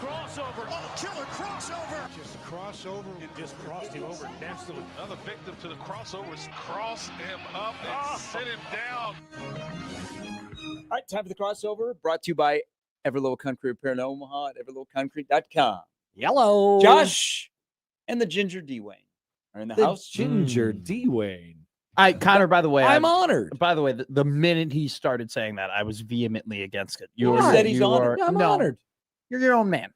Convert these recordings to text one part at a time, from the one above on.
crossover. Oh, killer crossover. Just crossover. It just crossed him over nastily. Another victim to the crossovers. Cross him up and sit him down. All right, time for the crossover. Brought to you by Everlow Concrete Repair in Omaha at everlowconcrete.com. Hello. Josh and the Ginger D-Wayne are in the house. Ginger D-Wayne. Connor, by the way, I'm honored. By the way, the minute he started saying that, I was vehemently against it. You said he's honored. I'm honored. You're your own man.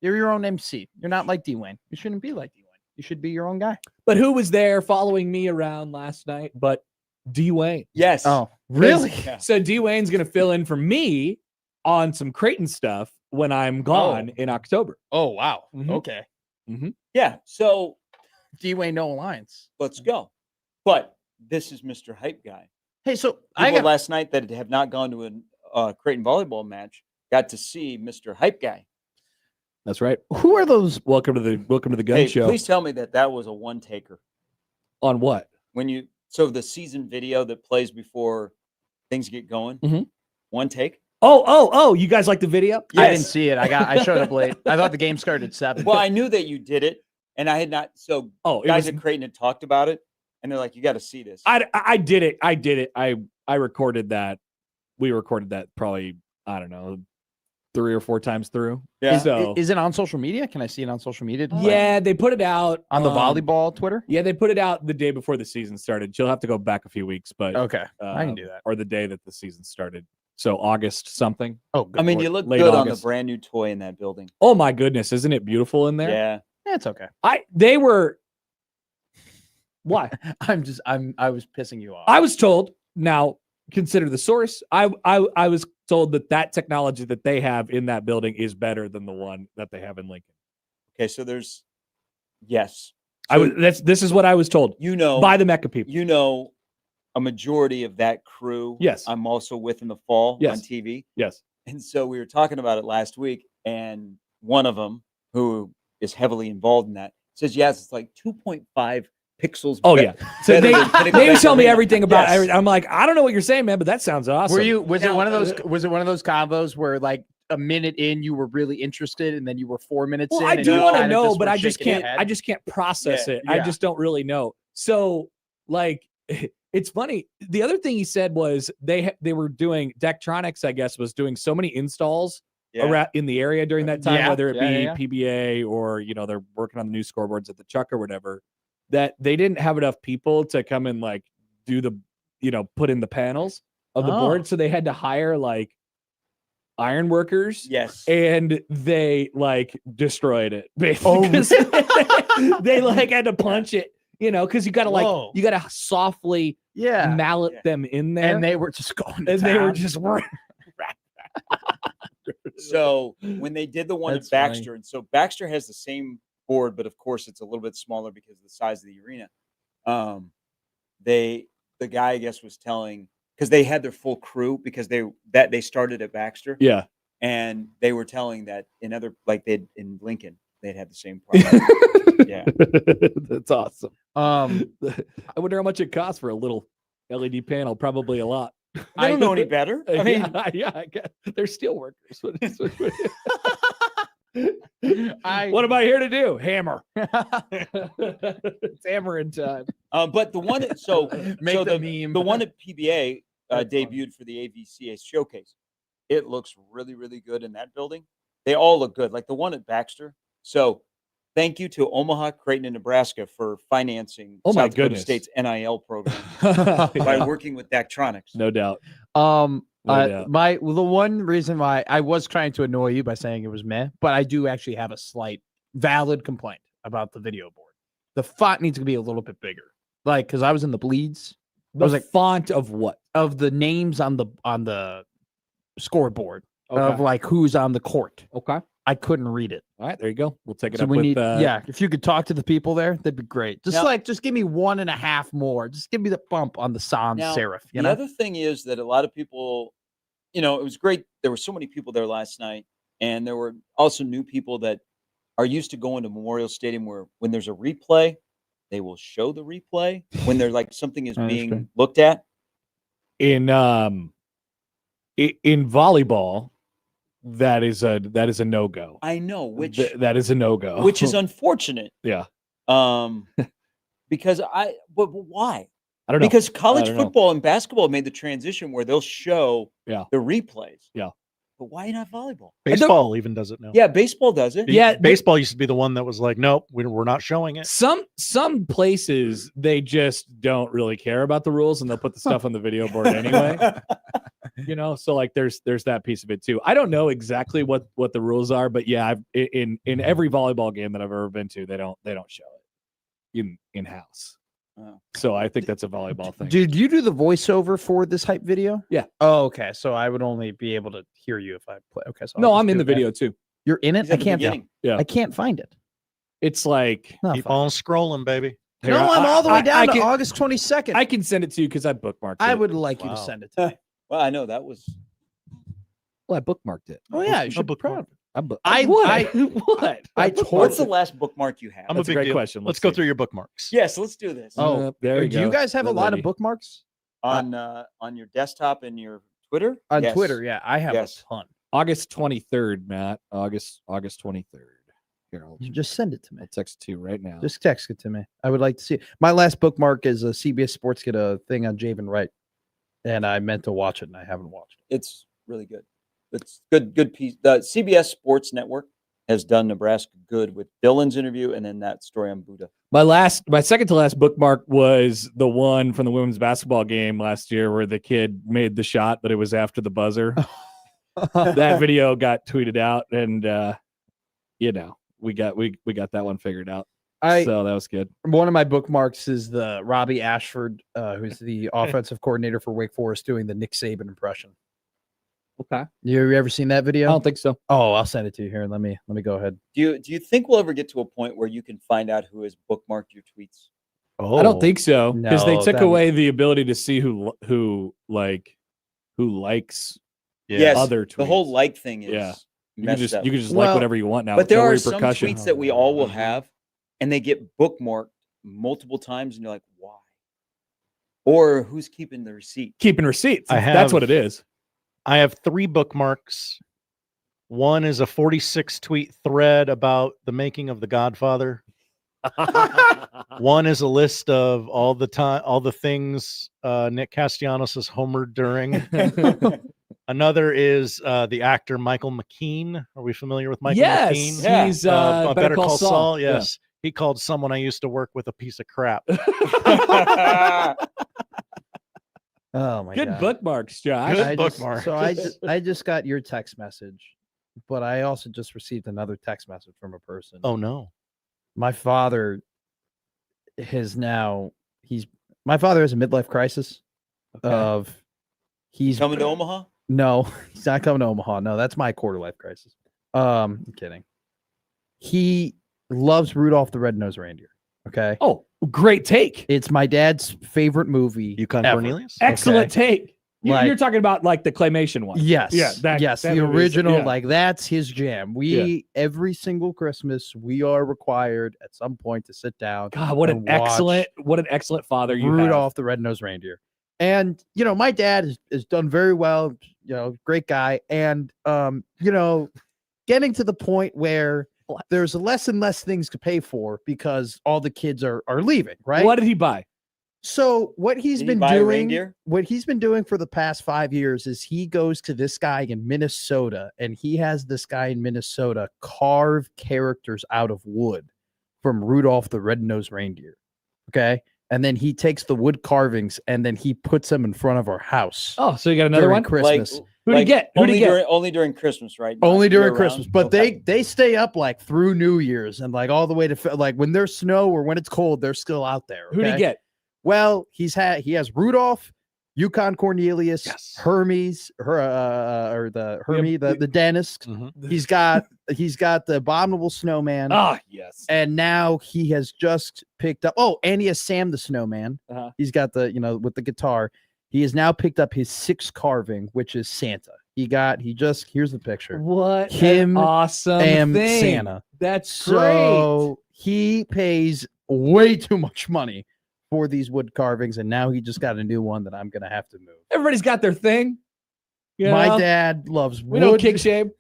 You're your own MC. You're not like D-Wayne. You shouldn't be like D-Wayne. You should be your own guy. But who was there following me around last night but D-Wayne? Yes. Oh, really? Yeah. So D-Wayne's going to fill in for me on some Creighton stuff when I'm gone in October. Oh, wow. Mhm. Okay. Yeah, so D-Wayne, no alliance. let's go. But this is Mr. Hype Guy. Hey, so People last night that have not gone to a Creighton volleyball match got to see Mr. Hype Guy. That's right. Who are those? Welcome to the gun Hey, show. please tell me that was a one-taker. On what? So the season video that plays before things get going, Mhm. one take? Oh, you guys like the video? I Yes. didn't see it. I showed up late. I thought the game started at 7. Well, I knew that you did it, and I had not. So Oh, it guys was, at Creighton had talked about it, and they're like, "You got to see this." I did it. I recorded that. We recorded that probably, I don't know, 3 or 4 times through. Yeah. So Is it on social media? Can I see it on social media? yeah, they put it out On the volleyball Twitter? Yeah, they put it out the day before the season started. You'll have to go back a few weeks, but Okay. I can do that. Or the day that the season started. So August something. Oh, good I mean, Lord. you look late good on August. the brand new toy in that building. Oh my goodness, isn't it beautiful in there? Yeah. Yeah, it's okay. They were. Why? I was pissing you off. I was told, now consider the source. I was told that technology that they have in that building is better than the one that they have in Lincoln. Okay, so there's yes. This is what I was told by the Mecca people. A majority of that crew. Yes. I'm also with in the fall Yes. on TV. Yes. And so we were talking about it last week, and one of them, who is heavily involved in that, says, yes, it's like 2.5 pixels. Oh, yeah. So better they than Pinnacle tell me Pennsylvania. everything about Yes. everything. I'm like, I don't know what you're saying, man, but that sounds awesome. Was it one of those combos where like a minute in you were really interested and then you were 4 minutes Well, in? I and do you want to kinda know, just but were I just shaking your can't. head? I just can't process Yeah, it. I yeah. just don't really know. So, like, it's funny. The other thing he said was they were doing Daktronics. I guess was doing so many installs around in the area during that time, Yeah, whether it yeah, be PBA or they're working on the new scoreboards at the Chuck or whatever. That they didn't have enough people to come and like do the put in the panels of the board, so they had to hire like iron workers. Yes. And they like destroyed it. Because they like had to punch it, because you gotta Whoa. you gotta softly mallet Yeah. them in there. And they were just going to and they were town. just So when they did the one at That's funny. Baxter, and so Baxter has the same board, but of course it's a little bit smaller because of the size of the arena. The guy I guess was telling, because they had their full crew because they started at Baxter. Yeah. And they were telling that in Lincoln, they'd had the same problem. Yeah. That's awesome. I wonder how much it costs for a little LED panel. Probably a lot. I don't know any better. I mean, I guess they're steel workers. What am I here to do? Hammer. It's hammering time. but the one, Make the meme. the one at PBA debuted for the AVCA showcase. It looks really, really good in that building. They all look good, like the one at Baxter. So, thank you to Omaha, Creighton, and Nebraska for financing Oh my South Dakota goodness. State's NIL program by by working with Daktronics. No doubt. The doubt. one reason why I was trying to annoy you by saying it was meh, but I do actually have a slight valid complaint about the video board. The font needs to be a little bit bigger. Like, because I was in the bleeds. I was like, font of what? of the names on the scoreboard Okay. of like who's on the court. Okay. I couldn't read it. All right, there you go. We'll take it So up we with need, if you could talk to the people there, that'd be great. Just give me 1.5 more. Just give me the bump on the sans Now, serif. the know? other thing is that a lot of people, it was great. There were so many people there last night, and there were also new people that are used to going to Memorial Stadium where when there's a replay, they will show the replay when they're like something is being looked at. in volleyball, that is a no-go. I know, which That is a no-go. which is unfortunate. Yeah. Because but why? I don't know. Because college don't know. football and basketball made the transition where they'll show Yeah. the replays. Yeah. But why not volleyball? Baseball even does it now. Yeah, baseball does it. Yeah, Baseball used to be the one that was like, nope, we're not showing it. Some places they just don't really care about the rules and they'll put the stuff on the video board anyway. So like there's that piece of it too. I don't know exactly what the rules are, but yeah, in every volleyball game that I've ever been to, they don't show it in-house. Oh. So I think that's a volleyball thing. Did you do the voiceover for this hype video? Yeah. Oh, okay. So I would only be able to hear you if I play. Okay. So No, I'll I'm just in do the that. video too. You're in it. He's I at the can't. beginning. Yeah. I can't find it. It's like No, Keep fine. on scrolling, baby. Here, No, I'm all the way down to can, August 22nd. I can send it to you because I bookmarked it. I would like you Wow. to send it to me. Well, I know that was. Well, I bookmarked it. Oh yeah, you should be bookmark. proud. I what? I told What's the last bookmark you have? I'm That's a big great deal. question. Let's Let's go see. through your bookmarks. Yes, let's do this. Oh, there you do go. you guys have a We're lot ready. of bookmarks On your desktop and your Twitter? on Yes. Twitter? Yeah, I have Yes. a ton. August 23rd, Matt. August 23rd. Here, You just send it to me. I'll text it to you right now. Just text it to me. I would like to see it. My last bookmark is a CBS Sports get a thing on Javen Wright, and I meant to watch it and I haven't watched it. It's really good. It's good piece. The CBS Sports Network has done Nebraska good with Dylan's interview and then that story on Buddha. My second to last bookmark was the one from the women's basketball game last year where the kid made the shot, but it was after the buzzer. That video got tweeted out, and we got that one figured out. So that was good. One of my bookmarks is the Robbie Ashford, who's the offensive coordinator for Wake Forest, doing the Nick Saban impression. Okay. You ever seen that I video? don't think so. Oh, I'll send it to you here. Let me go ahead. Do you think we'll ever get to a point where you can find out who has bookmarked your tweets? Oh, I don't think so because they No, took that away the ability to see who likes Yes, other tweets. the whole like thing is Yeah. You can messed just up. like Well, whatever you want now. But with there no are some repercussion. tweets that we all will have, and they get bookmarked multiple times, and you're like, why? Or who's keeping the receipt? Keeping receipts. I That's have- what it is. I have 3 bookmarks. One is a 46 tweet thread about the making of The Godfather. One is a list of all the things Nick Castellanos has homered during. Another is the actor Michael McKean. Are we familiar with Michael Yes, McKean? Yeah. he's Better Call Saul. Yeah. Yes, he called someone I used to work with a piece of crap. Oh my Good god. bookmarks, Josh. Good I bookmark. I just got your text message, but I also just received another text message from a person. Oh no. My father my father has a midlife crisis of he's Coming to Omaha? No, he's not coming to Omaha. No, that's my quarter life crisis. I'm kidding. He loves Rudolph the Red-Nosed Reindeer. Okay. Oh, great take. It's my dad's favorite movie. Yukon ever. Cornelius? Excellent take. Like- You're talking about like the claymation one. Yes. Yeah, that the movie is- original, yeah. like that's his jam. Every single Christmas, we are required at some point to sit down. God, what an and watch excellent father you Rudolph the Red-Nosed Reindeer. And my dad has done very well, great guy. And getting to the point where there's less and less things to pay for because all the kids are leaving, have. right? What did he buy? So what he's Did he been buy a doing, reindeer? what he's been doing for the past 5 years is he goes to this guy in Minnesota, and he has this guy in Minnesota carve characters out of wood from Rudolph the Red-Nosed Reindeer. Okay. And then he takes the wood carvings and then he puts them in front of our house. Oh, so you got another during one? Christmas. Who'd he get? Who'd he get? Only during Christmas, right? Not Only during year-round? Christmas, but Okay. they stay up like through New Year's and like all the way to like when there's snow or when it's cold, they're still out there. Who'd he okay? get? Well, he has Rudolph, Yukon Cornelius, Yes. Hermes, the dentist. Mhm. He's got the abominable snowman, Ah, yes. and now he has just picked up. Oh, and he has Sam the Snowman. Uh-huh. He's got the with the guitar. He has now picked up his 6th carving, which is Santa. Here's the picture. What Him an awesome and thing. Santa. That's great. So he pays way too much money for these wood carvings, and now he just got a new one that I'm gonna have to move. Everybody's got their thing. You My know? dad loves We wood. don't kick shame.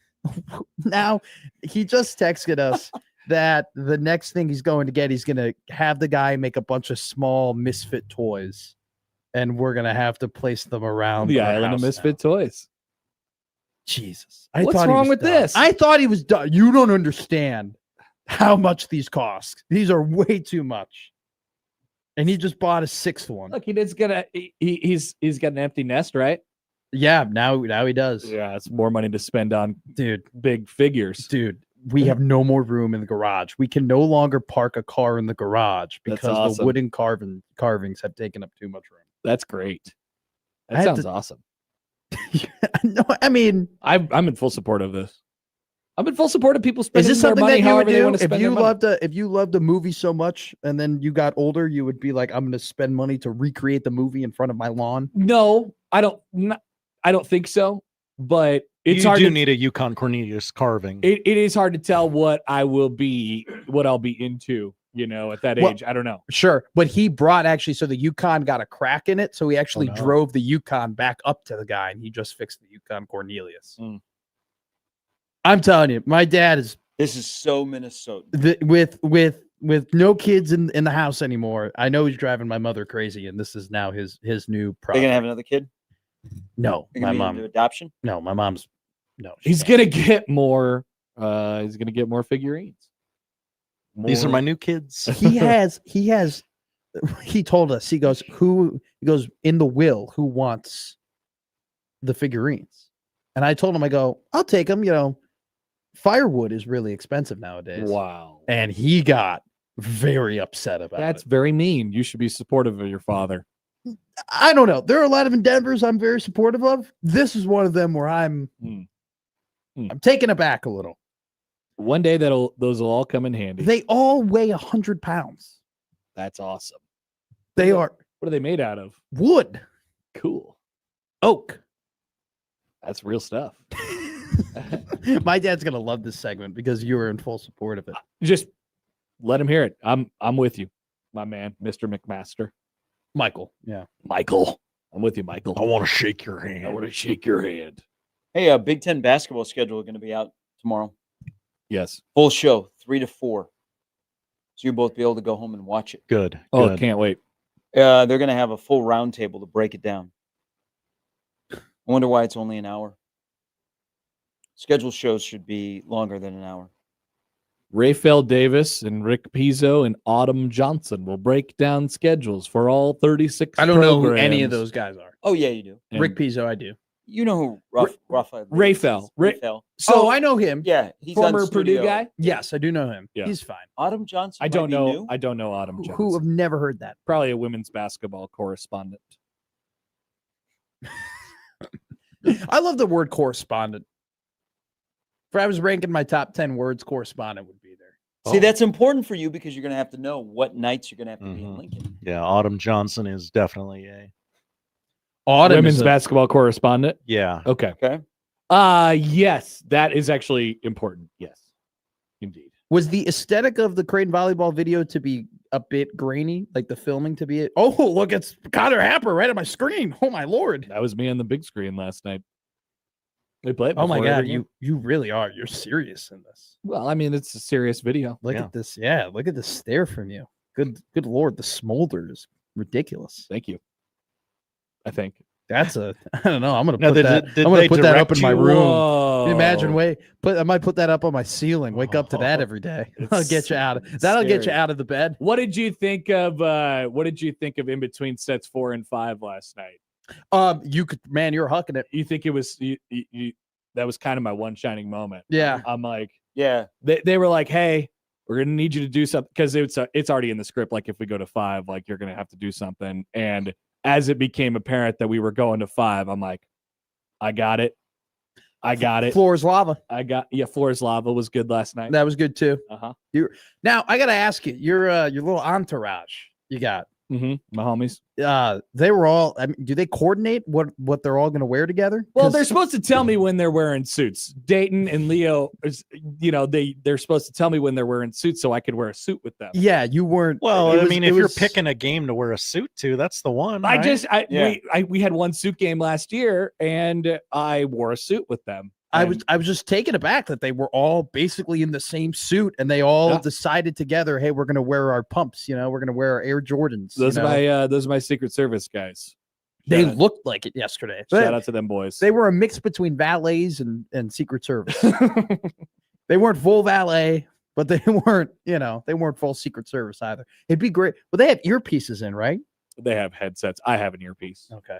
Now he just texted us that the next thing he's going to get, he's going to have the guy make a bunch of small misfit toys, and we're going to have to place them around The our island of house misfit now. toys. Jesus. What's thought he wrong was with done. this? I thought he was done. You don't understand how much these cost. These are way too much. And he just bought a sixth one. Look, he's got an empty nest, right? Yeah, now he does. Yeah, it's more money to spend on Dude, big figures. dude, we have no more room in the garage. We can no longer park a car in the garage That's because the awesome. wooden carvings have taken up too much room. That's great. I That had sounds to- awesome. No, I mean, I'm in full support of this. I'm in full support of people spending is this their something money that you would however they do want to if spend you their money. loved a movie so much and then you got older? You would be like, I'm going to spend money to recreate the movie in front of my lawn. No, I don't think so. But it's you hard do to need a Yukon Cornelius carving. it is hard to tell what I'll be into, at that Well, age. I don't know. Sure, but he brought actually, so the Yukon got a crack in it, so he actually no. drove the Yukon back up to the guy, and he just fixed the Yukon Cornelius. Mm. I'm telling you, my dad is This is so Minnesota. with no kids in the house anymore. I know he's driving my mother crazy, and this is now his new They're project. gonna have another kid. No, They're my gonna be mom. into adoption. No, my mom's. No, she He's can't. gonna get more. He's gonna get more figurines. These are More- my new kids. He has. He told us. He goes in the will. Who wants the figurines? And I told him, I go, I'll take them. Firewood is really expensive nowadays. Wow. And he got very upset about That's it. very mean. You should be supportive of your father. I don't know. There are a lot of endeavors I'm very supportive of. This is one of them where I'm taken aback a little. One day those will all come in handy. They all weigh 100 pounds. That's awesome. They are What are they made out of? wood, Cool. oak. That's real stuff. My dad's gonna love this segment because you were in full support of it. Just let him hear it. I'm with you, my man, Mr. McMaster. Michael. Yeah. Michael. I'm with you, Michael. I want to shake your hand. I want to shake your hand. Hey, Big Ten basketball schedule going to be out tomorrow. Yes. Full show, 3 to 4. So you'll both be able to go home and watch it. Good. Oh, good. can't wait. They're going to have a full round table to break it down. I wonder why it's only an hour. Scheduled shows should be longer than an hour. Rafael Davis and Rick Pizzo and Autumn Johnson will break down schedules for all 36 I don't know who any of programs. those guys are. Oh, yeah, you do. And Rick Pizzo, I do. You know who Rafael is. Rafael. Rafael. So I know him. Yeah, he's on former Purdue studio. guy. Yes, I do know him. Yeah. He's fine. Autumn Johnson. I might don't be know. new. I don't know Autumn Johnson. Who have never heard that. Probably a women's basketball correspondent. I love the word correspondent. If I was ranking my top 10 words, correspondent would be there. See, that's important for you because you're going to have to know what nights you're going to have to be in Mhm. Lincoln. Yeah, Autumn Johnson is definitely a. Autumn Women's is a- basketball correspondent. Yeah. Okay. Okay. Yes, that is actually important. Yes, indeed. Was the aesthetic of the Creighton volleyball video to be a bit grainy, like the filming to be? Oh, look, it's Connor Happer right on my screen. Oh my lord! That was me on the big screen last night. They played. Oh my before god, every game. you really are. You're serious in this. Well, I mean, it's a serious video. Look Yeah. at this. Yeah, look at the stare from you. Good lord, the smolder is ridiculous. Thank you. I think. That's a. I don't know. I'm gonna Now, put did- that. did I'm gonna they put that up direct in my you? room. Whoa. Can you imagine? I might put that up on my ceiling. Wake up to that every day. I'll get you out of. That'll get you scary. out of the bed. What did you think of? What did you think of in between sets 4 and 5 last night? You could, man. You're hucking it. You think it was you, that was kind of my one shining moment. Yeah. I'm like, Yeah. they were like, hey, we're gonna need you to do something because it's already in the script. Like if we go to 5, like you're gonna have to do something. And as it became apparent that we were going to 5, I'm like, I got it. Floor is lava. Floor is Lava was good last night. That was good too. Uh-huh. Now I gotta ask you, your little entourage you got. My homies. They were all. I mean, do they coordinate what they're all going to wear together? Well, 'Cause- they're supposed to tell me when they're wearing suits. Dayton and Leo, they're supposed to tell me when they're wearing suits so I could wear a suit with them. Yeah, you weren't. Well, it I was- mean, it if you're was- picking a game to wear a suit to, that's the one. I right? just Yeah. we had one suit game last year and I wore a suit with them. I was just taken aback that they were all basically in the same suit and they all decided together, hey, we're gonna wear our pumps, we're gonna wear our Air Jordans. Those are my Secret Service guys. They looked like it yesterday. Shout out to them boys. They were a mix between valets and Secret Service. They weren't full valet, but they weren't, they weren't full Secret Service either. It'd be great. But they have earpieces in, right? They have headsets. I have an earpiece. Okay.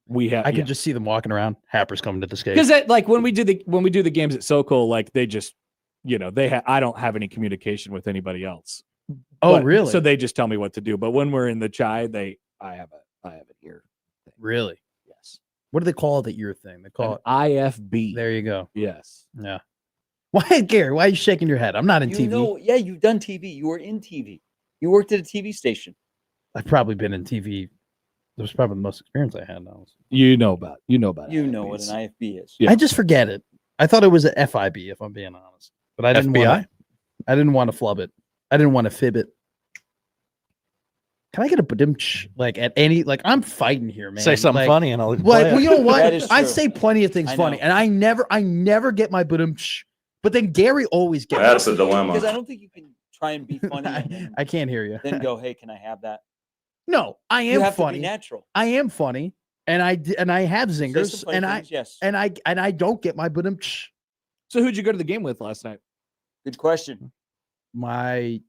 We have. I could just see them walking around. Happer's coming to the skate. Because like when we do the games at Sokol, like they just, I don't have any communication with anybody else. Oh, really? So they just tell me what to do. But when we're in the chai, I have an ear thing. Really? Yes. What do they call the ear thing? They call it IFB. There you go. Yes. Yeah. Why, Gary? Why are you shaking your head? I'm not in TV. Yeah, you've done TV. You were in TV. You worked at a TV station. I've probably been in TV. That was probably the most experience I had. You know about You IFBs. know what an IFB is. Yeah. I just forget it. I thought it was an FIB, if I'm being honest. But I didn't FBI? I didn't want to flub it. I didn't want to fib it. Can I get a badimch like at any I'm fighting here, man. Say something funny and I'll Well, you know what? That is I true. say plenty of things I funny, know. and I never get my badimch. But then Gary always gets That's it. a dilemma. Because I don't think you can try and be funny and I can't hear you. then go, hey, can I have that? No, I You am have to funny. be natural. I am funny, and I have Say some zingers, funny and things, yes. I don't get my badimch. So who'd you go to the game with last night? Good question. My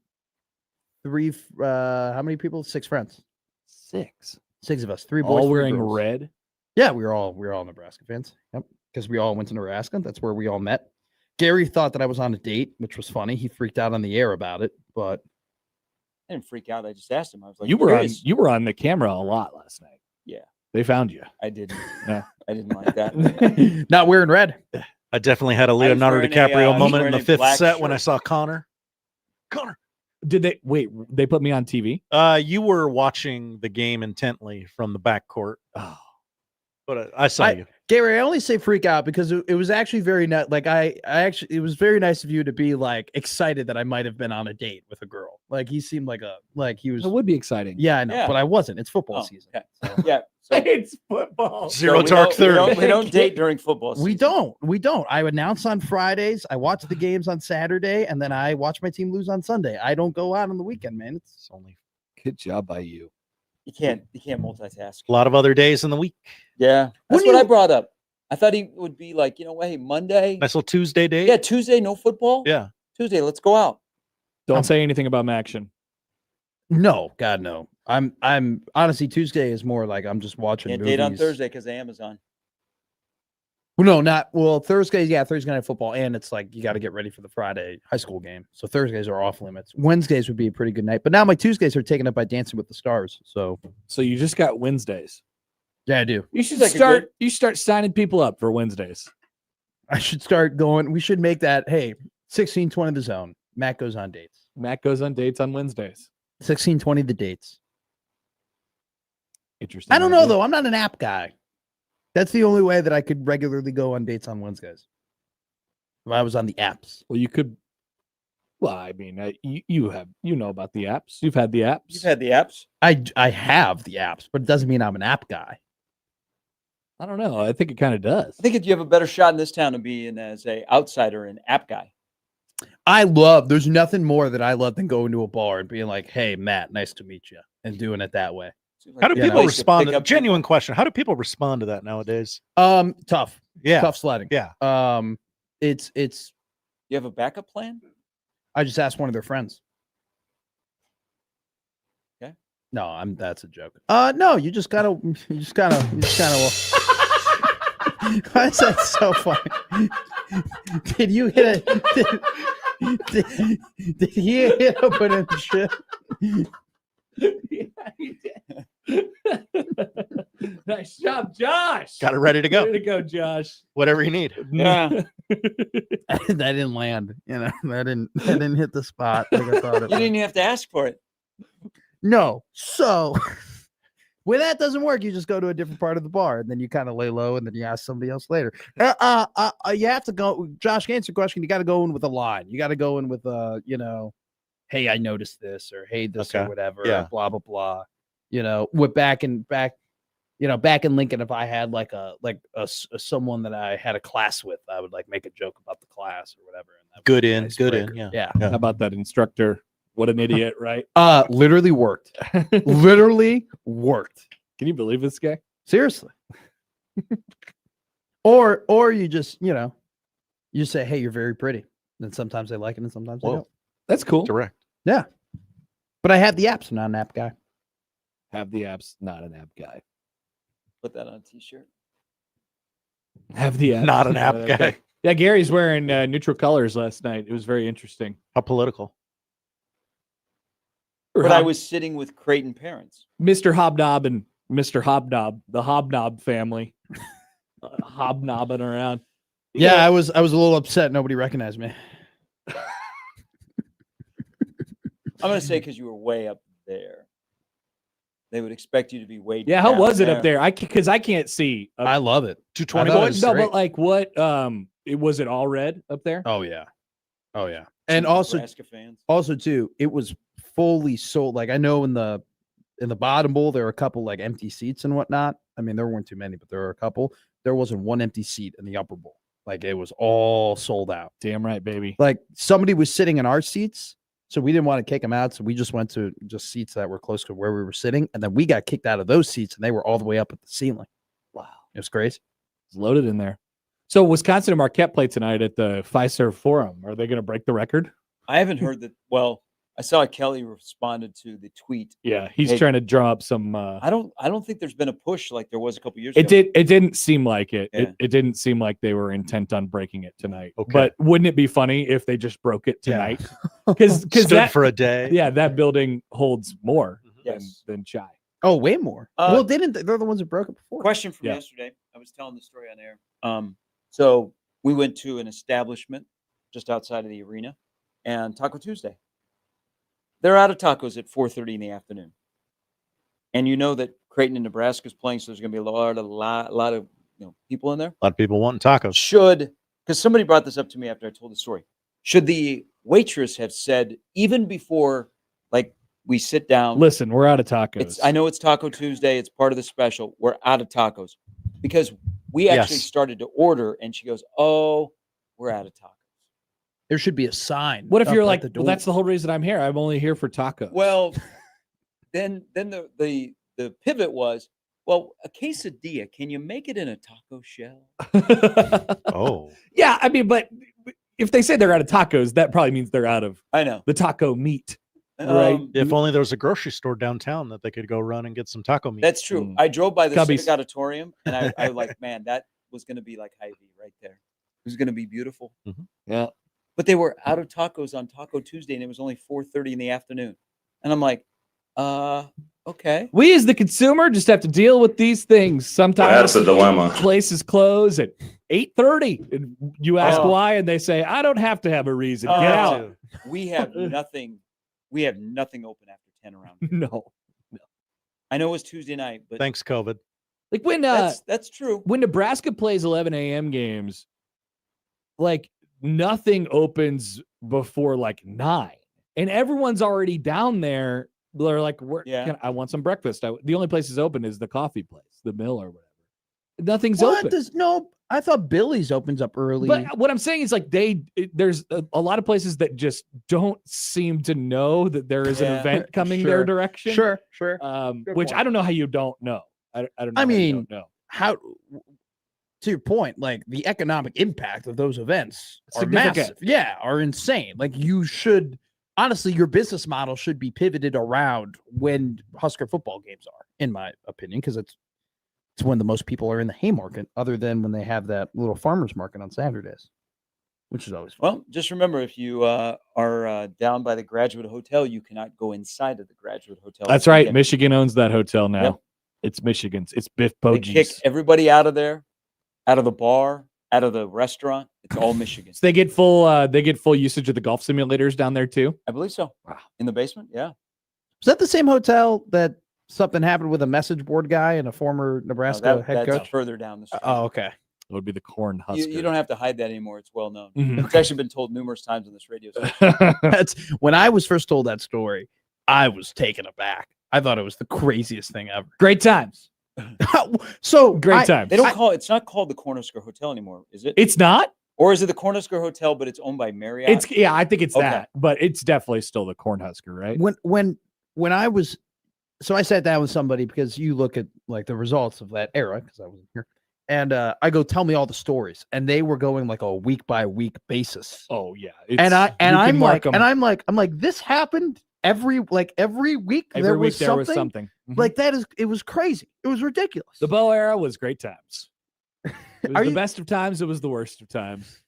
how many people? 6 friends. 6. 6 of us. 3 boys. All 3 wearing girls. red. Yeah, we were all Nebraska fans. Yep, because we all went to Nebraska. That's where we all met. Gary thought that I was on a date, which was funny. He freaked out on the air about it, but I didn't freak out. I just asked him. I was like, You were "There on is." you were on the camera a lot last night. Yeah. They found you. I didn't. Yeah. I didn't like that. not wearing red. I definitely had a Leonardo wearing a, DiCaprio he was moment in wearing the a 5th black set when I shirt. saw Connor. Connor. Did they they put me on TV? You were watching the game intently from the back court. Oh. But I saw you. Gary, I only say freak out because it was actually very nice. Like it was very nice of you to be like excited that I might have been on a date with a girl. Like he seemed like he was. It would be exciting. Yeah, I know, Yeah. but I wasn't. It's football Oh, season. okay. Yeah. So, It's football. Zero we dark don't- third. We don't date during football season. We don't. I announce on Fridays. I watch the games on Saturday, and then I watch my team lose on Sunday. I don't go out on the weekend, man. It's only Good job by you. You can't multitask. a lot of other days in the week. Yeah. That's When what I you- brought up. I thought he would be like, hey, Monday. Nice little Tuesday day. Yeah, Tuesday, no football. Yeah. Tuesday, let's go out. Don't say anything about Maction. No, God, no. I'm honestly Tuesday is more like I'm just watching Can't movies. date on Thursday because of Amazon. Well, no, Thursdays. Yeah, Thursday night football, and it's like you got to get ready for the Friday high school game. So Thursdays are off limits. Wednesdays would be a pretty good night, but now my Tuesdays are taken up by Dancing with the Stars. So So you just got Wednesdays. yeah, I do. You should Like a start. good- You start signing people up for Wednesdays. I should start going. We should make that. Hey, 1620 the zone. Matt goes on dates. Matt goes on dates on Wednesdays. 1620 the dates. Interesting. I don't know idea. though. I'm not an app guy. That's the only way that I could regularly go on dates on Wednesdays. If I was on the apps. Well, you could. Well, I mean, you know about the apps. You've had the apps. You've had the apps. I have the apps, but it doesn't mean I'm an app guy. I don't know. I think it kind of does. I think if you have a better shot in this town of being as a outsider and app guy. There's nothing more that I love than going to a bar and being like, hey, Matt, nice to meet you, and doing it that way. Seems How do like a people place to respond? pick up Genuine question. How do people respond to that nowadays? Tough. Yeah. Tough sledding. Yeah. It's You have a backup plan? I just asked one of their friends. Okay. No, that's a joke. No, you just gotta. Why is that so funny? Did you hit a? Did he hit a banana shit? Nice job, Josh. Got it ready to go. Way to go, Josh. Whatever you need. Yeah. That didn't land. That didn't hit the spot like I thought it You would. didn't even have to ask for it. No. So when that doesn't work, you just go to a different part of the bar and then you kind of lay low and then you ask somebody else later. You have to go. Josh, answer your question. You got to go in with a line. You got to go in with hey, I noticed this, or hey, this, Okay. or whatever. Yeah. Blah blah blah. With back You know, back in Lincoln, if I had like a someone that I had a class with, I would like make a joke about the class or whatever. And that would be an Good in. icebreaker. Yeah. Yeah. How about that instructor? What an idiot, right? Literally worked. Literally worked. Can you believe this guy? Seriously. or you just, you know, you say, hey, you're very pretty. And sometimes they like it and sometimes they don't. That's cool. Direct. Yeah. But I have the apps. I'm not an app guy. Have the apps, not an app guy. Put that on a t-shirt. Have the apps, Not an app guy. Yeah, Gary's wearing neutral colors last night. It was very interesting. How political. But I was sitting with Creighton parents. Mr. Hobnob and Mr. Hobnob, the Hobnob family, hobnobbing around. Yeah, I was a little upset. Nobody recognized me. I'm going to say because you were way up there. They would expect you to be way Yeah, how down was it up there? Because I can't see. I love it. 220 I thought it boys? was No, great. but like what? Was it all red up there? Oh yeah. And Some also Nebraska fans. too, it was fully sold. Like I know in the bottom bowl there were a couple like empty seats and whatnot. I mean, there weren't too many, but there were a couple. There wasn't one empty seat in the upper bowl. Like it was all sold out. Damn right, baby. Like somebody was sitting in our seats, so we didn't want to kick them out. So we just went to just seats that were close to where we were sitting, and then we got kicked out of those seats, and they were all the way up at the ceiling. Wow, it was crazy. It's loaded in there. So Wisconsin and Marquette play tonight at the Fiserv Forum. Are they going to break the record? I haven't heard that. Well, I saw Kelly responded to the tweet. Yeah, he's Hey, trying to draw up some. I don't think there's been a push like there was a couple years ago. It didn't seem like it. Yeah. It didn't seem like they were intent on breaking it tonight. Okay. But wouldn't it be funny if they just broke it tonight? Yeah. Because Stood that for a day. yeah, that building holds more Yes. than Chai. Oh, way more. Well, they're the ones that broke it before. Question from Yeah. yesterday. I was telling the story on air. So we went to an establishment just outside of the arena, and Taco Tuesday. They're out of tacos at 4:30 in the afternoon, and you know that Creighton and Nebraska is playing, so there's going to be a lot of people in there. A lot of people wanting tacos. Because somebody brought this up to me after I told the story. Should the waitress have said even before, like we sit down? Listen, we're out of tacos. I know it's Taco Tuesday. It's part of the special. We're out of tacos because we actually Yes. started to order, and she goes, "Oh, we're out of tacos." There should be a sign. What if up you're at like, the well, door. that's the whole reason I'm here. I'm only here for tacos. Well, then the pivot was, well, a quesadilla. Can you make it in a taco shell? Oh. Yeah, I mean, but if they say they're out of tacos, that probably means they're out of I know. the taco meat. Right. If only there was a grocery store downtown that they could go run and get some taco meat. That's true. Mm. I drove by the Cubbies. Civic Auditorium, and I like, man, that was going to be like Hy-Vee right there. It was going to be beautiful. Yeah. But they were out of tacos on Taco Tuesday, and it was only 4:30 in the afternoon. And I'm like, okay. We as the consumer just have to deal with these things. Sometimes That's the dilemma. places close at 8:30. And you ask Oh. why, and they say, I don't have to have a reason. Oh. Get out. We have nothing. We have nothing open after 10 around here. No. I know it was Tuesday night, but Thanks, COVID. Like when that's true. when Nebraska plays 11 a.m. games, like nothing opens before like 9, and everyone's already down there. They're like, I want some breakfast. The only place is open is the coffee place, the mill or whatever. Nothing's open. I thought Billy's opens up early. But what I'm saying is like there's a lot of places that just don't seem to know that there is an Yeah. event coming Sure. their direction. Sure. Which I don't know how you don't know. I don't know. I how you mean, don't know. How, to your point, like the economic impact of those events are Significant. massive. Yeah, are insane. Like you should, honestly, your business model should be pivoted around when Husker football games are, in my opinion, because it's when the most people are in the Haymarket, other than when they have that little farmers market on Saturdays, which is always fun. Well, just remember, if you are down by the Graduate Hotel, you cannot go inside of the Graduate Hotel. That's this right. weekend. Michigan owns that hotel now. Yep. It's Michigan's. It's Biff They kick Pogy's. everybody out of there, out of the bar, out of the restaurant. It's all Michigan. So they get full usage of the golf simulators down there too. I believe so. Wow. In the basement, yeah. Is that the same hotel that something happened with a message board guy and a former No, Nebraska head that's coach? further down the street. Oh, okay. It would be the Corn Husker. You don't have to hide that anymore. It's well known. Mhm. It's actually been told numerous times on this radio station. That's when I was first told that story, I was taken aback. I thought it was the craziest thing ever. Great times. So Great times. They don't call it. It's not called the Cornhusker Hotel anymore, is it? It's not. Or is it the Cornhusker Hotel, but it's owned by Marriott? It's I think it's Okay. that, but it's definitely still the Cornhusker, right? When I was, so I sat down with somebody because you look at like the results of that era because I wasn't here, and I go tell me all the stories, and they were going like a week by week basis. Oh yeah, I'm like this happened every week. Every week there was something. Mhm. Like that is it was crazy. It was ridiculous. The Bo era was great times. It was Are the you- best of times. It was the worst of times.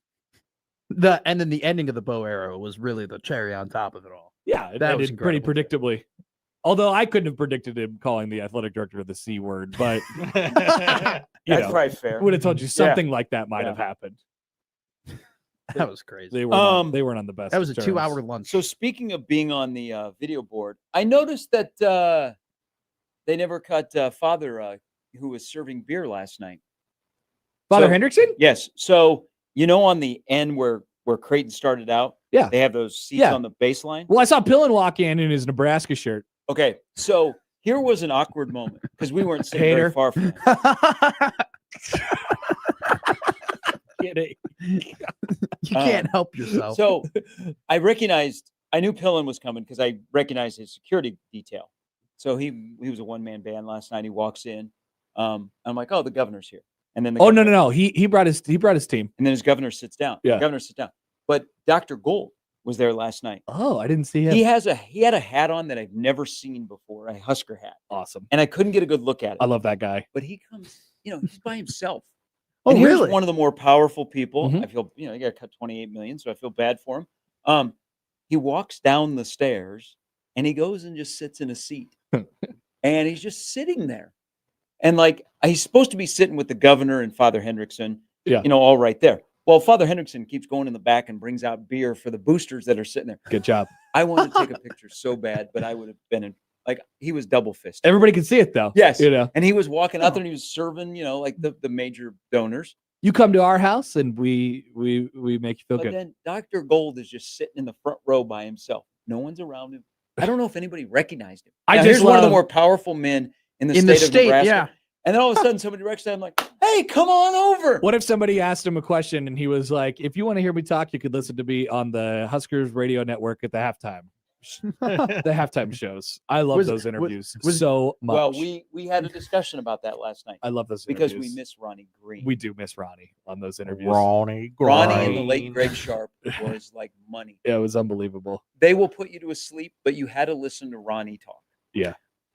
And then the ending of the Bo era was really the cherry on top of it all. Yeah, it That was ended pretty incredible. predictably. Although I couldn't have predicted him calling the athletic director the C word, but That's probably fair. would have told you something like that might have happened. That was crazy. They were they weren't on the best. That was a of terms. 2-hour lunch. So speaking of being on the video board, I noticed that they never cut Father, who was serving beer last night. Father So- Hendrickson. Yes. So on the end where Creighton started out, Yeah. they have those seats Yeah. on the baseline. Well, I saw Pillin walk in his Nebraska shirt. Okay, so here was an awkward moment because we weren't sitting Hater. very far from him. Kidding. You can't help yourself. So I knew Pillin was coming because I recognized his security detail. So he was a one-man band last night. He walks in. I'm like, oh, the governor's here. And then Oh no. He brought his team. And then his governor sits down. Yeah. The governor sits down. But Dr. Gold was there last night. Oh, I didn't see him. He had a hat on that I've never seen before, a Husker hat. Awesome. And I couldn't get a good look at it. I love that guy. But he comes, he's by himself. Oh, And here's really? one of the more powerful people. Mhm. I feel, he got cut 28 million, so I feel bad for him. He walks down the stairs and he goes and just sits in a seat. And he's just sitting there. And like he's supposed to be sitting with the governor and Father Hendrickson, Yeah. All right there. Well, Father Hendrickson keeps going in the back and brings out beer for the boosters that are sitting there. Good job. I wanted to take a picture so bad, but I would have been he was double fisted. Everybody can see it though. Yes. And he was walking out there and he was serving, like the major donors. you come to our house and we make you feel But good. then Dr. Gold is just sitting in the front row by himself. No one's around him. I don't know if anybody recognized him. I Now, just here's one of the love- more powerful men in the In state the of state, Nebraska. yeah. And then all of a sudden somebody recognized him like, hey, come on over. What if somebody asked him a question and he was like, if you want to hear me talk, you could listen to me on the Huskers radio network at the halftime. The halftime shows. I love Was- those was- interviews was- so much. Well, we had a discussion about that last night I love those because interviews. we miss Ronnie Green. We do miss Ronnie on those interviews. Ronnie Ronnie and the late Green. Greg Sharp was like money. Yeah, it was unbelievable. They will put you to sleep, but you had to listen to Ronnie talk. Yeah.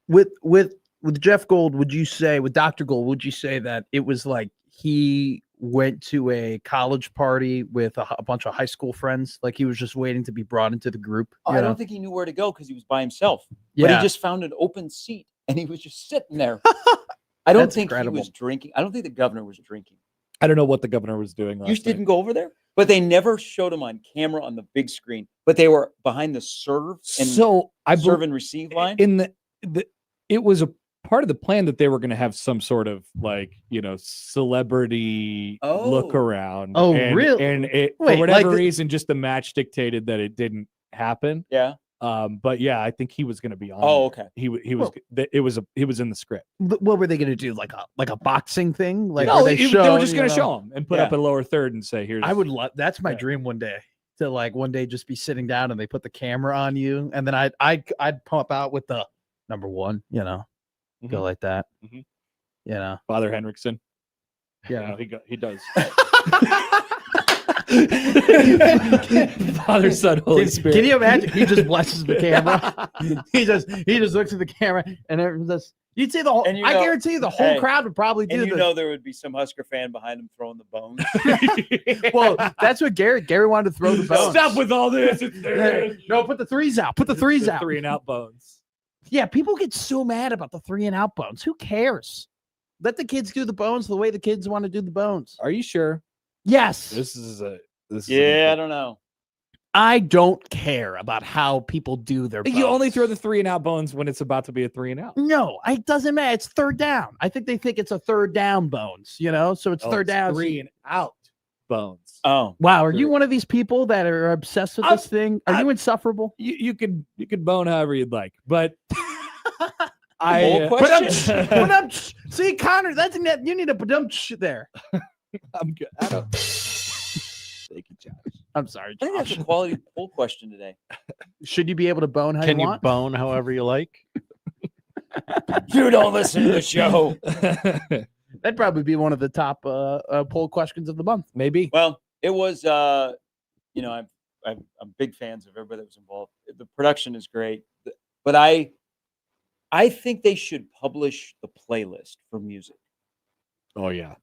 With Jeff Gold, would you say with Dr. Gold, would you say that it was like he went to a college party with a bunch of high school friends? Like he was just waiting to be brought into the group? Oh, you I know? don't think he knew where to go because he was by himself. But Yeah. he just found an open seat and he was just sitting there. I don't That's think incredible. he was drinking. I don't think the governor was drinking. I don't know what the governor was doing last You night. didn't go over there, but they never showed him on camera on the big screen. But they were behind the serve and So I serve and receive line. in the it was a part of the plan that they were going to have some sort of like celebrity look Oh. around. Oh, and, really? And it, Wait, for whatever like the- reason, just the match dictated that it didn't happen. Yeah. But yeah, I think he was going to be on. Oh, there. okay. He was. Well- He was in the script. What were they going to do? Like a boxing thing? Like No, were they they were showing, just going you to know? show him and put Yeah. up a lower third and say, "Here's." I would love. That's my Yeah. dream one day to like one day just be sitting down and they put the camera on you, and then I'd pump out with the number one, go Mhm. like that, Mhm. Father Father Hendrickson. Yeah. He does. Father, Son, Holy Spirit. Can you imagine? He just blesses the camera. he just looks at the camera and everyone does. You'd see the whole. And I guarantee you the whole hey, crowd would probably do And you the. know there would be some Husker fan behind him throwing the bones. Well, that's what Gary wanted to throw the bones. Stop with all this. No, put the threes out. Put the threes out. 3 and out bones. Yeah, people get so mad about the 3 and out bones. Who cares? Let the kids do the bones the way the kids want to do the bones. Are you sure? Yes. This is Yeah, I don't know. I don't care about how people do their bones. You only throw the 3 and out bones when it's about to be a 3 and out. No, it doesn't matter. It's third down. I think they think it's a third down bones, so it's third down. 3 and out bones. Oh, Wow, are you one of these people that are obsessed with this thing? Are you insufferable? You could bone however you'd like, but Poll question? Ba-dum-tsh. See, Connor, that's that you need a badum there. I'm good. I don't. Thank you, Josh. I'm sorry, I think that's Josh. a quality poll question today. Should you be able to bone how Can you you want? bone however you like? You don't listen to the show. That'd probably be one of the top poll questions of the month. Maybe. Well, it was, you know, I'm big fans of everybody that was involved. The production is great, but I think they should publish the playlist for music. Oh yeah.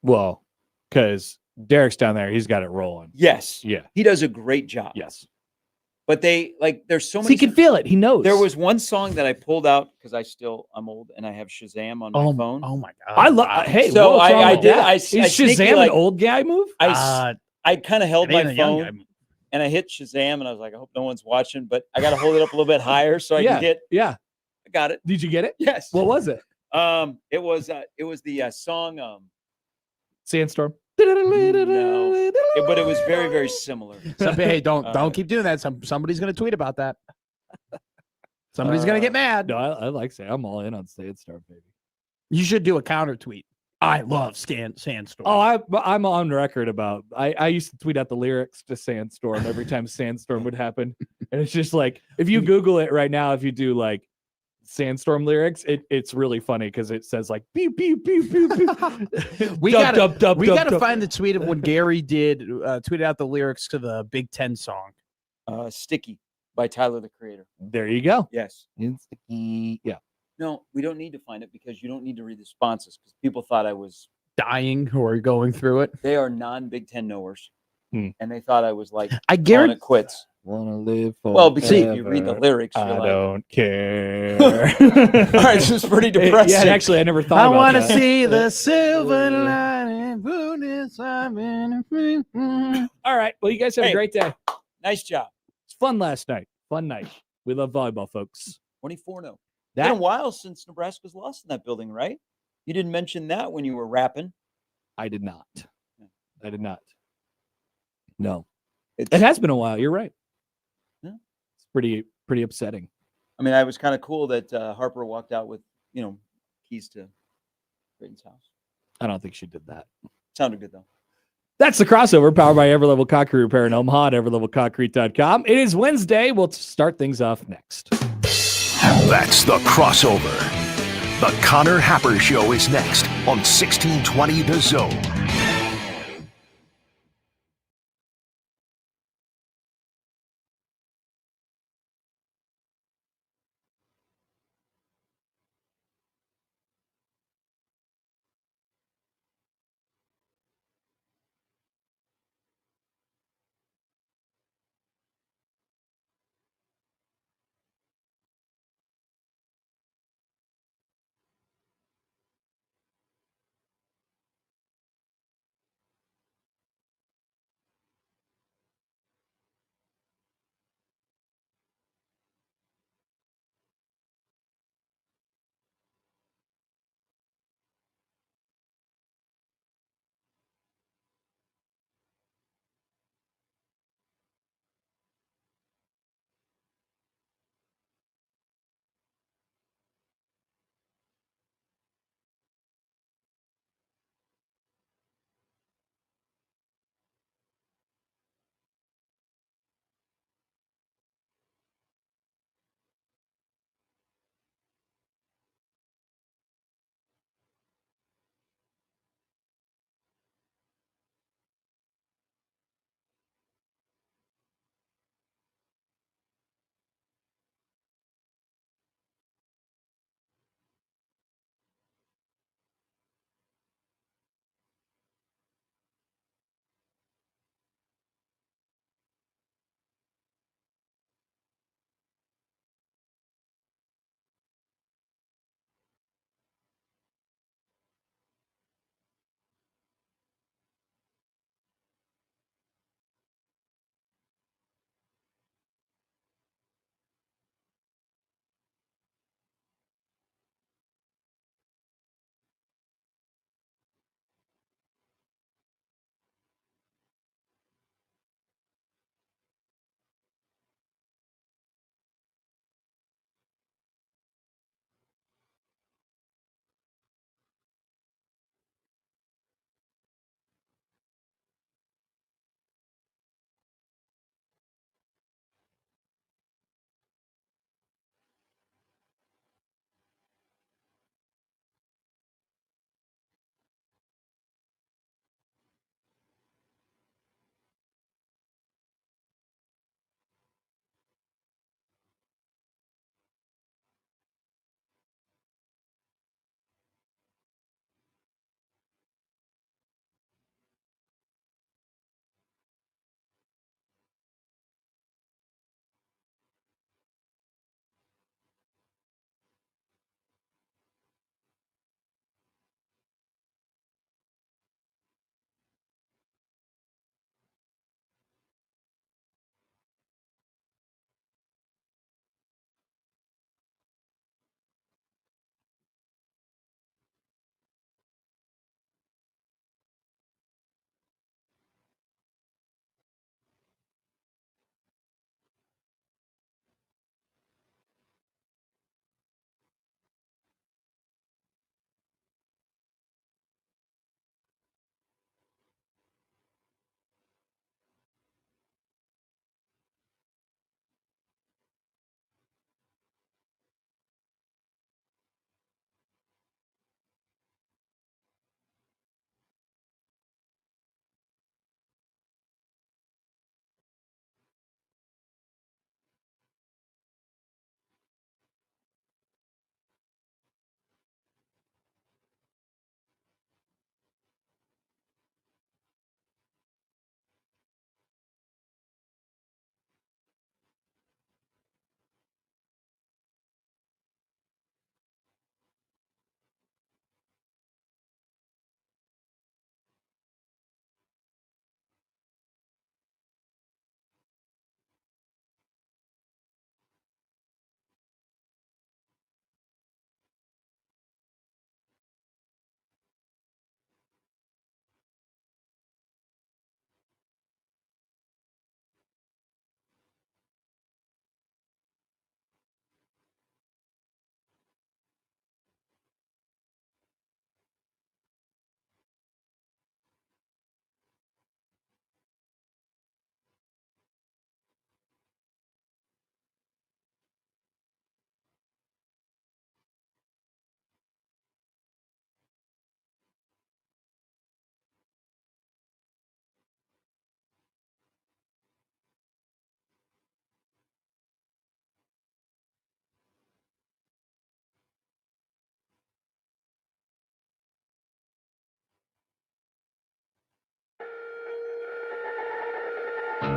Well, because Derek's down there, he's got it rolling. Yes, Yeah. he does a great job. Yes. But they there's so So many. he can feel it. He knows. There was one song that I pulled out because I'm old and I have Shazam on my phone. Oh my god! I love. Hey, So what's wrong I with did. that? Is sneaky, Shazam like, an old guy move? I kind of held it ain't my a young guy. phone and I hit Shazam and I was like, I hope no one's watching, but I got to hold it up a little bit higher so I can get. Yeah. I got it. Did you get it? Yes. What was it? It was the song. Sandstorm. No, but it was very, very similar. Hey, don't keep doing that. Somebody's gonna tweet about that. Somebody's gonna get mad. No, I like say I'm all in on Sandstorm, baby. You should do a counter tweet. I love Sandstorm. Oh, I'm on record about. I used to tweet out the lyrics to Sandstorm every time Sandstorm would happen, and it's just like if you Google it right now, if you do like Sandstorm lyrics, it's really funny because it says like pew pew pew pew pew. we gotta find the tweet of when Gary tweeted out the lyrics to the Big Ten song. Sticky by Tyler, the Creator. There you go. Yes. Yeah. No, we don't need to find it because you don't need to read the responses because people thought I was Dying or going through it. They are non-Big Ten knowers, and they thought I was like I calling guarantee it quits. Wanna live forever. Well, because if you read the lyrics, you're I like, don't care. all right, this is pretty depressing. Yeah, actually, I never thought I about want to that. see the silver lining. All right. Well, you guys have a Hey. great day. Nice job. It's fun last night. Fun night. We love volleyball, folks. 24-0. That Been a while since Nebraska's lost in that building, right? You didn't mention that when you were rapping. I did not. I did not. No, It's, it has been a while. You're right. Yeah. It's pretty upsetting. I mean, I was kind of cool that Harper walked out with, keys to Creighton's house. I don't think she did that. Sounded good, though. That's the crossover powered by Everlevel Concrete Repair in Omaha at everlevelconcrete.com. It is Wednesday. We'll start things off next. That's the crossover. The Connor Happer Show is next on 1620 The Zone.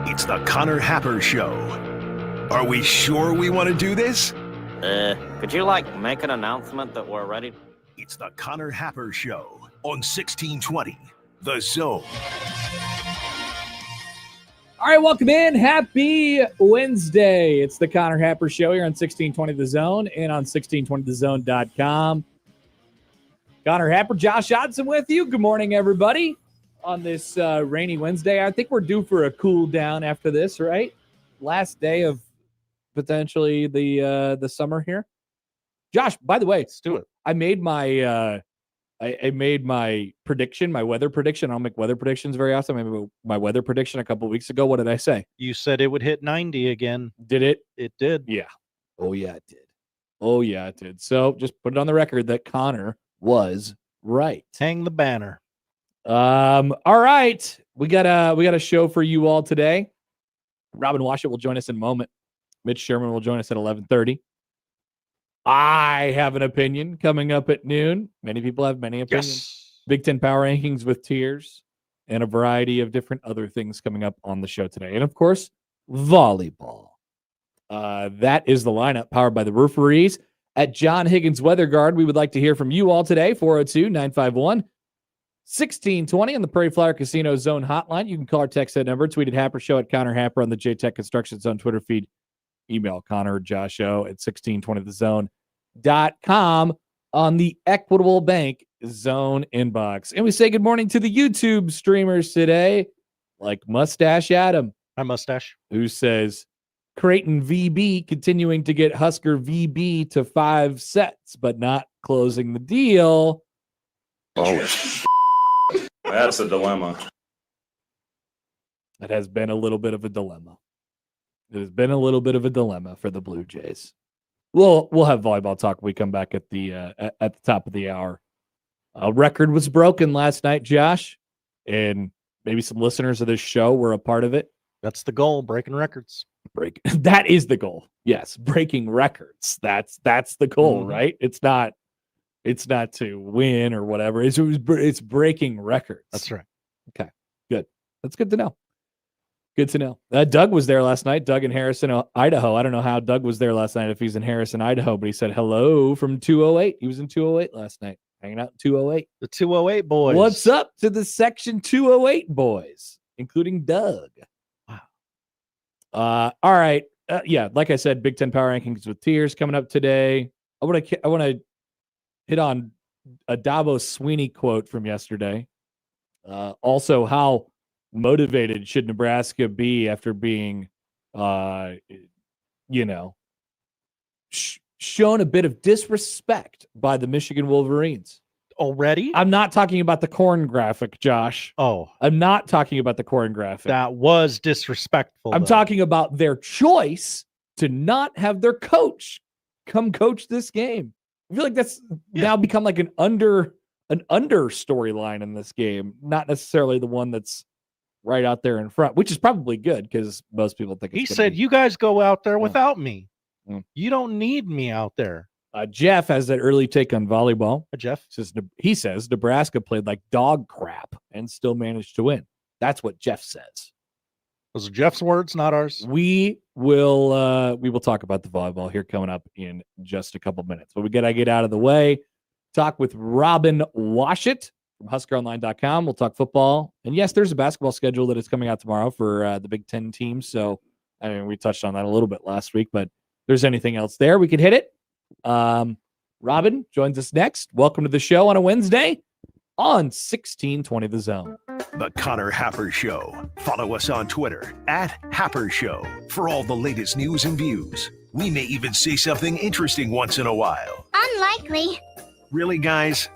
It's the Connor Happer Show. Are we sure we want to do this? Could you, make an announcement that we're ready? It's the Connor Happer Show on 1620, The Zone. All right, welcome in. Happy Wednesday. It's the Connor Happer Show here on 1620 The Zone and on 1620thezone.com. Connor Happer, Josh Hodson with you. Good morning, everybody, on this rainy Wednesday. I think we're due for a cool down after this, right? Last day of potentially the summer here. Josh, by the way, Let's do it. I made my I made my prediction, my weather prediction. I don't make weather predictions very often. I made my weather prediction a couple of weeks ago. What did I say? You said it would hit 90 again. Did it? It did. Yeah. Oh, yeah, it did. Oh, yeah, it did. So just put it on the record that Connor was right. Hang the banner. All right. We got a show for you all today. Robin Washut will join us in a moment. Mitch Sherman will join us at 11:30. I have an opinion coming up at noon. Many people have many opinions. Yes. Big Ten Power Rankings with tiers and a variety of different other things coming up on the show today. And, of course, volleyball. That is the lineup powered by the Rooferees. At John Higgins Weather Guard, we would like to hear from you all today, 402-951-1620 on the Prairie Flower Casino Zone hotline. You can call or text that number, tweet at Happer Show at Connor Happer on the JTech Construction Zone Twitter feed. Email Connor or Josh O at 1620thezone.com on the Equitable Bank Zone inbox. And we say good morning to the YouTube streamers today, like Mustache Adam. Hi, Mustache. Who says Creighton VB continuing to get Husker VB to 5 sets, but not closing the deal. Oh, that's a dilemma. It has been a little bit of a dilemma. It has been a little bit of a dilemma for the Blue Jays. We'll have volleyball talk when we come back at the top of the hour. A record was broken last night, Josh, and maybe some listeners of this show were a part of it. That's the goal, breaking records. That is the goal. Yes, breaking records. That's the goal, right? It's not to win or whatever. It's breaking records. That's right. Okay, good. That's good to know. Good to know. Doug was there last night. Doug in Harrison, Idaho. I don't know how Doug was there last night if he's in Harrison, Idaho, but he said hello from 208. He was in 208 last night, hanging out in 208. The 208 boys. What's up to the Section 208 boys, including Doug? Wow. All right. Yeah, like I said, Big Ten Power Rankings with tiers coming up today. I want to hit on a Dabo Swinney quote from yesterday. Also, how motivated should Nebraska be after being, shown a bit of disrespect by the Michigan Wolverines? Already? I'm not talking about the corn graphic, Josh. Oh. I'm not talking about the corn graphic. That was disrespectful. I'm talking about their choice to not have their coach come coach this game. I feel like that's now become like an under storyline in this game, not necessarily the one that's right out there in front, which is probably good because most people think he said, you guys go out there without me. You don't need me out there. Jeff has that early take on volleyball. Jeff he says Nebraska played like dog crap and still managed to win. That's what Jeff says. Those are Jeff's words, not ours. We will talk about the volleyball here coming up in just a couple minutes. But we got to get out of the way. Talk with Robin Washut from HuskerOnline.com. We'll talk football. And yes, there's a basketball schedule that is coming out tomorrow for the Big Ten teams. So, I mean, we touched on that a little bit last week, but if there's anything else there, we could hit it. Robin joins us next. Welcome to the show on a Wednesday on 1620 The Zone. The Connor Happer Show. Follow us on Twitter @Happer Show for all the latest news and views. We may even say something interesting once in a while. Unlikely. Really, guys?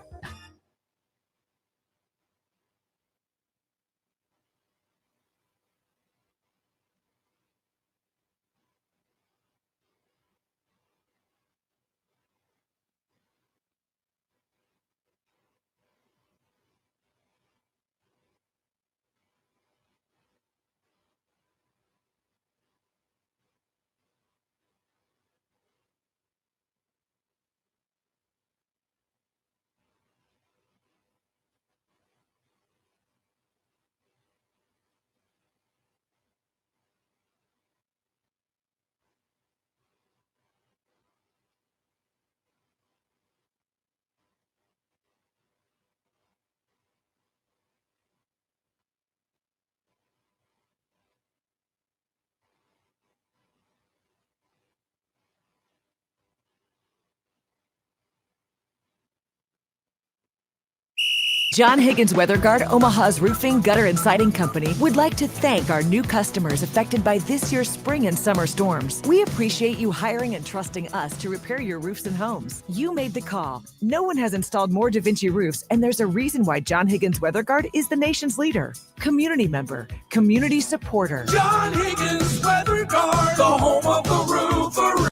John Higgins Weather Guard, Omaha's roofing, gutter, and siding company, would like to thank our new customers affected by this year's spring and summer storms. We appreciate you hiring and trusting us to repair your roofs and homes. You made the call. No one has installed more Da Vinci roofs, and there's a reason why John Higgins Weather Guard is the nation's leader. Community member, community supporter. John Higgins Weather Guard, the home of the roofer.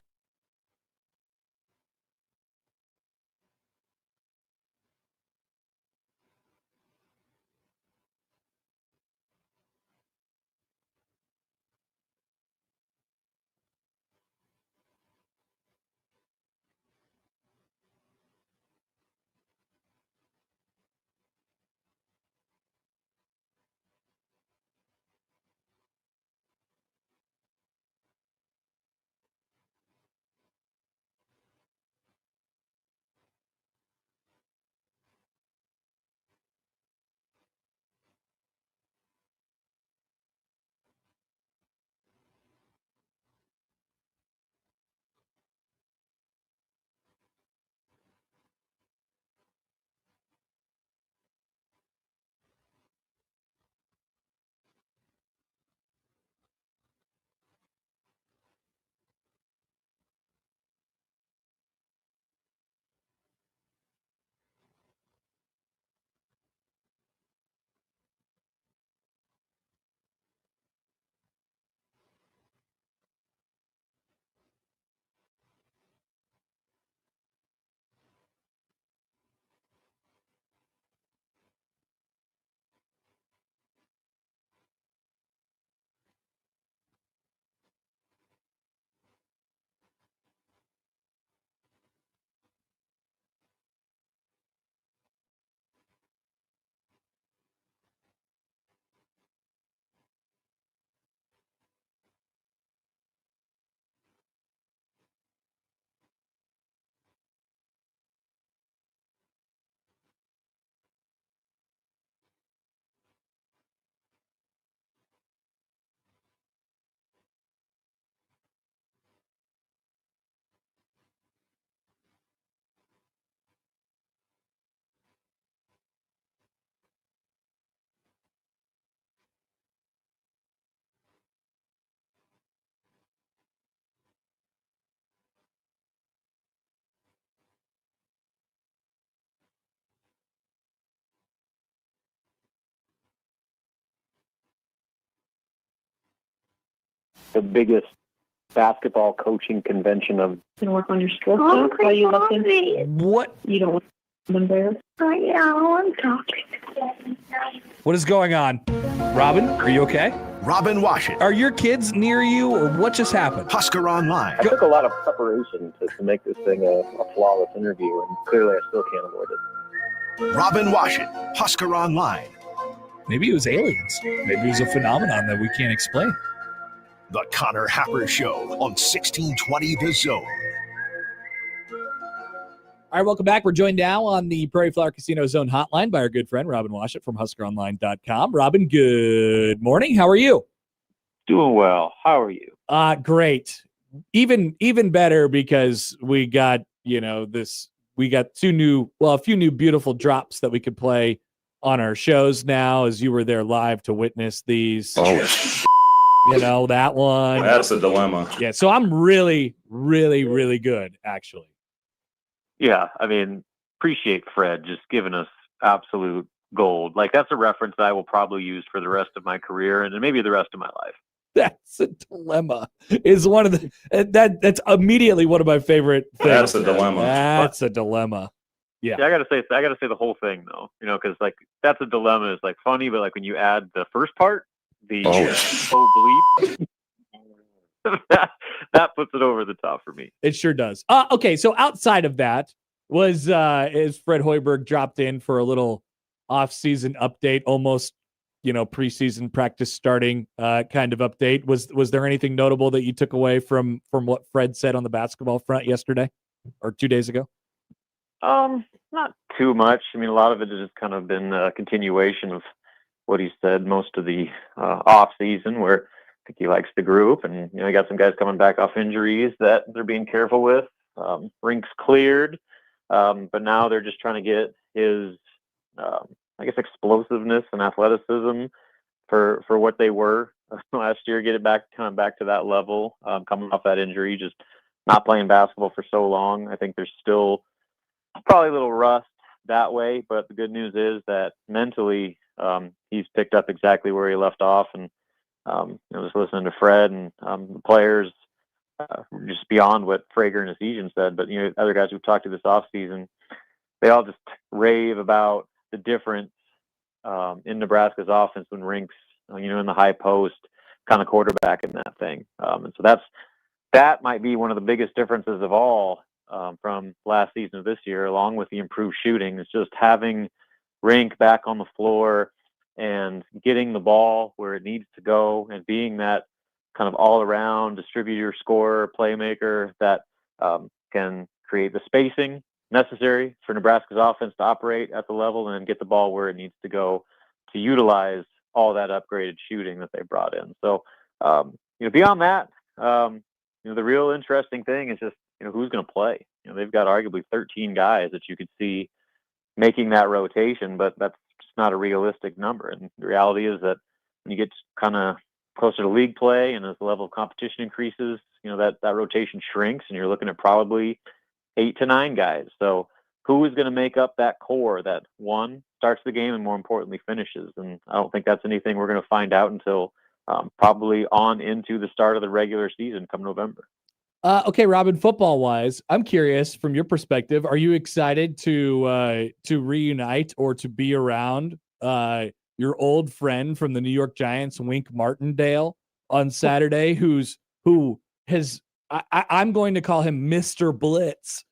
The biggest basketball coaching convention of work on your stroke while you listen. What? You don't want them there. Yeah, I'm talking. What is going on? Robin, are you okay? Robin Washut. Are your kids near you, or what just happened? Husker Online. I took a lot of preparation to make this thing a flawless interview, and clearly I still can't avoid it. Robin Washut, Husker Online. Maybe it was aliens. Maybe it was a phenomenon that we can't explain. The Connor Happer Show on 1620 The Zone. All right, welcome back. We're joined now on the Prairie Flower Casino Zone hotline by our good friend, Robin Washut from HuskerOnline.com. Robin, good morning. How are you? Doing well. How are you? Great. Even better because we got, we got a few new beautiful drops that we could play on our shows now as you were there live to witness these. Oh, that one. that's a dilemma. Yeah, so I'm really, really, really good, actually. Yeah, I mean, appreciate Fred just giving us absolute gold. Like, that's a reference that I will probably use for the rest of my career and then maybe the rest of my life. That's a dilemma. Is one of the that's immediately one of my favorite things. That's a dilemma. That's a dilemema. Yeah. I gotta say the whole thing though, because like that's a dilemma is like funny, but like when you add the first part, the bleep, that puts it over the top for me. It sure does. Okay, so outside of that was is Fred Hoiberg dropped in for a little off-season update, almost preseason practice starting kind of update. Was there anything notable that you took away from what Fred said on the basketball front yesterday or 2 days ago? Not too much. I mean, a lot of it has just kind of been a continuation of what he said most of the off season, where I think he likes the group, and he got some guys coming back off injuries that they're being careful with. Rinks cleared, but now they're just trying to get his I guess, explosiveness and athleticism for what they were last year. Get it back to that level, coming off that injury, just not playing basketball for so long. I think there's still probably a little rust that way, but the good news is that mentally he's picked up exactly where he left off. And just listening to Fred and the players, just beyond what Frager and Esesian said, but other guys we've talked to this offseason, they all just rave about the difference in Nebraska's offense when Rink's in the high post kind of quarterback in that thing. And so that might be one of the biggest differences of all from last season to this year, along with the improved shooting. It's just having Rink back on the floor and getting the ball where it needs to go and being that kind of all-around distributor, scorer, playmaker that can create the spacing necessary for Nebraska's offense to operate at the level and then get the ball where it needs to go to utilize all that upgraded shooting that they brought in. So, beyond that, the real interesting thing is just, who's going to play. They've got arguably 13 guys that you could see making that rotation, but that's just not a realistic number. And the reality is that when you get kind of closer to league play and as the level of competition increases, that rotation shrinks and you're looking at probably 8 to 9 guys. So who is going to make up that core that one starts the game and more importantly finishes? And I don't think that's anything we're going to find out until probably on into the start of the regular season come November. Okay, Robin, football wise, I'm curious from your perspective, are you excited to reunite or to be around your old friend from the New York Giants, Wink Martindale, on Saturday, I'm going to call him Mr. Blitz.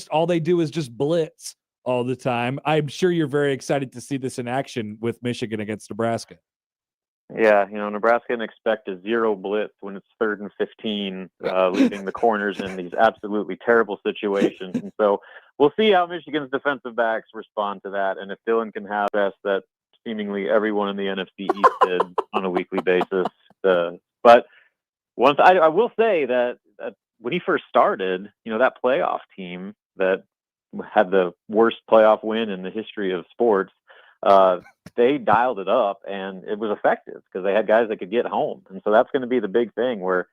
All they do is just blitz all the time. I'm sure you're very excited to see this in action with Michigan against Nebraska. Yeah, Nebraska can expect a 0 blitz when it's 3rd and 15, leaving the corners in these absolutely terrible situations. And so we'll see how Michigan's defensive backs respond to that. And if Dylan can have that seemingly everyone in the NFC East did on a weekly basis. But once I will say that when he first started, that playoff team that had the worst playoff win in the history of sports, they dialed it up and it was effective because they had guys that could get home. And so that's going to be the big thing where,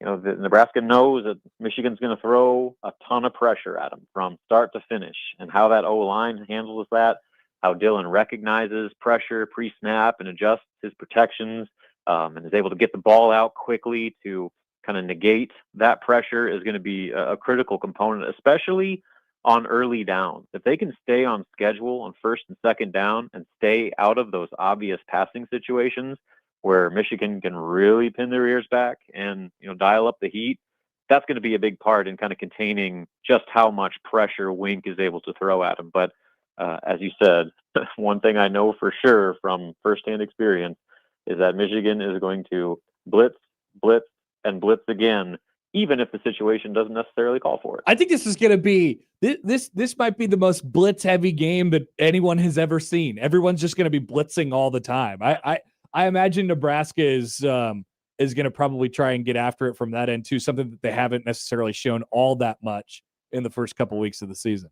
Nebraska knows that Michigan's going to throw a ton of pressure at them from start to finish, and how that O-line handles that, how Dylan recognizes pressure pre-snap and adjusts his protections, and is able to get the ball out quickly to kind of negate that pressure is going to be a critical component, especially on early downs. If they can stay on schedule on 1st and 2nd down and stay out of those obvious passing situations where Michigan can really pin their ears back and dial up the heat, that's going to be a big part in kind of containing just how much pressure Wink is able to throw at them. But as you said, one thing I know for sure from firsthand experience is that Michigan is going to blitz, and blitz again, even if the situation doesn't necessarily call for it. I think this is going to be this might be the most blitz heavy game that anyone has ever seen. Everyone's just going to be blitzing all the time. I imagine Nebraska is going to probably try and get after it from that end too, something that they haven't necessarily shown all that much in the first couple weeks of the season.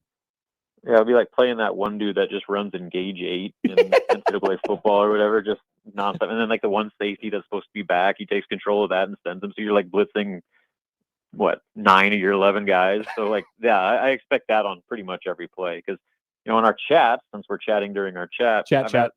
Yeah, it'll be like playing that one dude that just runs in gauge 8 in NCAA football or whatever, just nonstop. And then like the one safety that's supposed to be back, he takes control of that and sends them. So you're like blitzing 9 of your 11 guys. So I expect that on pretty much every play because in our chat, since we're chatting during our chat,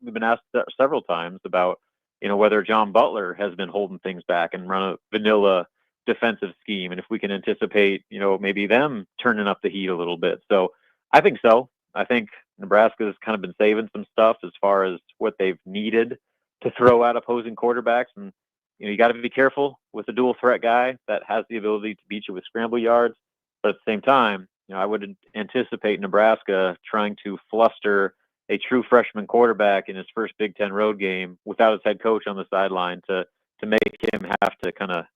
we've been asked several times about whether John Butler has been holding things back and run a vanilla defensive scheme, and if we can anticipate maybe them turning up the heat a little bit. So I think so. I think Nebraska has kind of been saving some stuff as far as what they've needed to throw at opposing quarterbacks. And, you got to be careful with a dual threat guy that has the ability to beat you with scramble yards. But at the same time, I would anticipate Nebraska trying to fluster a true freshman quarterback in his first Big Ten road game without his head coach on the sideline to make him have to kind of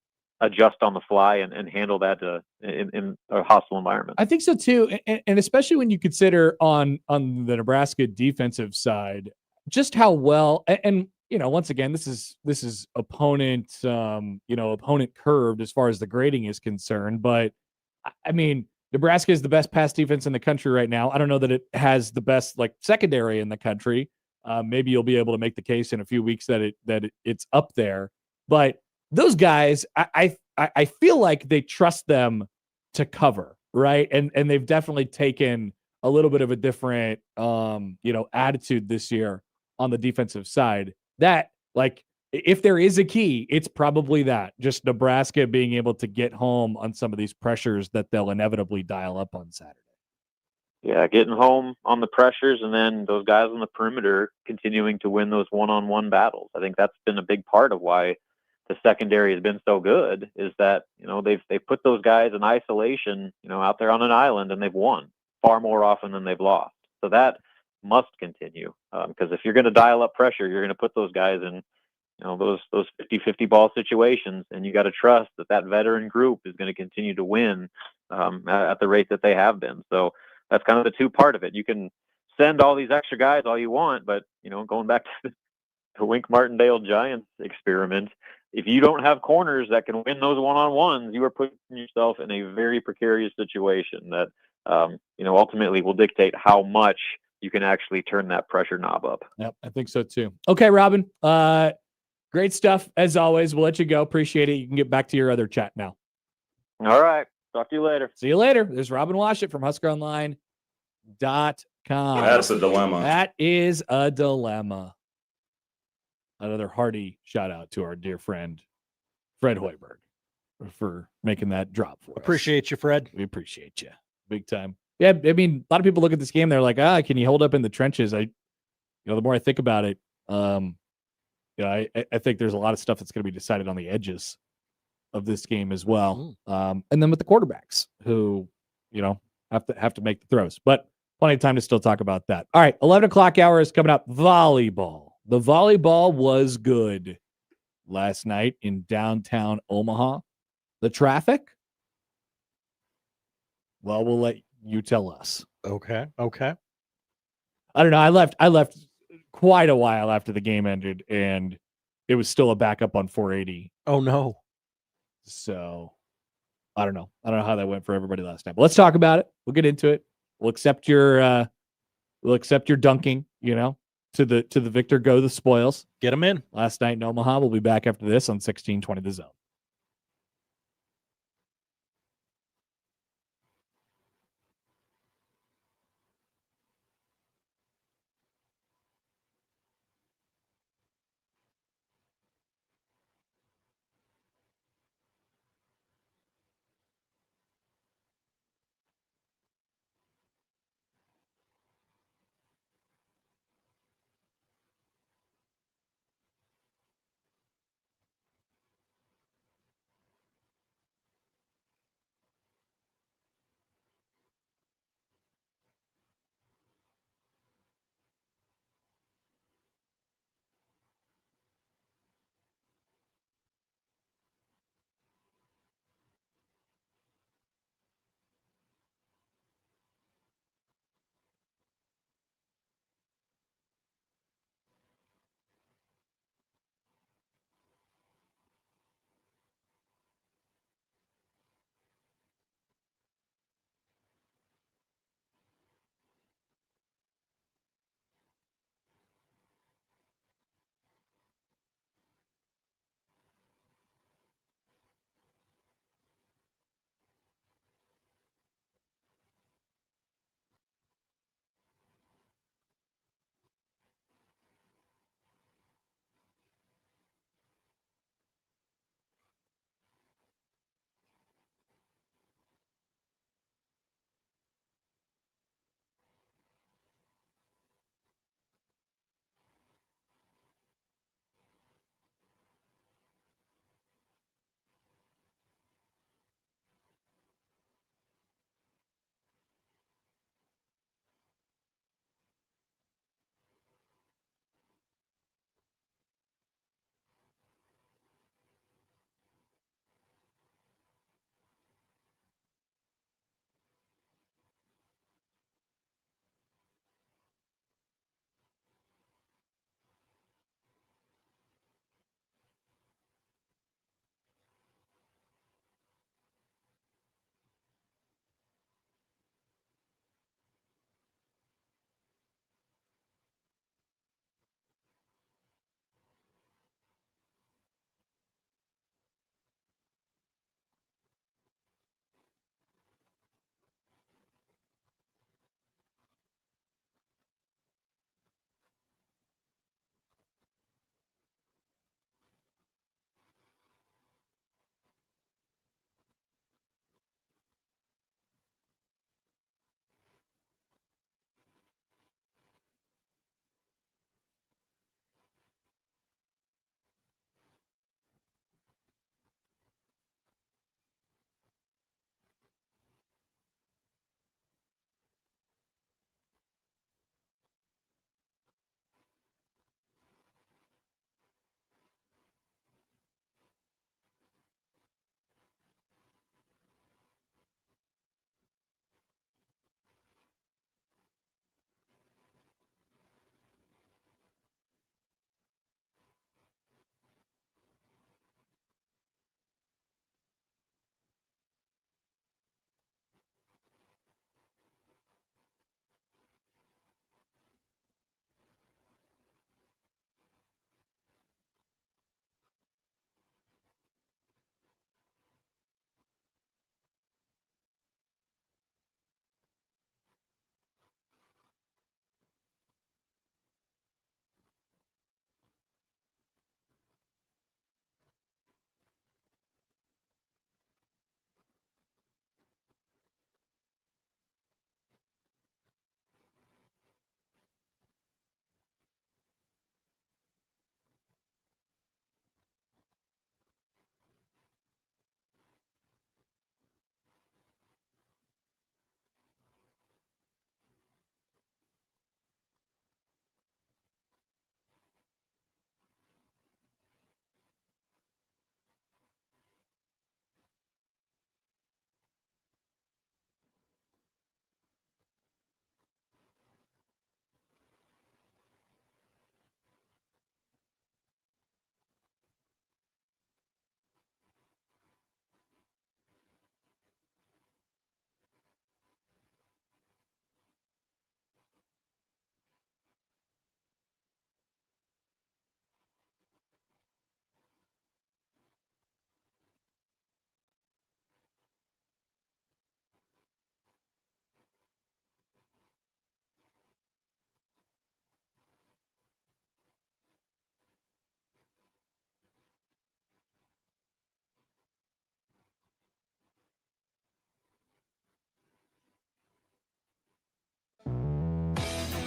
adjust on the fly and handle that in a hostile environment. I think so too, and especially when you consider on the Nebraska defensive side, just how well and once again, this is opponent opponent curved as far as the grading is concerned, but I mean Nebraska is the best pass defense in the country right now. I don't know that it has the best like secondary in the country. Maybe you'll be able to make the case in a few weeks that it's up there. But those guys, I feel like they trust them to cover, right? And they've definitely taken a little bit of a different attitude this year on the defensive side. That, like, if there is a key, it's probably that. Just Nebraska being able to get home on some of these pressures that they'll inevitably dial up on Saturday. Yeah, getting home on the pressures, and then those guys on the perimeter continuing to win those one-on-one battles. I think that's been a big part of why the secondary has been so good, is that, they've put those guys in isolation, out there on an island, and they've won far more often than they've lost. So that must continue, because if you're going to dial up pressure, you're going to put those guys in those 50-50 ball situations, and you got to trust that veteran group is going to continue to win at the rate that they have been. So that's kind of the two part of it. You can send all these extra guys all you want, but going back to the Wink Martindale Giants experiment, if you don't have corners that can win those one-on-ones, you are putting yourself in a very precarious situation that ultimately will dictate how much you can actually turn that pressure knob up. Yep, I think so too. Okay, Robin. Great stuff as always. We'll let you go. Appreciate it. You can get back to your other chat now. All right. Talk to you later. See you later. There's Robin Washut from HuskerOnline.com. That's a dilemma. That is a dilemma. Another hearty shout out to our dear friend, Fred Hoiberg, for making that drop for us. Appreciate you, Fred. We appreciate you. Big time. Yeah, I mean, a lot of people look at this game, they're like, can you hold up in the trenches? The more I think about it, I think there's a lot of stuff that's going to be decided on the edges of this game as well. And then with the quarterbacks who, have to make the throws. But plenty of time to still talk about that. All right, 11 o'clock hour is coming up. Volleyball. The volleyball was good last night in downtown Omaha. The traffic? Well, we'll let you tell us. Okay. I don't know. I left quite a while after the game ended, and it was still a backup on 480. Oh no. So I don't know how that went for everybody last night. But let's talk about it. We'll get into it. We'll accept your dunking, to the victor go the spoils. Get them in. Last night in Omaha. We'll be back after this on 1620 The Zone.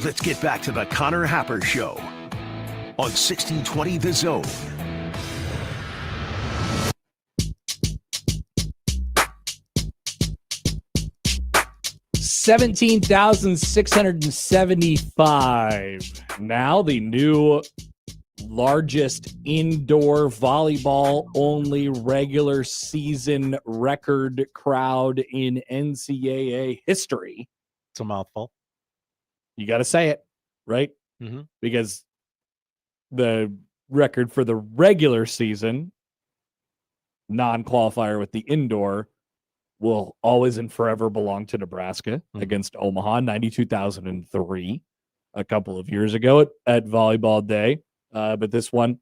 Let's get back to the Connor Happer Show on 1620 The Zone. $17,675. Now the new largest indoor volleyball only regular season record crowd in NCAA history. It's a mouthful. You got to say it, right? Mm-hmm. Because the record for the regular season, non-qualifier with the indoor, will always and forever belong to Nebraska against Omaha, 92,003, a couple of years ago at Volleyball Day. But this one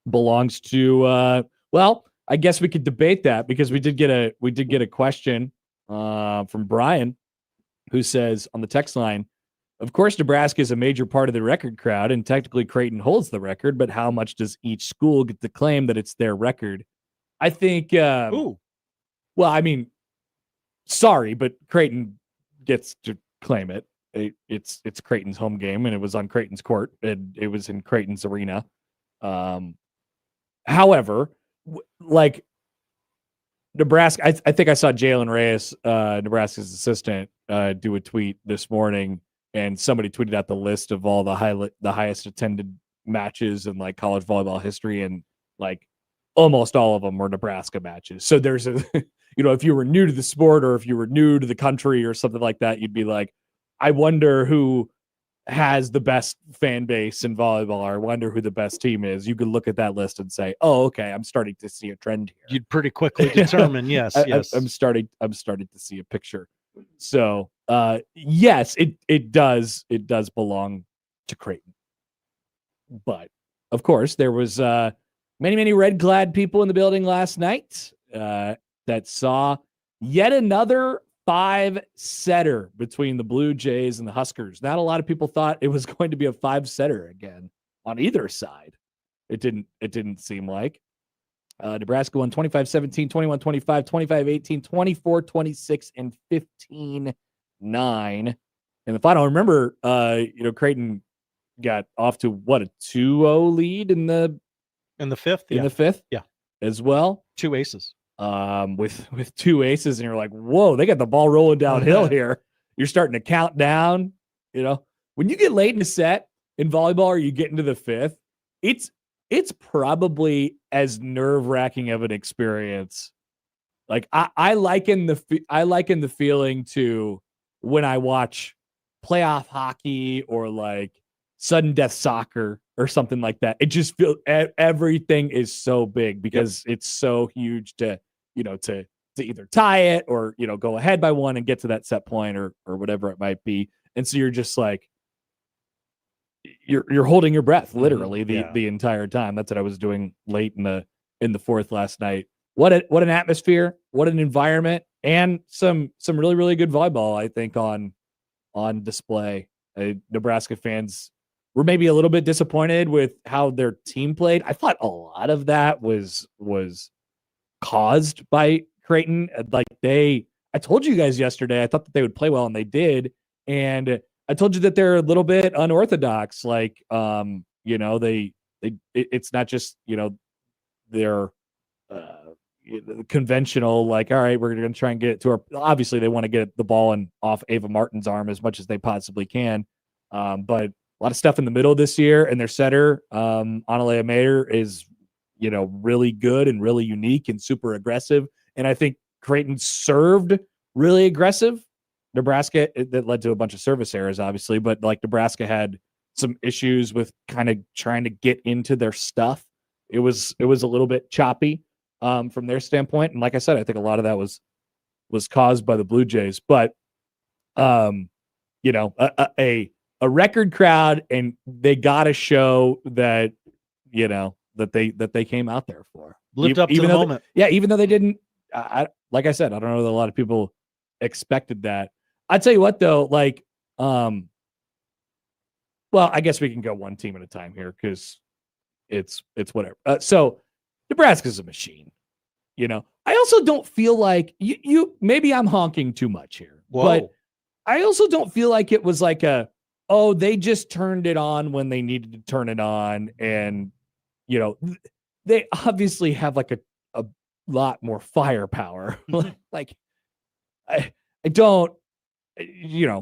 belongs to, well, I guess we could debate that because we did get a question from Brian, who says on the text line, of course, Nebraska is a major part of the record crowd, and technically Creighton holds the record, but how much does each school get to claim that it's their record? I think, well, I mean, sorry, but Creighton gets to claim it. It's Creighton's home game, and it was on Creighton's court, and it was in Creighton's arena. However, like Nebraska, I think I saw Jalen Reyes, Nebraska's assistant, do a tweet this morning, and somebody tweeted out the list of all the highest attended matches in like college volleyball history, and like almost all of them were Nebraska matches. So there's a, if you were new to the sport or if you were new to the country or something like that, you'd be like, I wonder who has the best fan base in volleyball, or I wonder who the best team is. You could look at that list and say, oh, okay, I'm starting to see a trend here. You'd pretty quickly determine, yes. I'm starting to see a picture. So yes, it does belong to Creighton. But of course, there was many red-clad people in the building last night that saw yet another 5-setter between the Blue Jays and the Huskers. Not a lot of people thought it was going to be a 5-setter again on either side. It didn't seem like. Nebraska won 25-17, 21-25, 25-18, 24-26, and 15-9. And if I don't remember, Creighton got off to what, a 2-0 lead in the fifth? In the fifth? Yeah. As well. 2 aces. With 2 aces, and you're like, whoa, they got the ball rolling downhill here. You're starting to count down. When you get late in a set in volleyball, or you get into the fifth, it's probably as nerve-wracking of an experience. Like I liken the feeling to when I watch playoff hockey or like sudden death soccer or something like that. It just feels everything is so big because it's so huge to either tie it or go ahead by one and get to that set point or whatever it might be. And so you're just like you're holding your breath literally the entire time. That's what I was doing late in the fourth last night. What an atmosphere, what an environment, and some really, really good volleyball, I think, on display. Nebraska fans were maybe a little bit disappointed with how their team played. I thought a lot of that was caused by Creighton. Like I told you guys yesterday, I thought that they would play well, and they did. And I told you that they're a little bit unorthodox. Like, it's not just, they're conventional, like, all right, we're going to try and get it to our, obviously they want to get the ball off Ava Martin's arm as much as they possibly can. But a lot of stuff in the middle this year, and their setter, Analea Mayer, is, really good and really unique and super aggressive. And I think Creighton served really aggressive. Nebraska, that led to a bunch of service errors, obviously, but like Nebraska had some issues with kind of trying to get into their stuff. It was a little bit choppy from their standpoint. And like I said, I think a lot of that was caused by the Blue Jays, but a record crowd, and they got to show that, that they came out there for. Lived up to the moment. Even though they didn't, like I said, I don't know that a lot of people expected that. I tell you what, though, like, well, I guess we can go one team at a time here because it's whatever. So Nebraska's a machine. I also don't feel like you maybe I'm honking too much here. Whoa. But I also don't feel like it was like a oh, they just turned it on when they needed to turn it on. And, they obviously have like a lot more firepower. Like, I don't,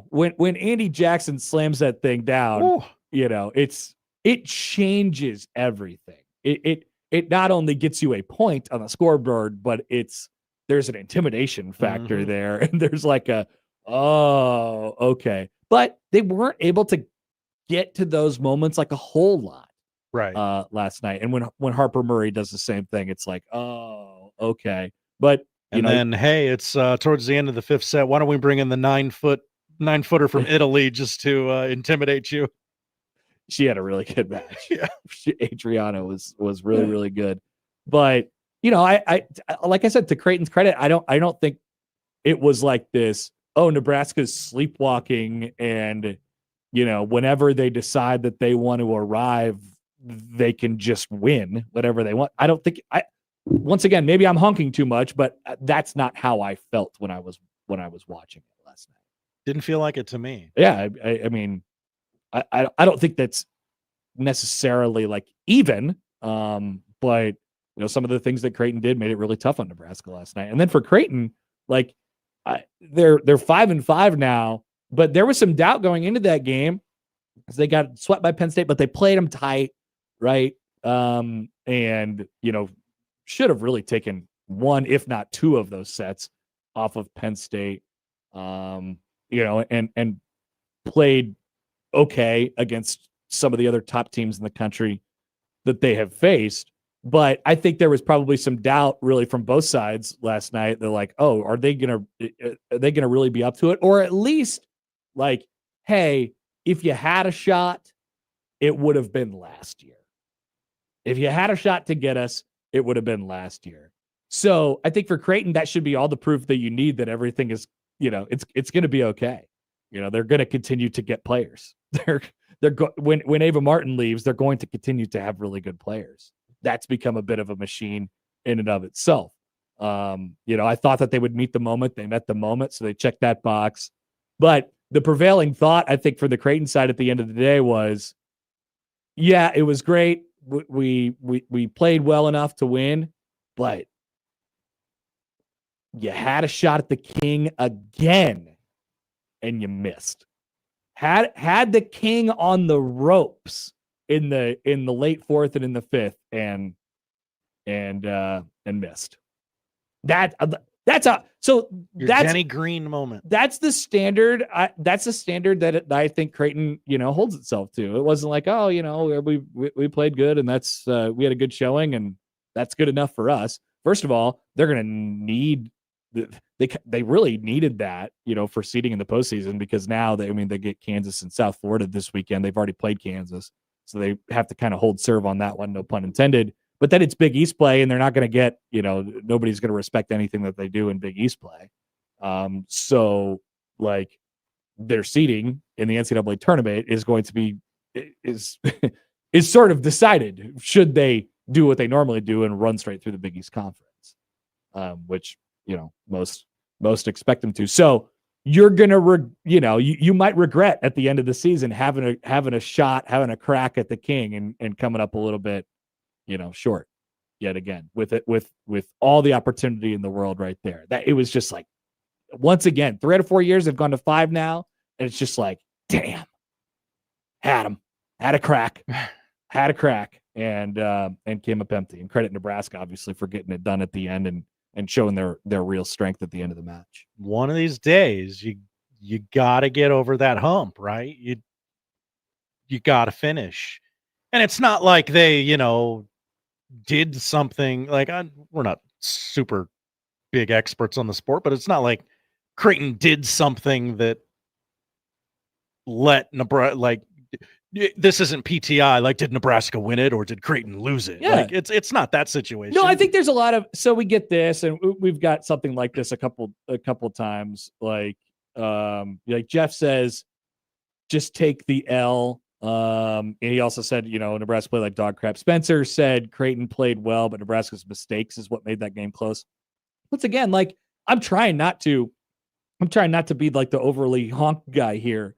when Andy Jackson slams that thing down, it changes everything. It not only gets you a point on the scoreboard, but there's an intimidation factor there. And there's like oh, okay. But they weren't able to get to those moments like a whole lot last night. And when Harper Murray does the same thing, it's like, oh, okay. But then, hey, it's towards the end of the fifth set. Why don't we bring in the 9-footer from Italy just to intimidate you? She had a really good match. Yeah. Adriana was really, really good. But, I like I said, to Creighton's credit, I don't think it was like this, oh, Nebraska's sleepwalking and, whenever they decide that they want to arrive, they can just win whatever they want. I don't think once again, maybe I'm honking too much, but that's not how I felt when I was watching it last night. Didn't feel like it to me. Yeah. I mean, I don't think that's necessarily like even, but some of the things that Creighton did made it really tough on Nebraska last night. And then for Creighton, like they're 5-5 now, but there was some doubt going into that game because they got swept by Penn State, but they played them tight, right? And should have really taken one, if not two of those sets off of Penn State, and played okay against some of the other top teams in the country that they have faced. But I think there was probably some doubt really from both sides last night. They're like, oh, are they going to really be up to it? Or at least like, hey, if you had a shot, it would have been last year. If you had a shot to get us, it would have been last year. So I think for Creighton, that should be all the proof that you need that everything is, it's going to be okay. They're going to continue to get players. When Ava Martin leaves, they're going to continue to have really good players. That's become a bit of a machine in and of itself. I thought that they would meet the moment. They met the moment, so they checked that box. But the prevailing thought, I think, for the Creighton side at the end of the day was, yeah, it was great. We played well enough to win, but you had a shot at the King again, and you missed. Had the King on the ropes in the late fourth and in the fifth, and missed. That's Jenny Green moment. That's the standard. That's the standard that I think Creighton, holds itself to. It wasn't like, oh, we played good and that's we had a good showing and that's good enough for us. First of all, they're going to need they really needed that, for seeding in the postseason because now they get Kansas and South Florida this weekend. They've already played Kansas, so they have to kind of hold serve on that one. No pun intended. But then it's Big East play, and they're not going to get, nobody's going to respect anything that they do in Big East play. So, like, their seeding in the NCAA tournament is going to be is sort of decided. Should they do what they normally do and run straight through the Big East Conference, which most expect them to. So you're gonna, you might regret at the end of the season having a shot, having a crack at the King, and coming up a little bit, short yet again with all the opportunity in the world right there. That it was just like, once again, 3 out of 4 years they've gone to 5 now, and it's just like, damn, had a crack, and came up empty. And credit Nebraska obviously for getting it done at the end and showing their real strength at the end of the match. One of these days, you got to get over that hump, right? You got to finish, and it's not like they, did something like we're not super big experts on the sport, but it's not like Creighton did something that let Nebraska this isn't PTI. Like, did Nebraska win it or did Creighton lose it? Yeah. Like, it's not that situation. No, I think there's a lot of, so we get this, and we've got something like this a couple times. Like Jeff says, just take the L. And he also said, Nebraska played like dog crap. Spencer said Creighton played well, but Nebraska's mistakes is what made that game close. Once again, like, I'm trying not to be like the overly honk guy here.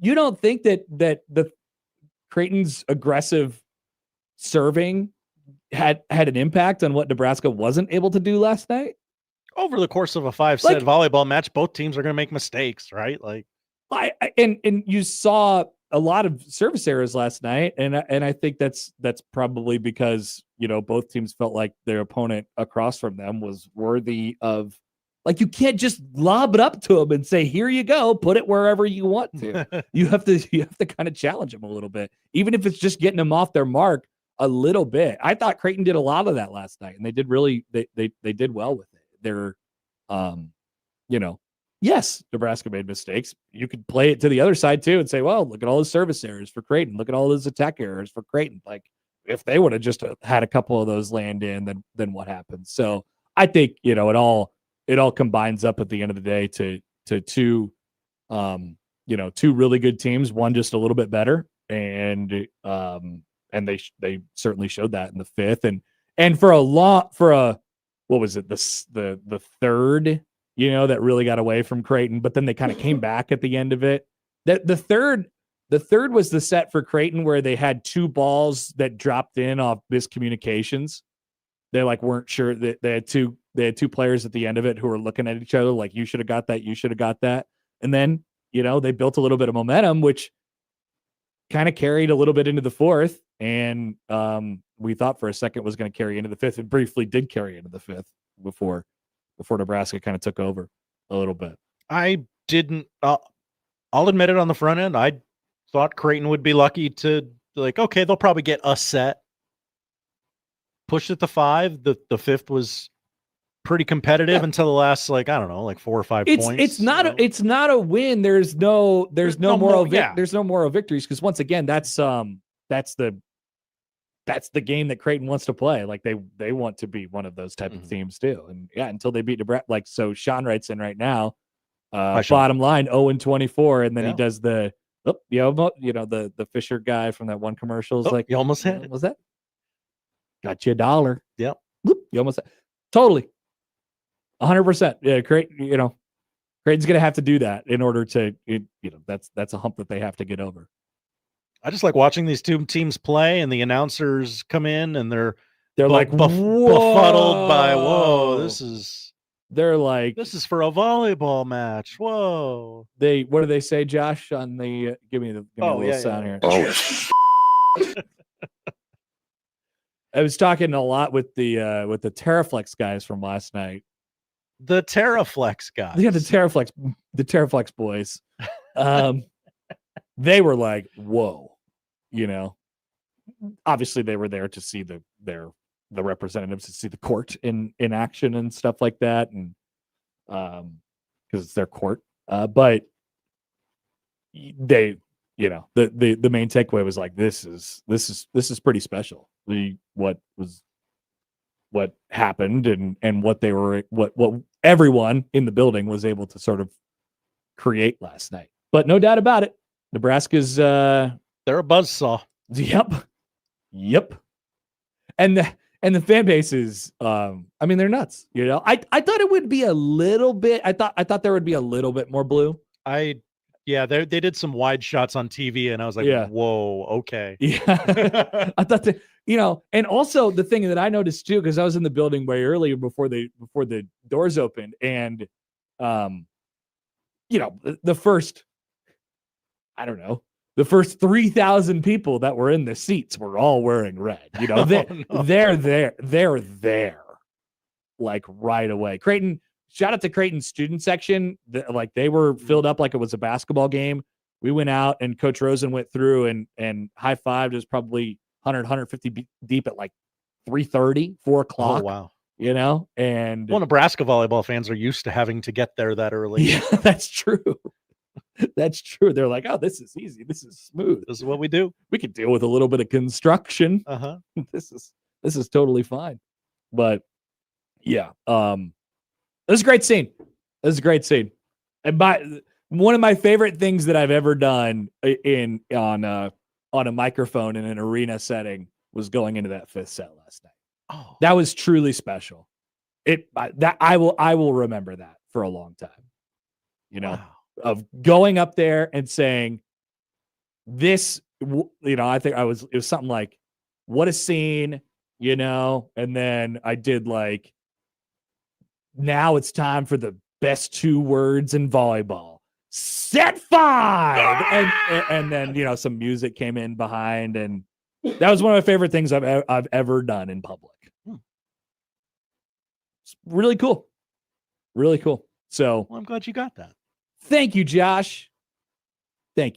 you don't think that the Creighton's aggressive serving had an impact on what Nebraska wasn't able to do last night? Over the course of a 5-set volleyball match, both teams are going to make mistakes, right? Like, and you saw a lot of service errors last night, and I think that's probably because both teams felt like their opponent across from them was worthy of. Like, you can't just lob it up to them and say, "Here you go, put it wherever you want to." you have to kind of challenge them a little bit, even if it's just getting them off their mark a little bit. I thought Creighton did a lot of that last night, and they did really they did well with it. They're, yes, Nebraska made mistakes. You could play it to the other side too and say, "Well, look at all the service errors for Creighton. Look at all those attack errors for Creighton." Like, if they would have just had a couple of those land in, then what happens? So I think it all combines up at the end of the day to two really good teams, one just a little bit better, and they certainly showed that in the fifth, and for what was it, the third, that really got away from Creighton, but then they kind of came back at the end of it. The third was the set for Creighton where they had two balls that dropped in off miscommunications. They weren't sure that they had two players at the end of it who were looking at each other like, you should have got that, you should have got that. And then, they built a little bit of momentum, which kind of carried a little bit into the fourth. And we thought for a second it was going to carry into the fifth. It briefly did carry into the fifth before Nebraska kind of took over a little bit. I didn't, I'll admit it on the front end. I thought Creighton would be lucky to okay, they'll probably get a set. Pushed it to 5. The fifth was pretty competitive until the last 4 or 5 points. It's not a win. There's no moral victories, because once again that's the game that Creighton wants to play. Like, they want to be one of those type of teams too. And until they beat Nebraska. So Sean writes in right now, bottom line 0-24, and then he does the the Fisher guy from that one commercial is you almost had it. Was that? Got you $1. Yep. Whoop, you almost totally 100%. Yeah, Creighton's going to have to do that in order to, that's a hump that they have to get over. I just like watching these two teams play, and the announcers come in and they're like befuddled by, this is for a volleyball match. Whoa. What do they say, Josh, on the, give me a little sound here. Oh, I was talking a lot with the Terraflex guys from last night. The Terraflex guys. Yeah, the Terraflex boys. They were like, whoa, obviously they were there to see the representatives, to see the court in action and stuff like that. And, cause it's their court. But they, the main takeaway was like, this is pretty special. What happened and what everyone in the building was able to sort of create last night. But no doubt about it, Nebraska's they're a buzzsaw. Yep. And the fan base is they're nuts. I thought it would be a little bit, I thought there would be a little bit more blue. They did some wide shots on TV, and I was like, whoa, okay. Yeah. I thought that, and also the thing that I noticed too, because I was in the building way earlier before the doors opened, and the first, I don't know, the first 3,000 people that were in the seats were all wearing red. They're there like right away. Creighton, shout out to Creighton's student section. They were filled up like it was a basketball game. We went out and Coach Rosen went through and high-fived. It was probably 150 deep at 3:30, 4 o'clock. Oh, wow. And Nebraska volleyball fans are used to having to get there that early. Yeah, that's true. That's true. They're like, oh, this is easy. This is smooth. This is what we do. We could deal with a little bit of construction. Uh-huh. This is totally fine. But yeah, it was a great scene. It was a great scene. And one of my favorite things that I've ever done on a microphone in an arena setting was going into that fifth set last night. Oh, that was truly special. I will remember that for a long time. Wow. Of going up there and saying, this, I think it was something like, what a scene, and then I did like, now it's time for the best 2 words in volleyball. Set 5, and then some music came in behind, and that was one of my favorite things I've ever done in public. It's really cool, really cool. So I'm glad you got that. Thank you, Josh. I'm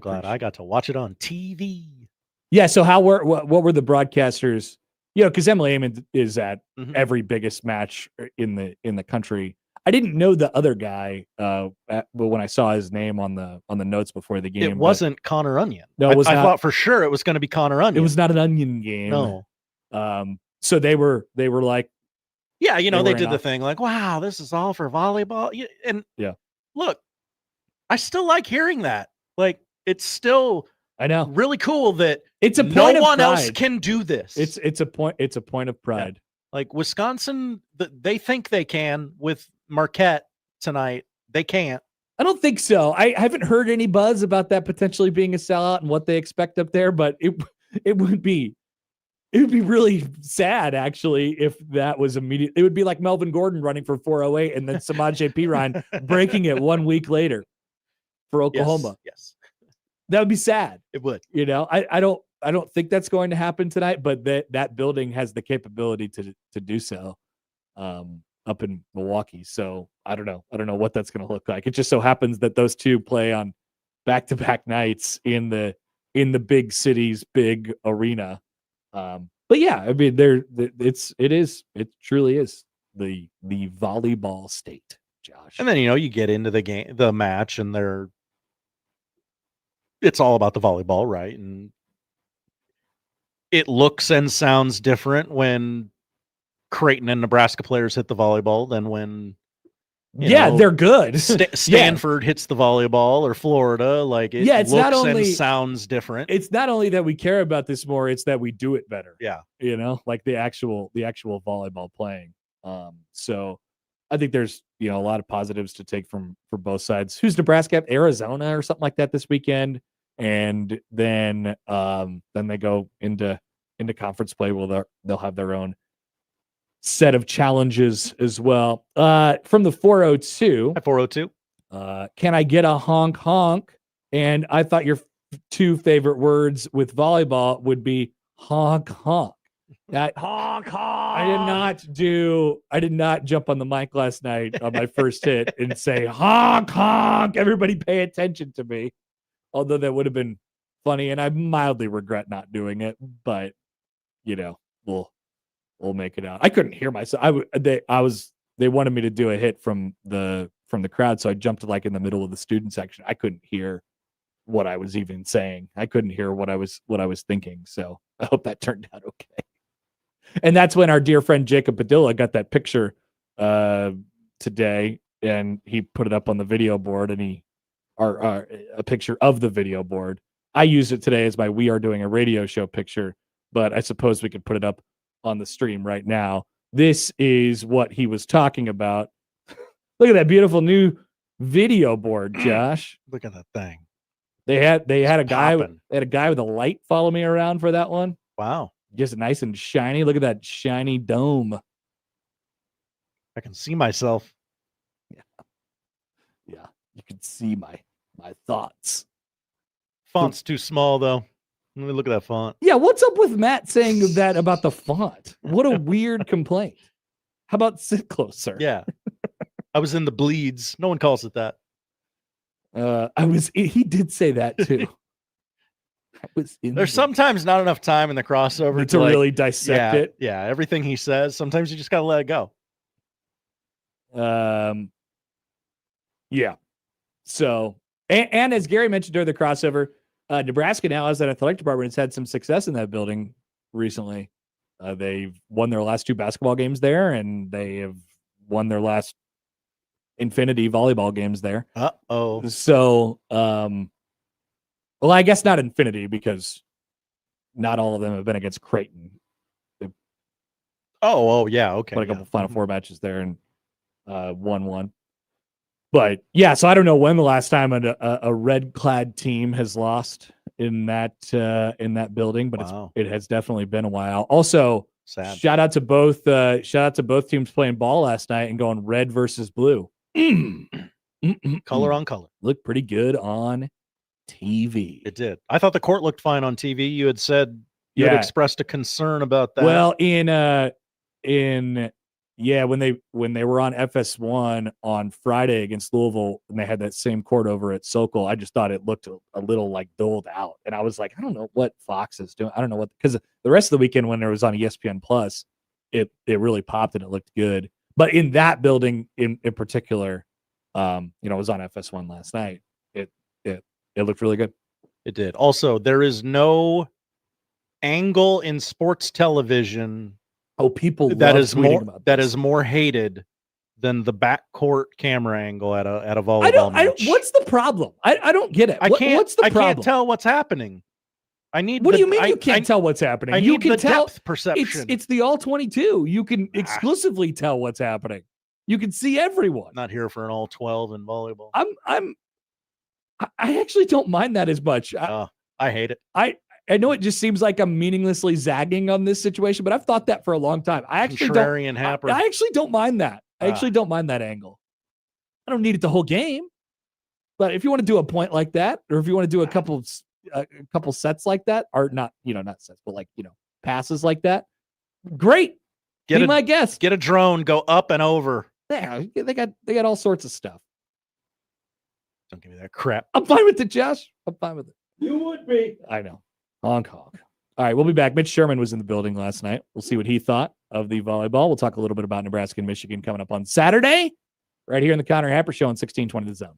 glad I got to watch it on TV. Yeah. So what were the broadcasters? Because Emily Amon is at every biggest match in the country. I didn't know the other guy, but when I saw his name on the notes before the game, it wasn't Connor Onion. No, it was I not. thought for sure it was going to be Connor Onion. It was not an Onion game. No. So they were like, yeah, they did the thing like, wow, this is all for volleyball. And look, I still like hearing that. Like, it's still, I know, really cool that it's a no point of one pride. else can do this. It's a point of pride. Yeah. Like Wisconsin, they think they can with Marquette tonight. They can't. I don't think so. I haven't heard any buzz about that potentially being a sellout and what they expect up there, but it would be really sad actually if that was immediate. It would be like Melvin Gordon running for 408 and then Samaje Perine breaking it 1 week later for Oklahoma. Yes. That would be sad. It would. I don't think that's going to happen tonight, but that building has the capability to do so up in Milwaukee. So I don't know what that's going to look like. It just so happens that those two play on back-to-back nights in the big city's big arena. But yeah, I mean, it truly is the volleyball state, Josh. And then, you get into the match and it's all about the volleyball, right? And it looks and sounds different when Creighton and Nebraska players hit the volleyball than when they're good. Stanford hits the volleyball or Florida. Like it it's looks not only, and sounds different. It's not only that we care about this more, it's that we do it better. Yeah. Like the actual volleyball playing. So I think there's a lot of positives to take for both sides. Who's Nebraska? Arizona or something like that this weekend. And then they go into conference play where they'll have their own set of challenges as well. From the 402. 402. Can I get a honk honk? And I thought your 2 favorite words with volleyball would be honk honk. Honk honk. I did not jump on the mic last night on my first hit and say honk honk. Everybody pay attention to me. Although that would have been funny, and I mildly regret not doing it, but we'll make it out. I couldn't hear myself. They wanted me to do a hit from the crowd, so I jumped like in the middle of the student section. I couldn't hear what I was even saying. I couldn't hear what I was thinking. So I hope that turned out okay. And that's when our dear friend Jacob Padilla got that picture today, and he put it up on the video board, and a picture of the video board. I used it today as my "We Are Doing a Radio Show" picture, but I suppose we could put it up on the stream right now. This is what he was talking about. Look at that beautiful new video board, Josh. Look at that thing. They had a guy with a light follow me around for that one. Wow. Just nice and shiny. Look at that shiny dome. I can see myself. Yeah. You can see my thoughts. Font's too small though. Let me look at that font. Yeah, what's up with Matt saying that about the font? What a weird complaint. How about sit closer? Yeah. I was in the bleeds. No one calls it that. He did say that too. There's sometimes not enough time in the crossover to really dissect it. Yeah, everything he says, sometimes you just gotta let it go. Yeah. So, and as Gary mentioned during the crossover, Nebraska now has an athletic department has had some success in that building recently. They've won their last 2 basketball games there, and they have won their last Infinity volleyball games there. Uh-oh. So, well, I guess not Infinity because not all of them have been against Creighton. Oh, yeah, okay. Played a couple Final Four matches there and won one. But yeah, so I don't know when the last time a red-clad team has lost in that building, but it has definitely been a while. Also, sad. Shout out to both teams playing ball last night and going red versus blue. Color on color. Looked pretty good on TV. It did. I thought the court looked fine on TV. You had said you had expressed a concern about that. Well, when they were on FS1 on Friday against Louisville and they had that same court over at Sokol, I just thought it looked a little like doled out. And I was like, I don't know what Fox is doing. I don't know what, because the rest of the weekend when it was on ESPN Plus, it really popped and it looked good. But in that building in particular, it was on FS1 last night. It looked really good. It did. Also, there is no angle in sports television people that love is more hated than the backcourt camera angle at a volleyball match. What's the problem? I don't get it. What's the problem? I can't tell what's happening. What do you mean you can't tell what's happening? You can tell depth perception. It's the all 22. You can exclusively tell what's happening. You can see everyone. Not here for an all 12 in volleyball. I actually don't mind that as much. I hate it. I know it just seems like I'm meaninglessly zagging on this situation, but I've thought that for a long time. I actually Happer. I actually don't mind that. I actually don't mind that angle. I don't need it the whole game, but if you want to do a point like that, or if you want to do a couple sets like that, or not sets, but passes like that, great. Be my guest. Get a drone, go up and over. Yeah, they got all sorts of stuff. Don't give me that crap. I'm fine with it, Josh. I'm fine with it. You would be. I know. Honk. All right, we'll be back. Mitch Sherman was in the building last night. We'll see what he thought of the volleyball. We'll talk a little bit about Nebraska and Michigan coming up on Saturday, right here in the Connor Happer Show on 1620 The Zone.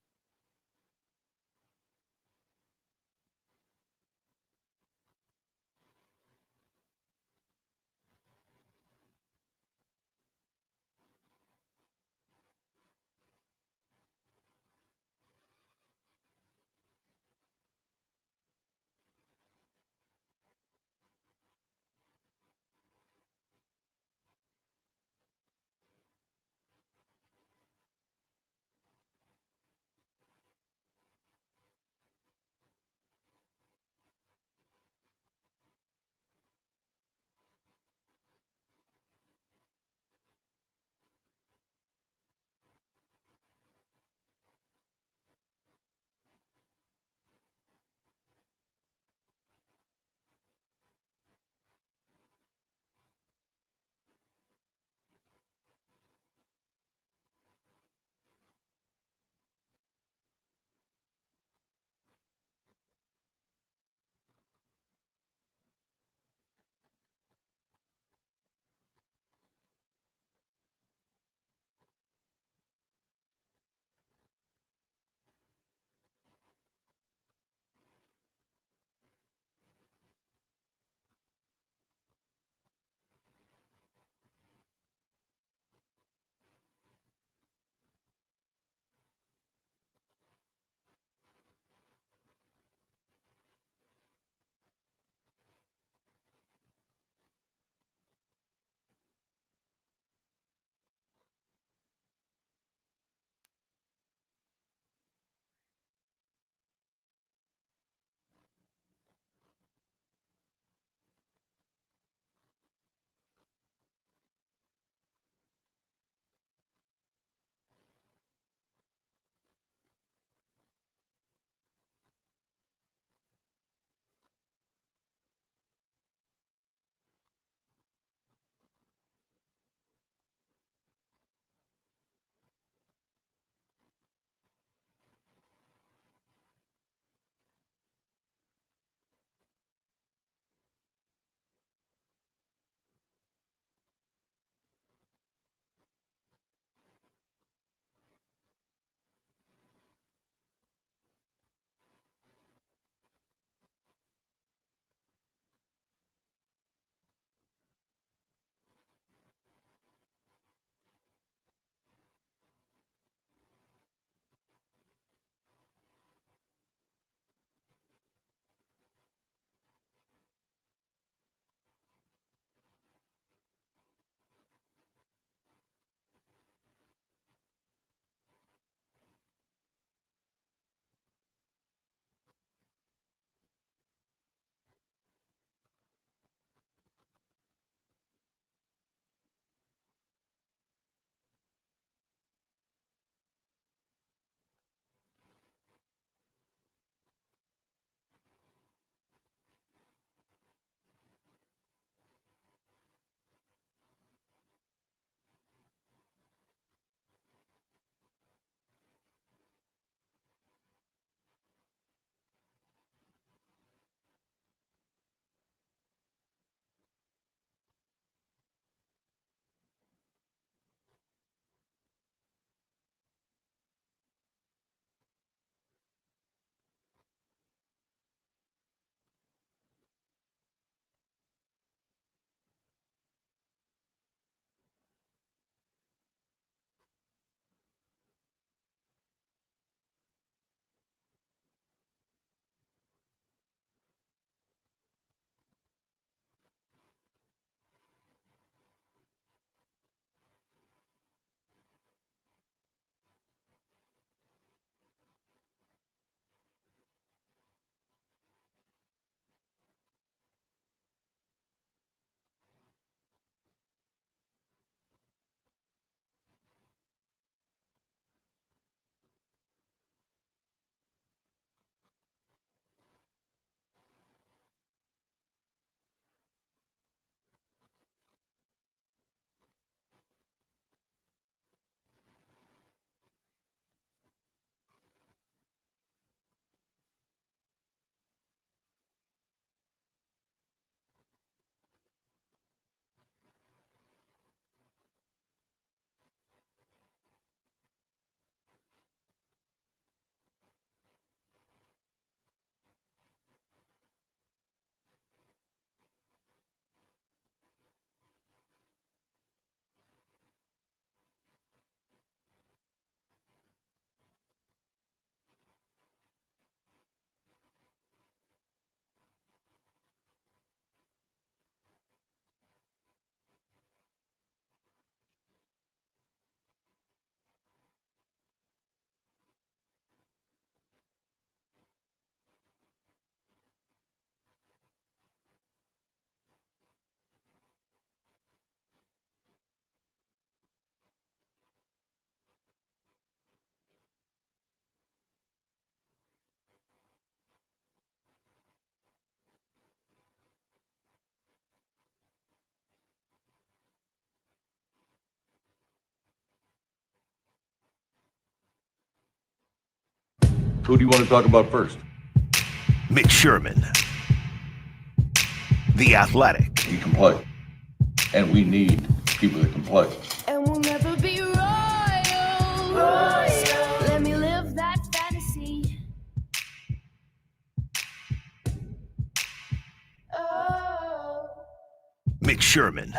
Who do you want to talk about first? Mitch Sherman, The Athletic. He can play. And we need people that can play. And we'll never be royal. Let me live that fantasy. Mitch Sherman,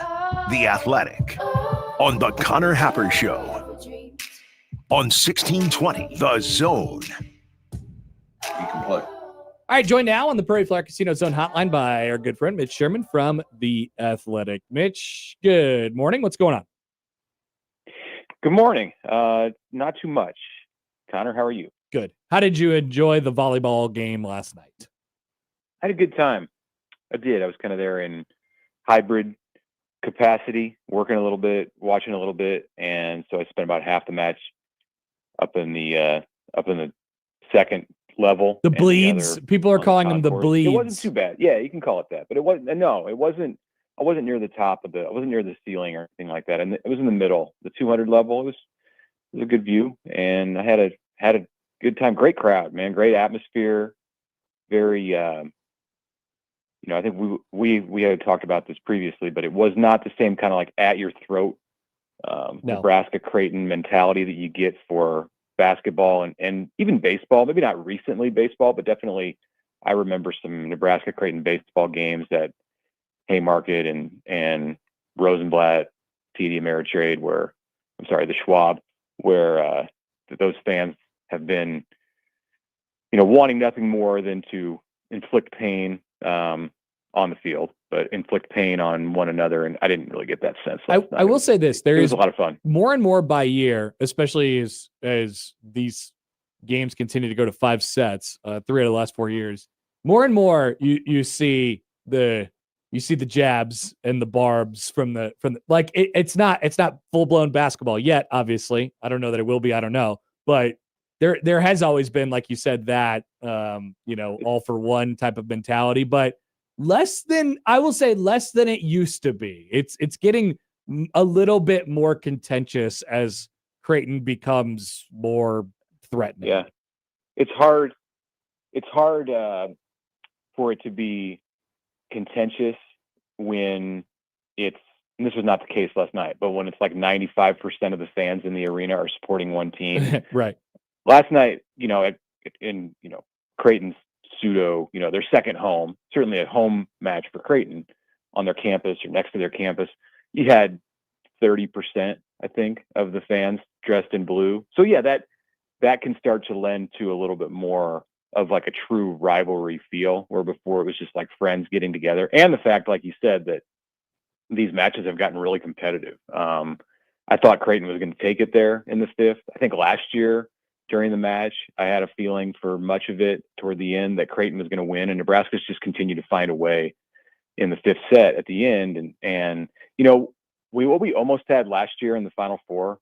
The Athletic. On the Connor Happer Show. On 1620, The Zone. He can play. All right, joined now on the Prairie Flower Casino Zone hotline by our good friend Mitch Sherman from The Athletic. Mitch, good morning. What's going on? Good morning. Not too much. Connor, how are you? Good. How did you enjoy the volleyball game last night? I had a good time. I did. I was kind of there in hybrid capacity, working a little bit, watching a little bit, and so I spent about half the match up in the second level. The bleeds. People are calling them the bleeds. It wasn't too bad. Yeah, you can call it that. But it wasn't. No, it wasn't. I wasn't near the top of I wasn't near the ceiling or anything like that. And it was in the middle, the 200 level. It was a good view, and I had a good time. Great crowd, man. Great atmosphere. Very. I think we had talked about this previously, but it was not the same kind of like at your throat Nebraska Creighton mentality that you get for basketball and even baseball. Maybe not recently baseball, but definitely I remember some Nebraska Creighton baseball games at Haymarket and Rosenblatt, TD Ameritrade, the Schwab, where those fans have been, wanting nothing more than to inflict pain on the field, but inflict pain on one another. And I didn't really get that sense. I will say this, it was a lot of fun. More and more by year, especially as these games continue to go to 5 sets, 3 out of the last 4 years, more and more you see the jabs and the barbs from the like it's not full blown basketball yet. Obviously, I don't know that it will be. I don't know, but there has always been, like you said, that all for one type of mentality, but less than it used to be. It's getting a little bit more contentious as Creighton becomes more threatening. Yeah, it's hard. It's hard for it to be contentious when it's, and this was not the case last night, but when it's like 95% of the fans in the arena are supporting one team. Right. Last night, in Creighton's pseudo, their second home, certainly a home match for Creighton on their campus or next to their campus, you had 30%, I think, of the fans dressed in blue. So yeah, that can start to lend to a little bit more of like a true rivalry feel, where before it was just like friends getting together. And the fact, like you said, that these matches have gotten really competitive. I thought Creighton was going to take it there in the fifth. I think last year during the match, I had a feeling for much of it toward the end that Creighton was going to win, and Nebraska's just continued to find a way in the fifth set at the end. And what we almost had last year in the Final Four,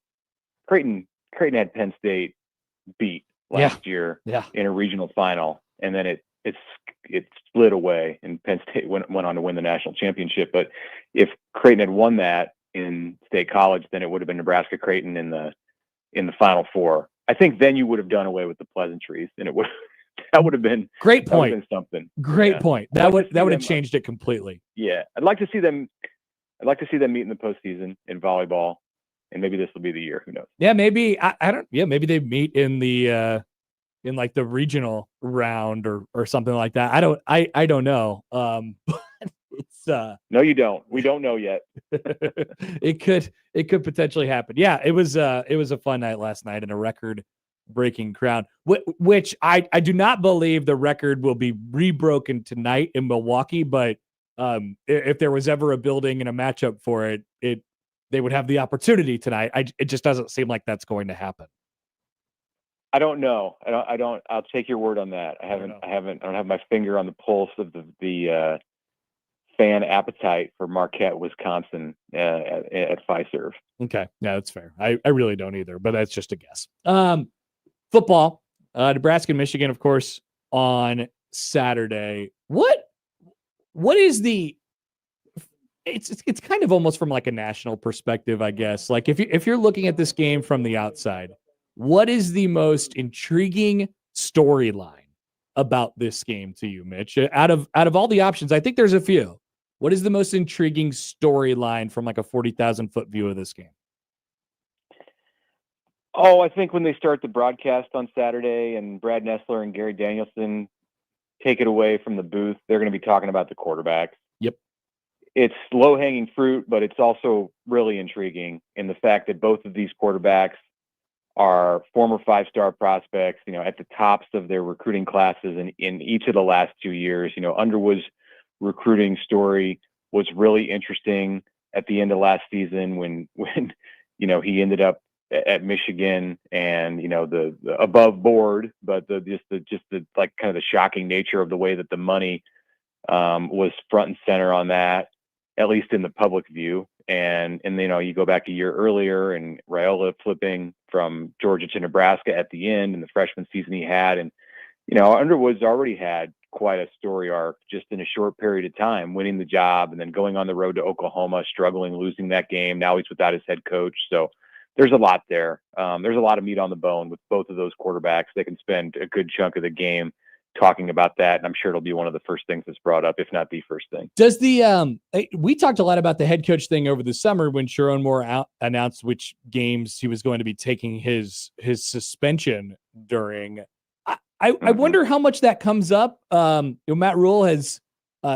Creighton had Penn State beat last year in a regional final, and then it split away, and Penn State went on to win the national championship. But if Creighton had won that in State College, then it would have been Nebraska Creighton in the Final Four. I think then you would have done away with the pleasantries, and that would have been great point. That would have been something. Great point. That would have changed it completely. Yeah, I'd like to see them meet in the postseason in volleyball, and maybe this will be the year. Who knows? Yeah, maybe I don't. Yeah, maybe they meet in the in like the regional round or something like that. I don't know. But it's no, you don't. We don't know yet. It could potentially happen. Yeah, it was a fun night last night and a record-breaking crowd, which I do not believe the record will be rebroken tonight in Milwaukee. But if there was ever a building and a matchup for it, they would have the opportunity tonight. It just doesn't seem like that's going to happen. I don't know. I don't. I'll take your word on that. I don't have my finger on the pulse of the fan appetite for Marquette, Wisconsin at Fiserv. Okay. Yeah, that's fair. I really don't either, but that's just a guess. Football, Nebraska and Michigan, of course, on Saturday. What is it's kind of almost from like a national perspective, I guess. Like if you're looking at this game from the outside, what is the most intriguing storyline about this game to you, Mitch? Out of all the options, I think there's a few. What is the most intriguing storyline from like a 40,000 foot view of this game? Oh, I think when they start the broadcast on Saturday and Brad Nessler and Gary Danielson take it away from the booth, they're going to be talking about the quarterbacks. Yep. It's low-hanging fruit, but it's also really intriguing in the fact that both of these quarterbacks are former five-star prospects, at the tops of their recruiting classes in each of the last 2 years. Underwood's recruiting story was really interesting at the end of last season when he ended up at Michigan and, the above board, but the like kind of the shocking nature of the way that the money was front and center on that, at least in the public view. And you go back a year earlier and Raiola flipping from Georgia to Nebraska at the end and the freshman season he had. And, Underwood's already had quite a story arc just in a short period of time, winning the job and then going on the road to Oklahoma, struggling, losing that game. Now he's without his head coach. So there's a lot there. There's a lot of meat on the bone with both of those quarterbacks. They can spend a good chunk of the game talking about that, and I'm sure it'll be one of the first things that's brought up, if not the first thing. Does we talked a lot about the head coach thing over the summer when Sharon Moore announced which games he was going to be taking his suspension during. I wonder how much that comes up. Matt Rule has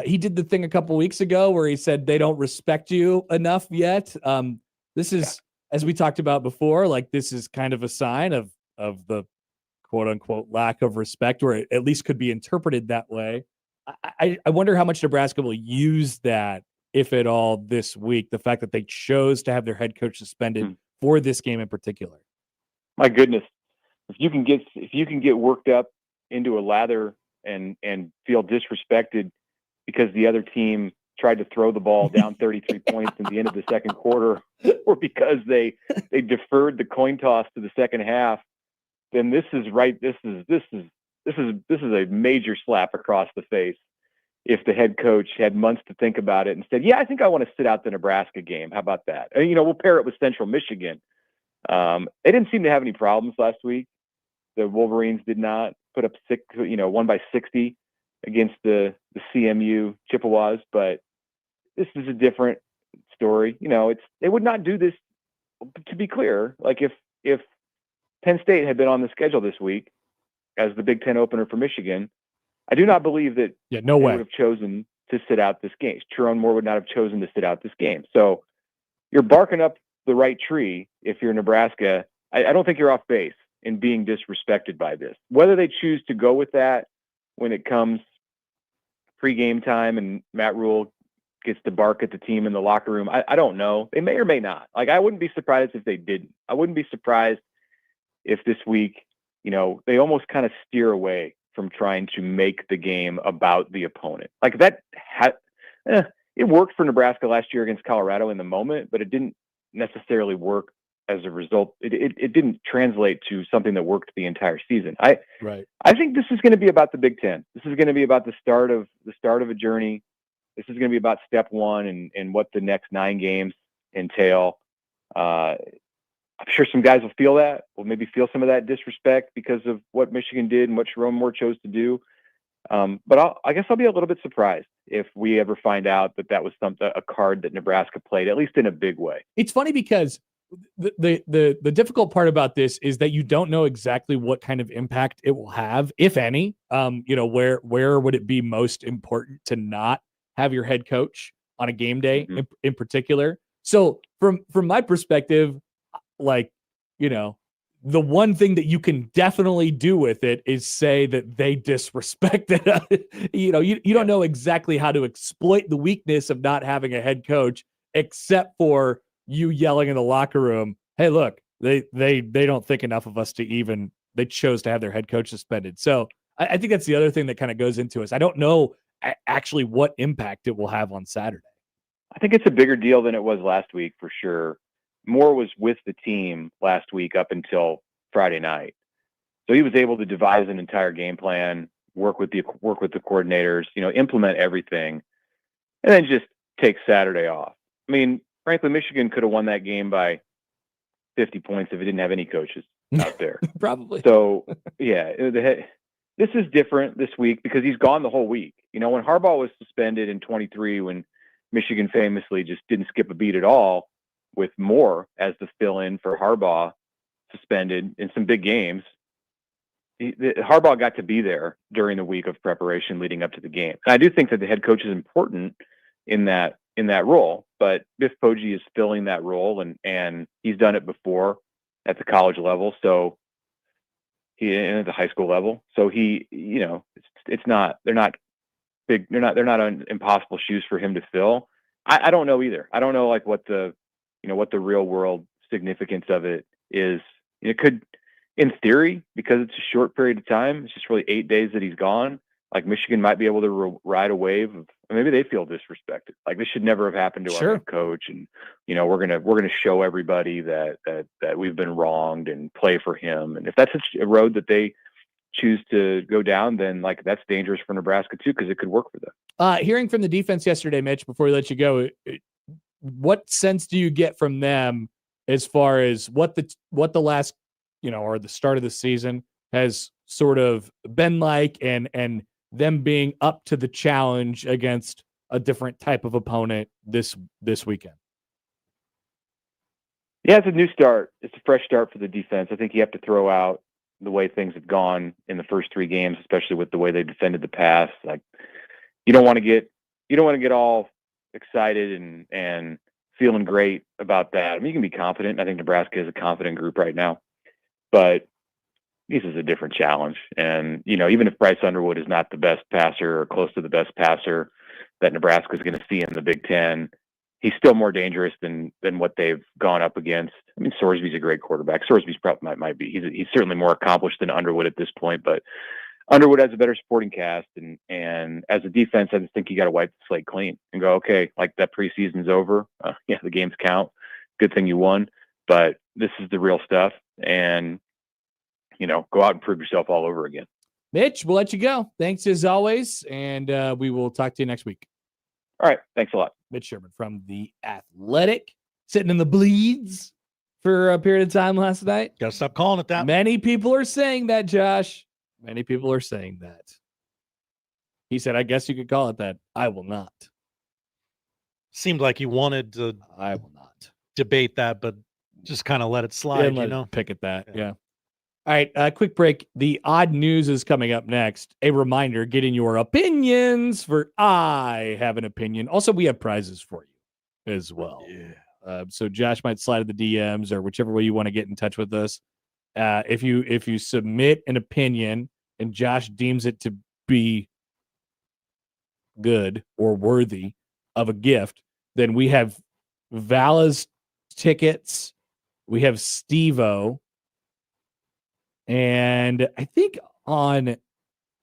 he did the thing a couple weeks ago where he said they don't respect you enough yet. This is, as we talked about before, like this is kind of a sign of the quote unquote lack of respect, or it at least could be interpreted that way. I wonder how much Nebraska will use that, if at all, this week. The fact that they chose to have their head coach suspended for this game in particular. My goodness, if you can get worked up into a lather and feel disrespected because the other team tried to throw the ball down 33 points at the end of the second quarter, or because they deferred the coin toss to the second half, then this is a major slap across the face. If the head coach had months to think about it and said, "Yeah, I think I want to sit out the Nebraska game. How about that?" And, we'll pair it with Central Michigan. They didn't seem to have any problems last week. The Wolverines did not put up won by 60 against the CMU Chippewas, but this is a different story. They would not do this, to be clear. Like if Penn State had been on the schedule this week as the Big Ten opener for Michigan, I do not believe that they would have chosen to sit out this game. Sharon Moore would not have chosen to sit out this game. So you're barking up the right tree if you're Nebraska. I don't think you're off base in being disrespected by this. Whether they choose to go with that when it comes pre-game time and Matt Rule gets to bark at the team in the locker room, I don't know. They may or may not. Like, I wouldn't be surprised if they didn't. I wouldn't be surprised if this week, they almost kind of steer away from trying to make the game about the opponent. Like that it worked for Nebraska last year against Colorado in the moment, but it didn't necessarily work as a result. It didn't translate to something that worked the entire season. I think this is going to be about the Big Ten. This is going to be about the start of a journey. This is going to be about step one and what the next 9 games entail. I'm sure some guys will feel that, will maybe feel some of that disrespect because of what Michigan did and what Sharon Moore chose to do. But I guess I'll be a little bit surprised if we ever find out that was a card that Nebraska played, at least in a big way. It's funny because the difficult part about this is that you don't know exactly what kind of impact it will have, if any. Where would it be most important to not have your head coach on a game day in particular? So from my perspective, the one thing that you can definitely do with it is say that they disrespected us. You don't know exactly how to exploit the weakness of not having a head coach, except for you yelling in the locker room, "Hey, look, they don't think enough of us they chose to have their head coach suspended." So I think that's the other thing that kind of goes into us. I don't know actually what impact it will have on Saturday. I think it's a bigger deal than it was last week for sure. Moore was with the team last week up until Friday night. So he was able to devise an entire game plan, work with the coordinators, implement everything, and then just take Saturday off. I mean, frankly, Michigan could have won that game by 50 points if it didn't have any coaches out there. Probably. So, yeah, this is different this week because he's gone the whole week. You know, when Harbaugh was suspended in 23, when Michigan famously just didn't skip a beat at all with Moore as the fill-in for Harbaugh suspended in some big games, Harbaugh got to be there during the week of preparation leading up to the game. And I do think that the head coach is important in that role, but Biff Pogy is filling that role, and he's done it before at the college level. So and at the high school level. So they're not impossible shoes for him to fill. I don't know either. I don't know like what the real world significance of it is. It could, in theory, because it's a short period of time, it's just really 8 days that he's gone. Like Michigan might be able to ride a wave of, maybe they feel disrespected. Like this should never have happened to our head coach. And, we're going to show everybody that we've been wronged and play for him. And if that's a road that they choose to go down, then like that's dangerous for Nebraska too, because it could work for them. Hearing from the defense yesterday, Mitch, before we let you go, what sense do you get from them as far as what the last, or the start of the season has sort of been like, and them being up to the challenge against a different type of opponent this weekend? Yeah, it's a new start. It's a fresh start for the defense. I think you have to throw out the way things have gone in the first 3 games, especially with the way they defended the pass. Like you don't want to get all excited and feeling great about that. I mean, you can be confident. I think Nebraska is a confident group right now, but this is a different challenge. And, even if Bryce Underwood is not the best passer or close to the best passer that Nebraska is going to see in the Big Ten, he's still more dangerous than what they've gone up against. I mean, Sorsby's a great quarterback. Sorsby's probably might be. He's certainly more accomplished than Underwood at this point, but Underwood has a better supporting cast. And as a defense, I just think you got to wipe the slate clean and go, okay, like that preseason's over. Yeah, the games count. Good thing you won, but this is the real stuff. And, go out and prove yourself all over again. Mitch, we'll let you go. Thanks as always. And we will talk to you next week. All right. Thanks a lot. Mitch Sherman from The Athletic, sitting in the bleeds for a period of time last night. Gotta stop calling it that. Many people are saying that, Josh. Many people are saying that. He said, I guess you could call it that. I will not. Seemed like he wanted to I will not debate that, but just kind of let it slide, Pick at that. Yeah. All right, quick break. The odd news is coming up next. A reminder, get in your opinions for I Have an Opinion. Also, we have prizes for you as well. Yeah. So Josh might slide in the DMs or whichever way you want to get in touch with us. If you submit an opinion and Josh deems it to be good or worthy of a gift, then we have Vala's tickets. We have Steve-O. And I think we're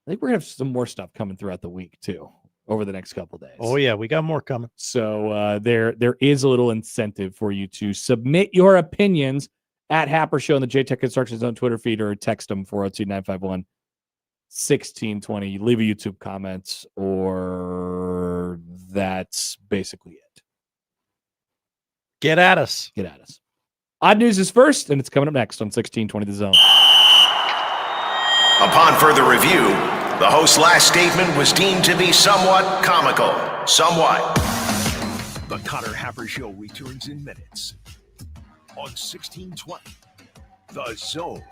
gonna have some more stuff coming throughout the week too, over the next couple of days. Oh yeah, we got more coming. So there is a little incentive for you to submit your opinions at Happer Show on the JTech Construction Zone Twitter feed, or text them 402-951-1620. Leave a YouTube comments, or that's basically it. Get at us. Odd news is first, and it's coming up next on 1620 The Zone. Upon further review, the host's last statement was deemed to be somewhat comical. Somewhat. The Connor Happer Show returns in minutes on 1620 The Zone.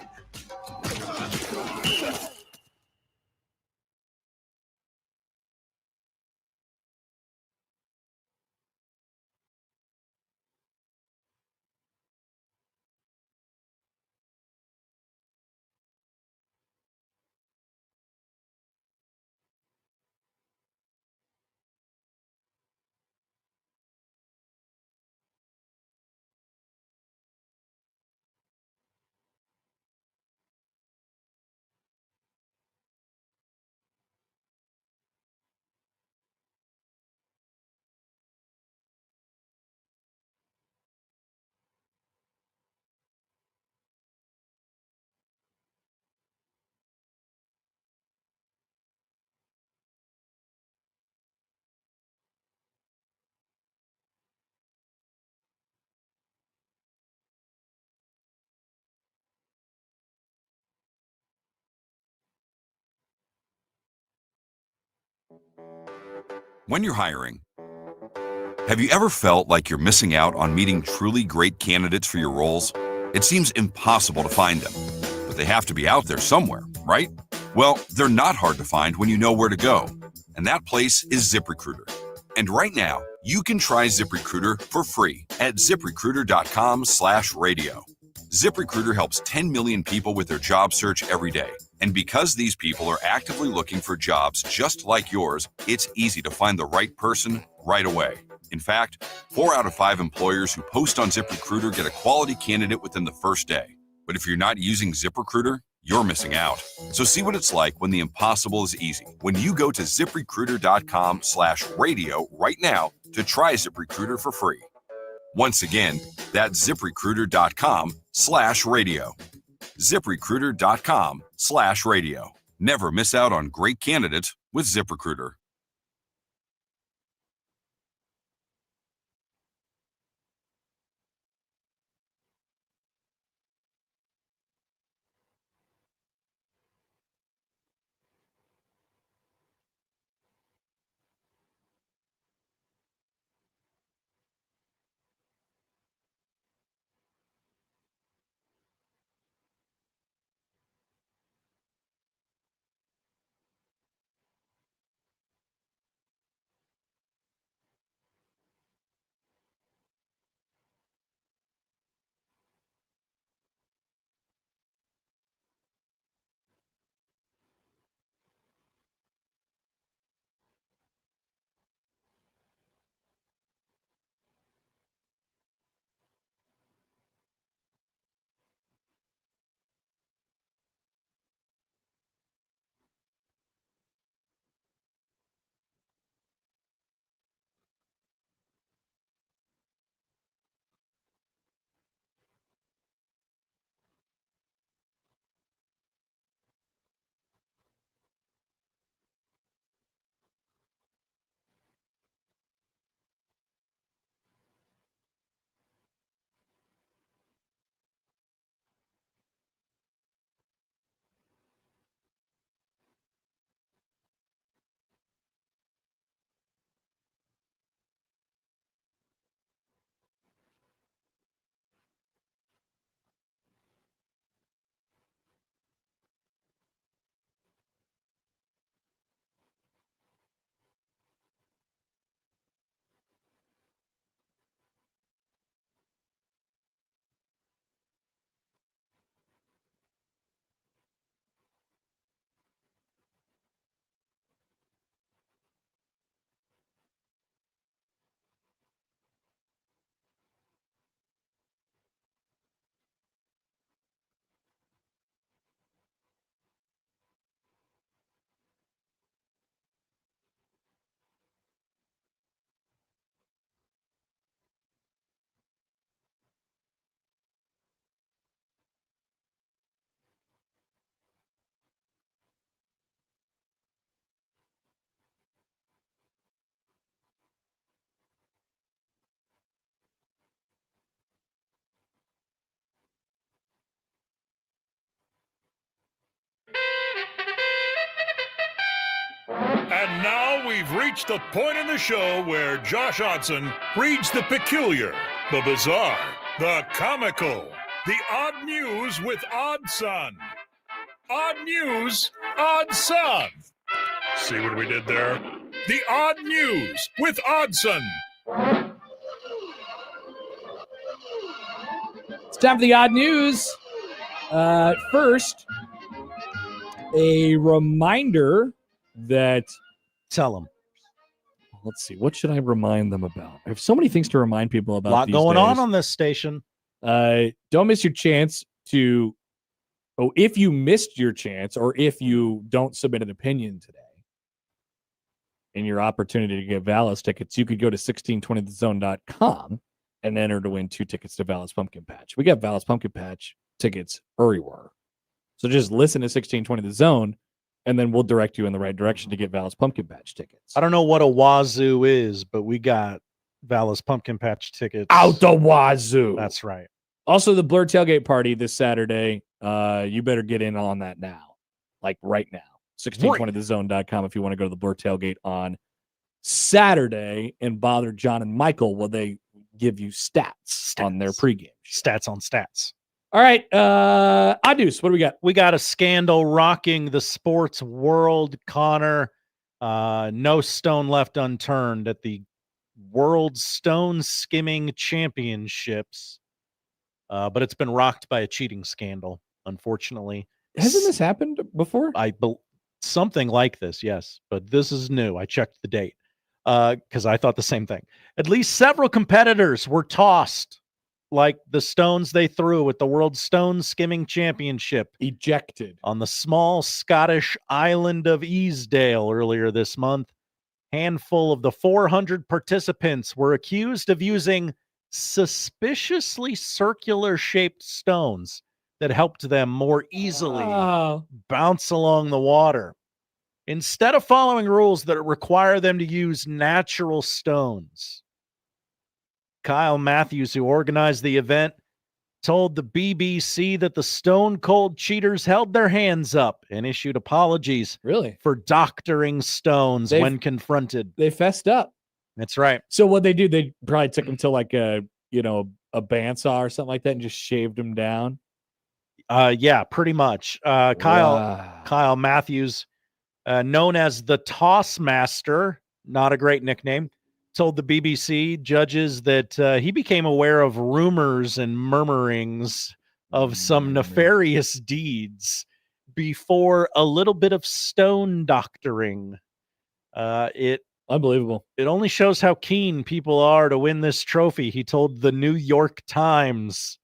When you're hiring, have you ever felt like you're missing out on meeting truly great candidates for your roles? It seems impossible to find them, but they have to be out there somewhere, right? Well, they're not hard to find when you know where to go, and that place is ZipRecruiter. And right now, you can try ZipRecruiter for free at ZipRecruiter.com/radio. ZipRecruiter helps 10 million people with their job search every day. And because these people are actively looking for jobs just like yours, it's easy to find the right person right away. In fact, 4 out of 5 employers who post on ZipRecruiter get a quality candidate within the first day. But if you're not using ZipRecruiter, you're missing out. So see what it's like when the impossible is easy. When you go to ZipRecruiter.com/radio right now to try ZipRecruiter for free. Once again, that's ZipRecruiter.com/radio. ZipRecruiter.com/radio. Never miss out on great candidates with ZipRecruiter. And now we've reached the point in the show where Josh Odson reads the peculiar, the bizarre, the comical, the odd news with Odd Son. Odd news, Odd Son. See what we did there? The odd news with Oddson. It's time for the odd news. First, a reminder that tell them. Let's see. What should I remind them about? I have so many things to remind people about. A lot these going days. on this station. Don't miss your chance to. Oh, if you missed your chance, or if you don't submit an opinion today, in your opportunity to get Vallis tickets, you could go to 1620thezone.com and enter to win 2 tickets to Vallis Pumpkin Patch. We got Vallis Pumpkin Patch tickets everywhere. So just listen to 1620 The Zone, and then we'll direct you in the right direction to get Vallis Pumpkin Patch tickets. I don't know what a wazoo is, but we got Vallis Pumpkin Patch tickets. Out the wazoo. That's right. Also, the Blur Tailgate Party this Saturday. You better get in on that now. Like right now. 1620thezone.com if you want to go to the Blur Tailgate on Saturday and bother John and Michael while they give you stats on their pregame. Stats on stats. All right, Adus, what do we got? We got a scandal rocking the sports world, Connor. No stone left unturned at the World Stone Skimming Championships. But it's been rocked by a cheating scandal, unfortunately. Hasn't this happened before? Something like this, yes. But this is new. I checked the date because I thought the same thing. At least several competitors were tossed like the stones they threw at the World Stone Skimming Championship. Ejected. On the small Scottish island of Easdale earlier this month. Handful of the 400 participants were accused of using suspiciously circular-shaped stones that helped them more easily bounce along the water. Instead of following rules that require them to use natural stones, Kyle Matthews, who organized the event, told the BBC that the stone-cold cheaters held their hands up and issued apologies for doctoring stones when confronted. They fessed up. That's right. So what they do, they probably took them to like a bandsaw or something like that and just shaved them down. Yeah, pretty much. Kyle Matthews, known as the Toss Master, not a great nickname, told the BBC judges that he became aware of rumors and murmurings of some nefarious deeds before a little bit of stone doctoring. Unbelievable. It only shows how keen people are to win this trophy, he told the New York Times.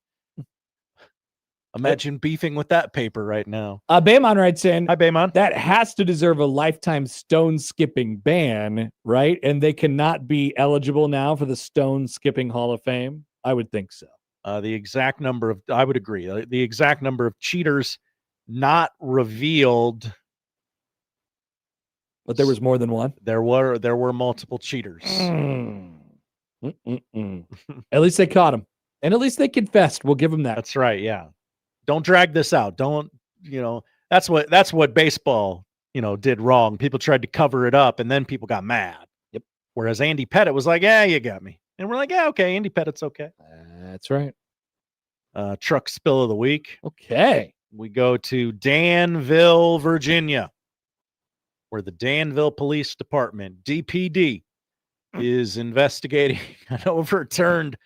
Imagine beefing with that paper right now. Baymon writes in, hi, Baymon. That has to deserve a lifetime stone skipping ban, right? And they cannot be eligible now for the Stone Skipping Hall of Fame? I would think so. The exact number of, I would agree, the exact number of cheaters not revealed. But there was more than one? There were multiple cheaters. At least they caught him. And at least they confessed. We'll give them that. That's right, yeah. Don't drag this out. Don't, that's what baseball, did wrong. People tried to cover it up and then people got mad. Yep. Whereas Andy Pettit was like, yeah, you got me. And we're like, yeah, okay, Andy Pettit's okay. That's right. Truck spill of the week. Okay. We go to Danville, Virginia, where the Danville Police Department, DPD, is investigating an overturned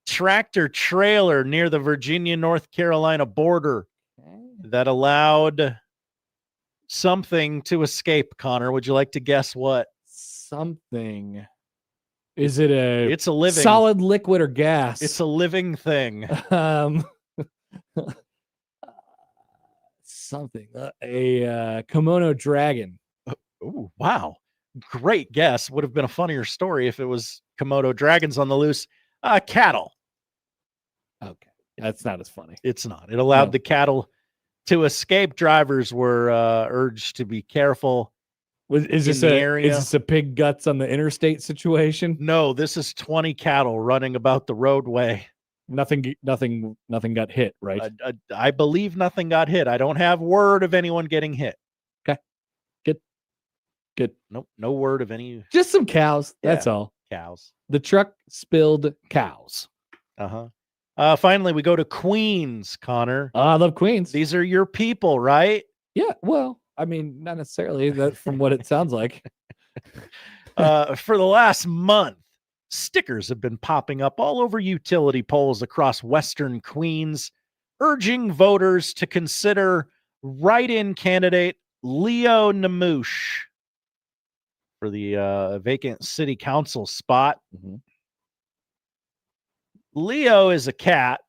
tractor trailer near the Virginia-North Carolina border that allowed something to escape. Connor, would you like to guess what? Something. Is it it's a living solid liquid or gas? It's a living thing. Something. A kimono dragon. Oh, wow. Great guess. Would have been a funnier story if it was Komodo dragons on the loose. Cattle. Okay. That's not as funny. It's not. It allowed the cattle to escape. Drivers were urged to be careful. Is this a pig guts on the interstate situation? No, this is 20 cattle running about the roadway. Nothing got hit, right? I believe nothing got hit. I don't have word of anyone getting hit. Okay. Good. Nope. No word of any. Just some cows. That's all. Cows. The truck spilled cows. Finally, we go to Queens, Connor. I love Queens. These are your people, right? Yeah. Well, I mean, not necessarily. That from what it sounds like. For the last month, stickers have been popping up all over utility poles across Western Queens, urging voters to consider write-in candidate Leo Namouche for the vacant city council spot. Leo is a cat,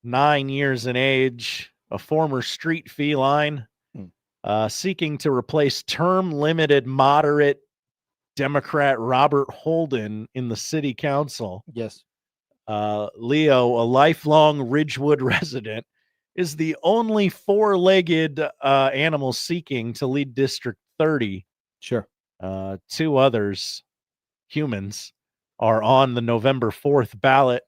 9 years in age, a former street feline, seeking to replace term-limited moderate Democrat Robert Holden in the city council. Yes. Leo, a lifelong Ridgewood resident, is the only four-legged animal seeking to lead District 30. Sure. Two others, humans, are on the November 4th ballot.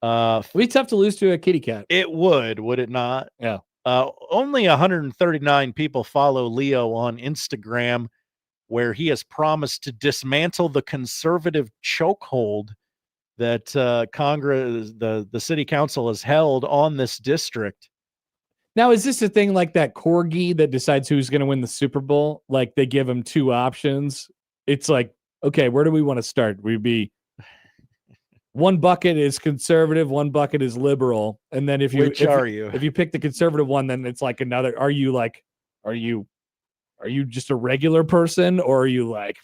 It'd be tough to lose to a kitty cat. It would it not? Yeah. Only 139 people follow Leo on Instagram, where he has promised to dismantle the conservative chokehold that Congress, the city council has held on this district. Now, is this a thing like that corgi that decides who's going to win the Super Bowl? Like they give him two options. It's like, okay, where do we want to start? We'd be one bucket is conservative, one bucket is liberal, and then if you pick the conservative one, then it's like another. Are you just a regular person, or are you like,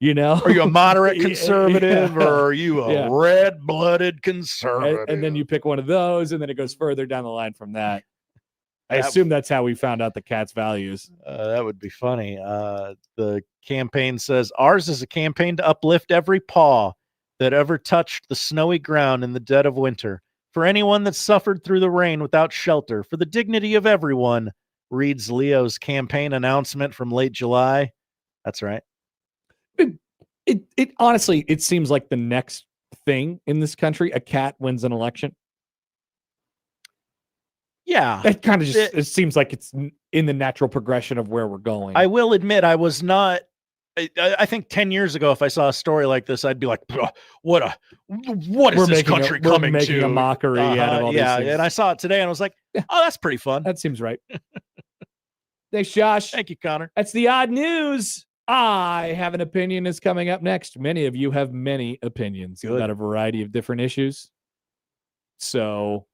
you know, are you a moderate conservative, or are you a red-blooded conservative? And then you pick one of those, and then it goes further down the line from that. I assume that's how we found out the cat's values. That would be funny. The campaign says, ours is a campaign to uplift every paw that ever touched the snowy ground in the dead of winter. For anyone that suffered through the rain without shelter, for the dignity of everyone, reads Leo's campaign announcement from late July. That's right. It honestly, it seems like the next thing in this country, a cat wins an election. Yeah. It kind of just it seems like it's in the natural progression of where we're going. I will admit I was not I think 10 years ago, if I saw a story like this, I'd be like, what is this country coming to? We're making a mockery out of all these things. And I saw it today and I was like, oh, that's pretty fun. That seems right. Thanks, Josh. Thank you, Connor. That's the odd news. I Have an Opinion is coming up next. Many of you have many opinions about a variety of different issues. So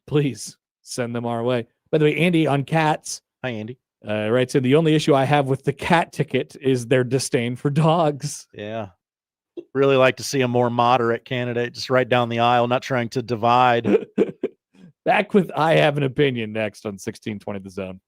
please send them our way. By the way, Andy on cats. Hi, Andy. Right. So the only issue I have with the cat ticket is their disdain for dogs. Yeah. Really like to see a more moderate candidate just right down the aisle, not trying to divide. Back with I Have an Opinion next on 1620 The Zone.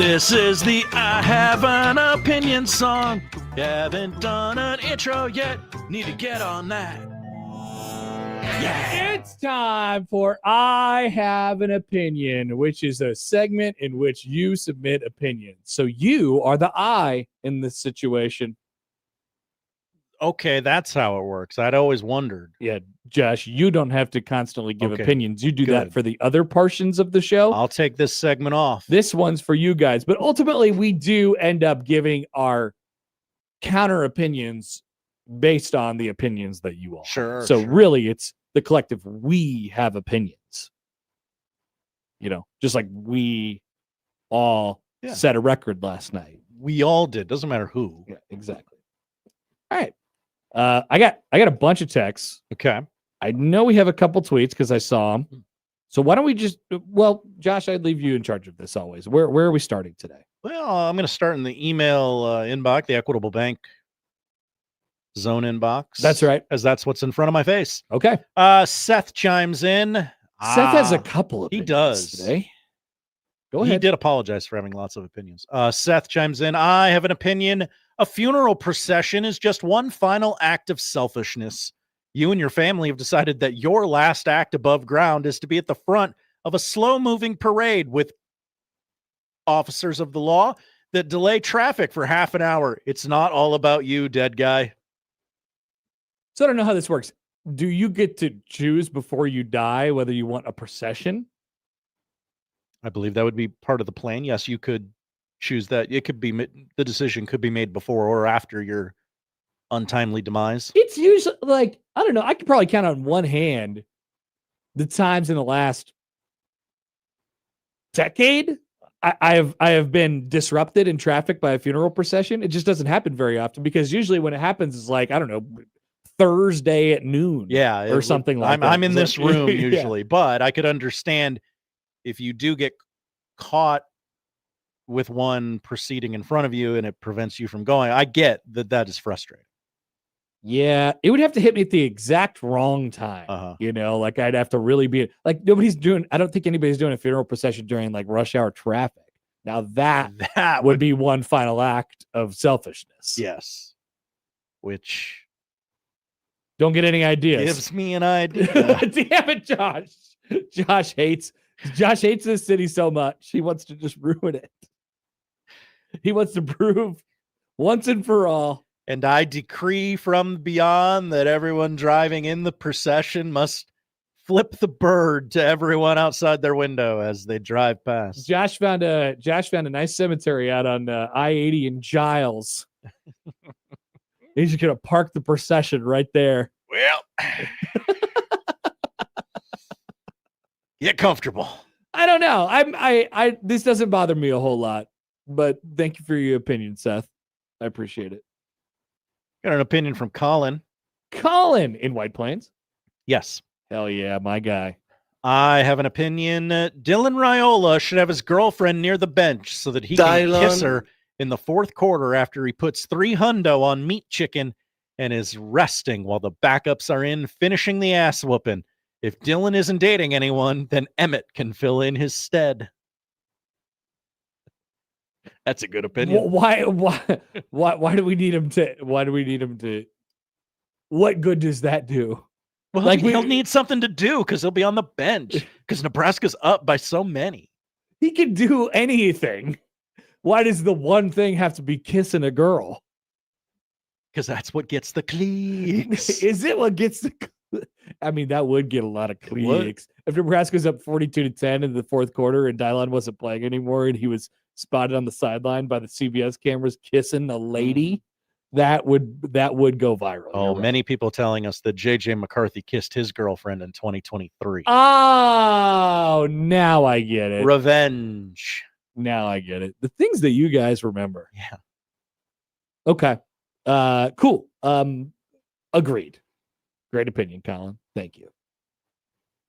This is the I Have an Opinion song. Haven't done an intro yet. Need to get on that. Yeah. It's time for I Have an Opinion, which is a segment in which you submit opinions. So you are the I in this situation. Okay, that's how it works. I'd always wondered. Yeah, Josh, you don't have to constantly give Okay, opinions. You do that good. for the other portions of the show. I'll take this segment off. This one's for you guys. But ultimately, we do end up giving our counter opinions based on the opinions that you all have. Sure. So really, it's the collective. We have opinions. You know, just like we all set a record last night. We all did. Doesn't matter who. Yeah, exactly. All right. I got a bunch of texts. Okay. I know we have a couple tweets because I saw them. So why don't we just? Well, Josh, I'd leave you in charge of this always. Where are we starting today? Well, I'm going to start in the email inbox, the Equitable Bank zone inbox. That's right, as that's what's in front of my face. Okay. Seth chimes in. Seth has a couple of. He does today. Go He ahead. did apologize for having lots of opinions. Seth chimes in. I have an opinion. A funeral procession is just one final act of selfishness. You and your family have decided that your last act above ground is to be at the front of a slow-moving parade with officers of the law that delay traffic for half an hour. It's not all about you, dead guy. So I don't know how this works. Do you get to choose before you die whether you want a procession? I believe that would be part of the plan. Yes, you could choose that. It could be, the decision could be made before or after your untimely demise. It's usually like, I don't know. I could probably count on one hand the times in the last decade I have been disrupted in traffic by a funeral procession. It just doesn't happen very often because usually when it happens is like, I don't know, Thursday at noon. Yeah. Or something like that. I'm in this room Yeah. usually, but I could understand if you do get caught with one proceeding in front of you and it prevents you from going. I get that is frustrating. Yeah, it would have to hit me at the exact wrong time. You know, like I'd have to really be like I don't think anybody's doing a funeral procession during like rush hour traffic. Now that would be one final act of selfishness. Yes. Which don't get any ideas. Gives me an idea. Damn it, Josh. Josh hates this city so much. He wants to just ruin it. He wants to prove once and for all. And I decree from beyond that everyone driving in the procession must flip the bird to everyone outside their window as they drive past. Josh found a nice cemetery out on I-80 in Giles. He's just gonna park the procession right there. Well, get comfortable. I don't know. I this doesn't bother me a whole lot, but thank you for your opinion, Seth. I appreciate it. Got an opinion from Colin. Colin in White Plains. Yes. Hell yeah, my guy. I have an opinion. Dylan Raiola should have his girlfriend near the bench so that he can kiss her in the fourth quarter after he puts $300 on meat chicken and is resting while the backups are in finishing the ass whooping. If Dylan isn't dating anyone, then Emmett can fill in his stead. That's a good opinion. Why do we need him to? What good does that do? Well, like he'll need something to do because he'll be on the bench because Nebraska's up by so many. He can do anything. Why does the one thing have to be kissing a girl? Because that's what gets the clicks. Is it what gets the? I mean, that would get a lot of clicks. If Nebraska's up 42-10 in the fourth quarter and Dylon wasn't playing anymore and he was spotted on the sideline by the CBS cameras kissing a lady, that would go viral. Oh, many people telling us that JJ McCarthy kissed his girlfriend in 2023. Oh, now I get it. Revenge. Now I get it. The things that you guys remember. Yeah. Okay. Cool. Agreed. Great opinion, Colin. Thank you.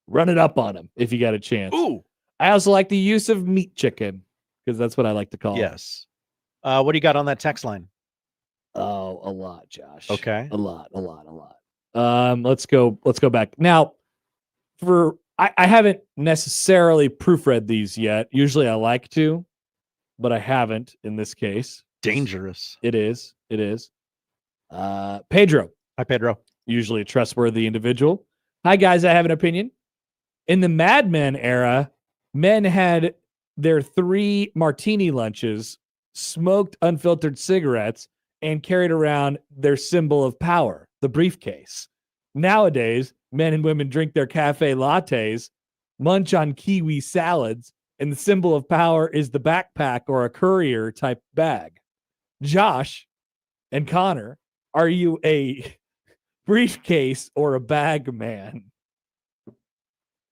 Run it up on him if you got a chance. Ooh. I also like the use of meat chicken because that's what I like to call it. Yes. What do you got on that text line? Oh, a lot, Josh. Okay. A lot. Let's go back. Now, I haven't necessarily proofread these yet. Usually I like to. but I haven't in this case. Dangerous. It is. Pedro. Hi, Pedro. Usually a trustworthy individual. Hi, guys. I have an opinion. In the Mad Men era, men had their 3 martini lunches, smoked unfiltered cigarettes, and carried around their symbol of power, the briefcase. Nowadays, men and women drink their cafe lattes, munch on kiwi salads, and the symbol of power is the backpack or a courier type bag. Josh and Connor, are you a briefcase or a bag man?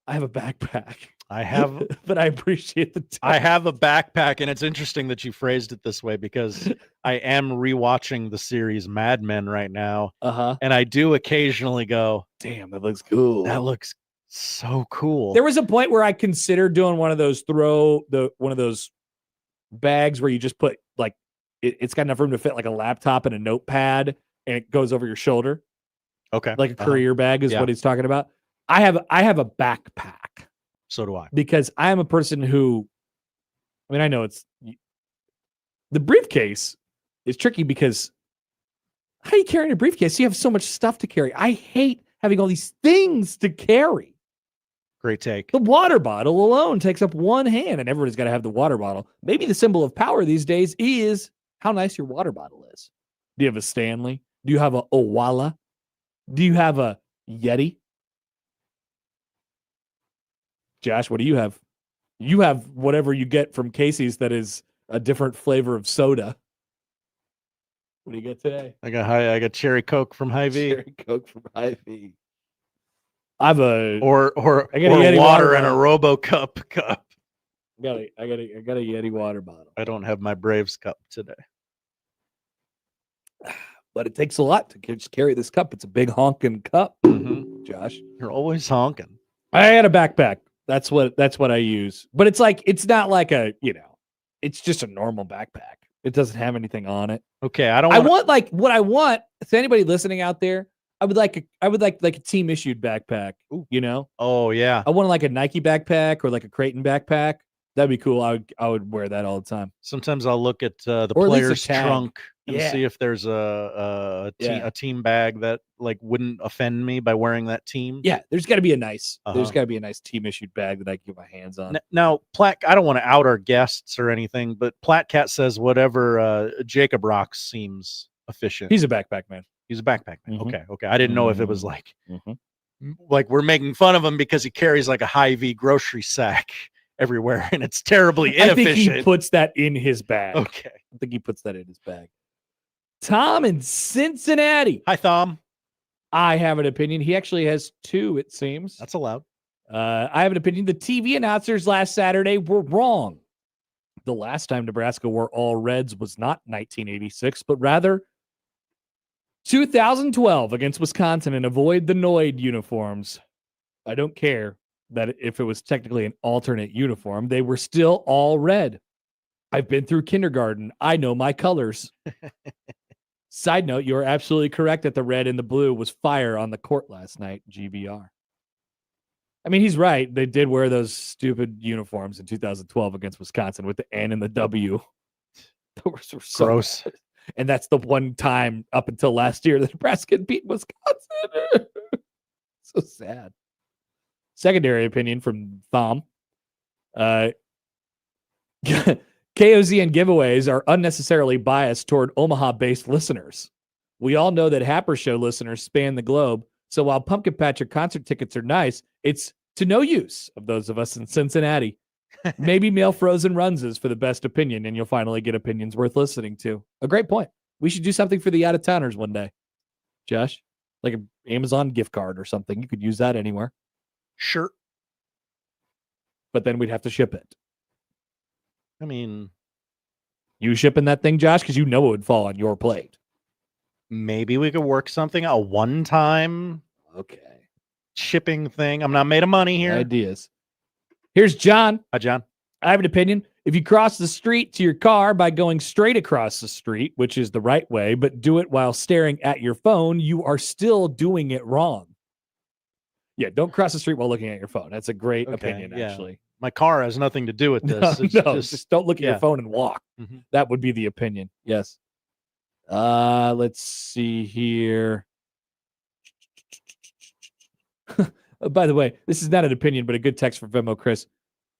I have a backpack. I have, but I appreciate the time. I have a backpack, and it's interesting that you phrased it this way because I am rewatching the series Mad Men right now, and I do occasionally go, "Damn, that looks cool. That looks so cool." There was a point where I considered doing one of those one of those bags where you just put like it's got enough room to fit like a laptop and a notepad, and it goes over your shoulder. Okay, like a courier bag is what he's talking about. I have a backpack. So do I. Because I'm a person who, I mean, I know the briefcase is tricky because how are you carrying a briefcase? You have so much stuff to carry. I hate having all these things to carry. Great take. The water bottle alone takes up one hand, and everybody's got to have the water bottle. Maybe the symbol of power these days is how nice your water bottle is. Do you have a Stanley? Do you have a Owala? Do you have a Yeti? Josh, what do you have? You have whatever you get from Casey's that is a different flavor of soda. What do you get today? I got cherry Coke from Hy-Vee. Cherry Coke from Hy-Vee. I have a or I got a Yeti water in a RoboCup cup. I got a Yeti water bottle. I don't have my Braves cup today. But it takes a lot to just carry this cup. It's a big honking cup, Josh. You're always honking. I had a backpack. That's what I use. But it's like it's not like a, it's just a normal backpack. It doesn't have anything on it. Okay, I want like what I want to anybody listening out there. I would like a team issued backpack. Ooh. Oh yeah. I want like a Nike backpack or like a Creighton backpack. That'd be cool. I would wear that all the time. Sometimes I'll look at the Or at least a player's tag. trunk and see if there's a team bag that like wouldn't offend me by wearing that team. Yeah, there's got to be a nice team issued bag that I can get my hands on. Now, I don't want to out our guests or anything, but Platcat says whatever Jacob rocks seems efficient. He's a backpack man. He's a backpack man. Okay. I didn't know if it was like we're making fun of him because he carries like a Hy-Vee grocery sack everywhere, and it's terribly inefficient. I think he puts that in his bag. Okay. I think he puts that in his bag. Tom in Cincinnati. Hi, Tom. I have an opinion. He actually has 2, it seems. That's allowed. I have an opinion. The TV announcers last Saturday were wrong. The last time Nebraska wore all reds was not 1986, but rather 2012 against Wisconsin, and avoid the Noid uniforms. I don't care that if it was technically an alternate uniform, they were still all red. I've been through kindergarten. I know my colors. Side note, you're absolutely correct that the red and the blue was fire on the court last night, GBR. I mean, he's right. They did wear those stupid uniforms in 2012 against Wisconsin with the N and the W. Those were so gross. bad. And that's the one time up until last year that Nebraska beat Wisconsin. So sad. Secondary opinion from Thom. KOZ and giveaways are unnecessarily biased toward Omaha-based listeners. We all know that Happer Show listeners span the globe, so while pumpkin patch or concert tickets are nice, it's to no use of those of us in Cincinnati. Maybe mail frozen runses for the best opinion, and you'll finally get opinions worth listening to. A great point. We should do something for the out-of-towners one day. Josh, like an Amazon gift card or something. You could use that anywhere. Sure. But then we'd have to ship it. I mean, you shipping that thing, Josh? Because you know it would fall on your plate. Maybe we could work something, a one-time shipping thing. I'm not made of money here. Ideas. Here's John. Hi, John. I have an opinion. If you cross the street to your car by going straight across the street, which is the right way, but do it while staring at your phone, you are still doing it wrong. Yeah, don't cross the street while looking at your phone. That's a great opinion, actually. My car has nothing to do with this. It's just don't look at your yeah. phone and walk. Mhm. That would be the opinion. Yes. Let's see here. By the way, this is not an opinion, but a good text from Venmo Chris.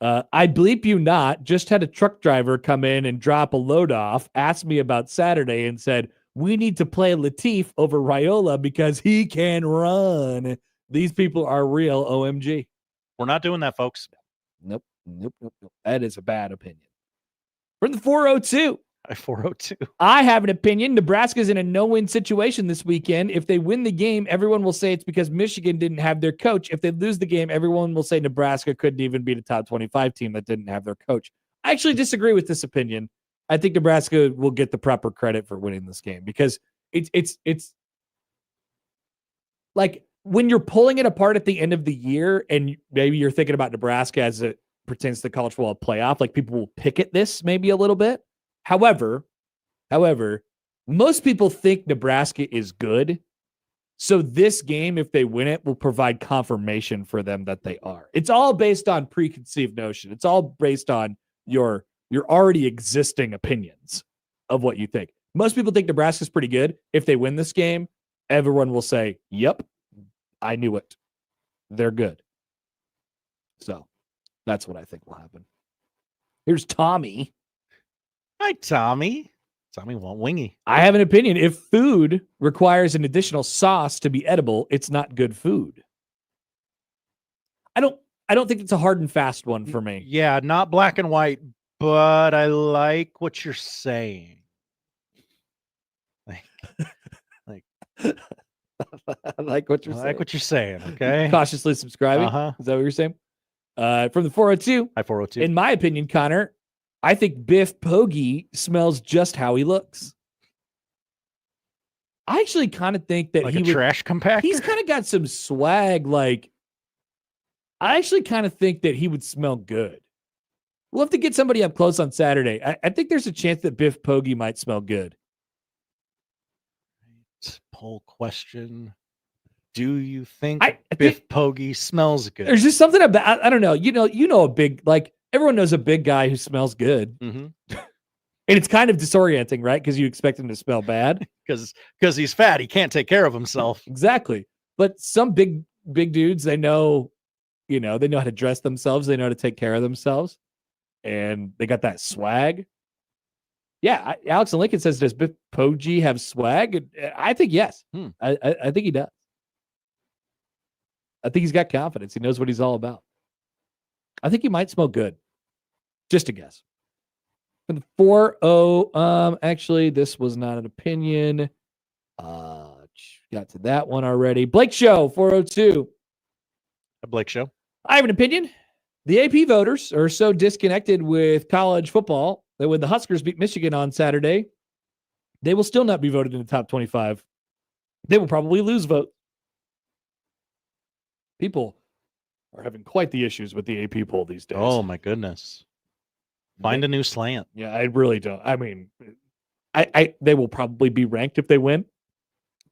I bleep you not, just had a truck driver come in and drop a load off, asked me about Saturday and said, we need to play Latif over Raiola because he can run. These people are real, OMG. We're not doing that, folks. Nope. That is a bad opinion. From the 402. 402. I have an opinion. Nebraska's in a no-win situation this weekend. If they win the game, everyone will say it's because Michigan didn't have their coach. If they lose the game, everyone will say Nebraska couldn't even beat a top 25 team that didn't have their coach. I actually disagree with this opinion. I think Nebraska will get the proper credit for winning this game because it's like when you're pulling it apart at the end of the year and maybe you're thinking about Nebraska as it pertains to the college football playoff, like people will pick at this maybe a little bit. However, most people think Nebraska is good. So this game, if they win it, will provide confirmation for them that they are. It's all based on preconceived notion. It's all based on your already existing opinions of what you think. Most people think Nebraska's pretty good. If they win this game, everyone will say, yep, I knew it. They're good. So that's what I think will happen. Here's Tommy. Hi, Tommy. Tommy won't wingy. I have an opinion. If food requires an additional sauce to be edible, it's not good food. I don't think it's a hard and fast one for me. Yeah, not black and white, but I like what you're saying. Like I like what you're saying. I like what you're saying, okay? Cautiously subscribing. Uh-huh. Is that what you're saying? From the 402. Hi, 402. In my opinion, Connor, I think Biff Pogy smells just how he looks. I actually kind of think that like he a trash compactor. He's kind of got some swag. Like, I actually kind of think that he would smell good. We'll have to get somebody up close on Saturday. I think there's a chance that Biff Pogy might smell good. Poll question. Do you think Biff Pogy smells good? There's just something about, I don't know. You know, a big, like, everyone knows a big guy who smells good. Mm-hmm. And it's kind of disorienting, right? Because you expect him to smell bad. Because he's fat. He can't take care of himself. Exactly. But some big dudes, they know how to dress themselves. They know how to take care of themselves. And they got that swag. Yeah. Alex and Lincoln says, does Biff Pogy have swag? I think yes. I think he does. I think he's got confidence. He knows what he's all about. I think he might smell good. Just a guess. For the 4-0, actually, this was not an opinion. Got to that one already. Blake Show, 402. A Blake Show. I have an opinion. The AP voters are so disconnected with college football that when the Huskers beat Michigan on Saturday, they will still not be voted in the top 25. They will probably lose votes. People are having quite the issues with the AP poll these days. Oh, my goodness. Find a new slant. Yeah, I really don't. I mean, they will probably be ranked if they win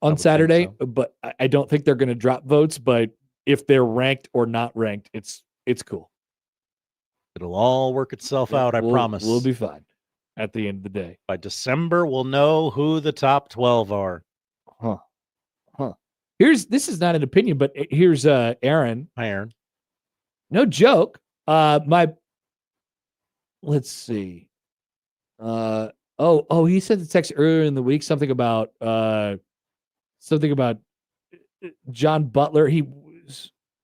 on Saturday, but I don't think they're going to drop votes. But if they're ranked or not ranked, it's cool. It'll all work itself out, I promise. We'll be fine at the end of the day. By December, we'll know who the top 12 are. Huh. This is not an opinion, but here's Aaron. Hi, Aaron. No joke. Let's see. He sent the text earlier in the week, something about John Butler.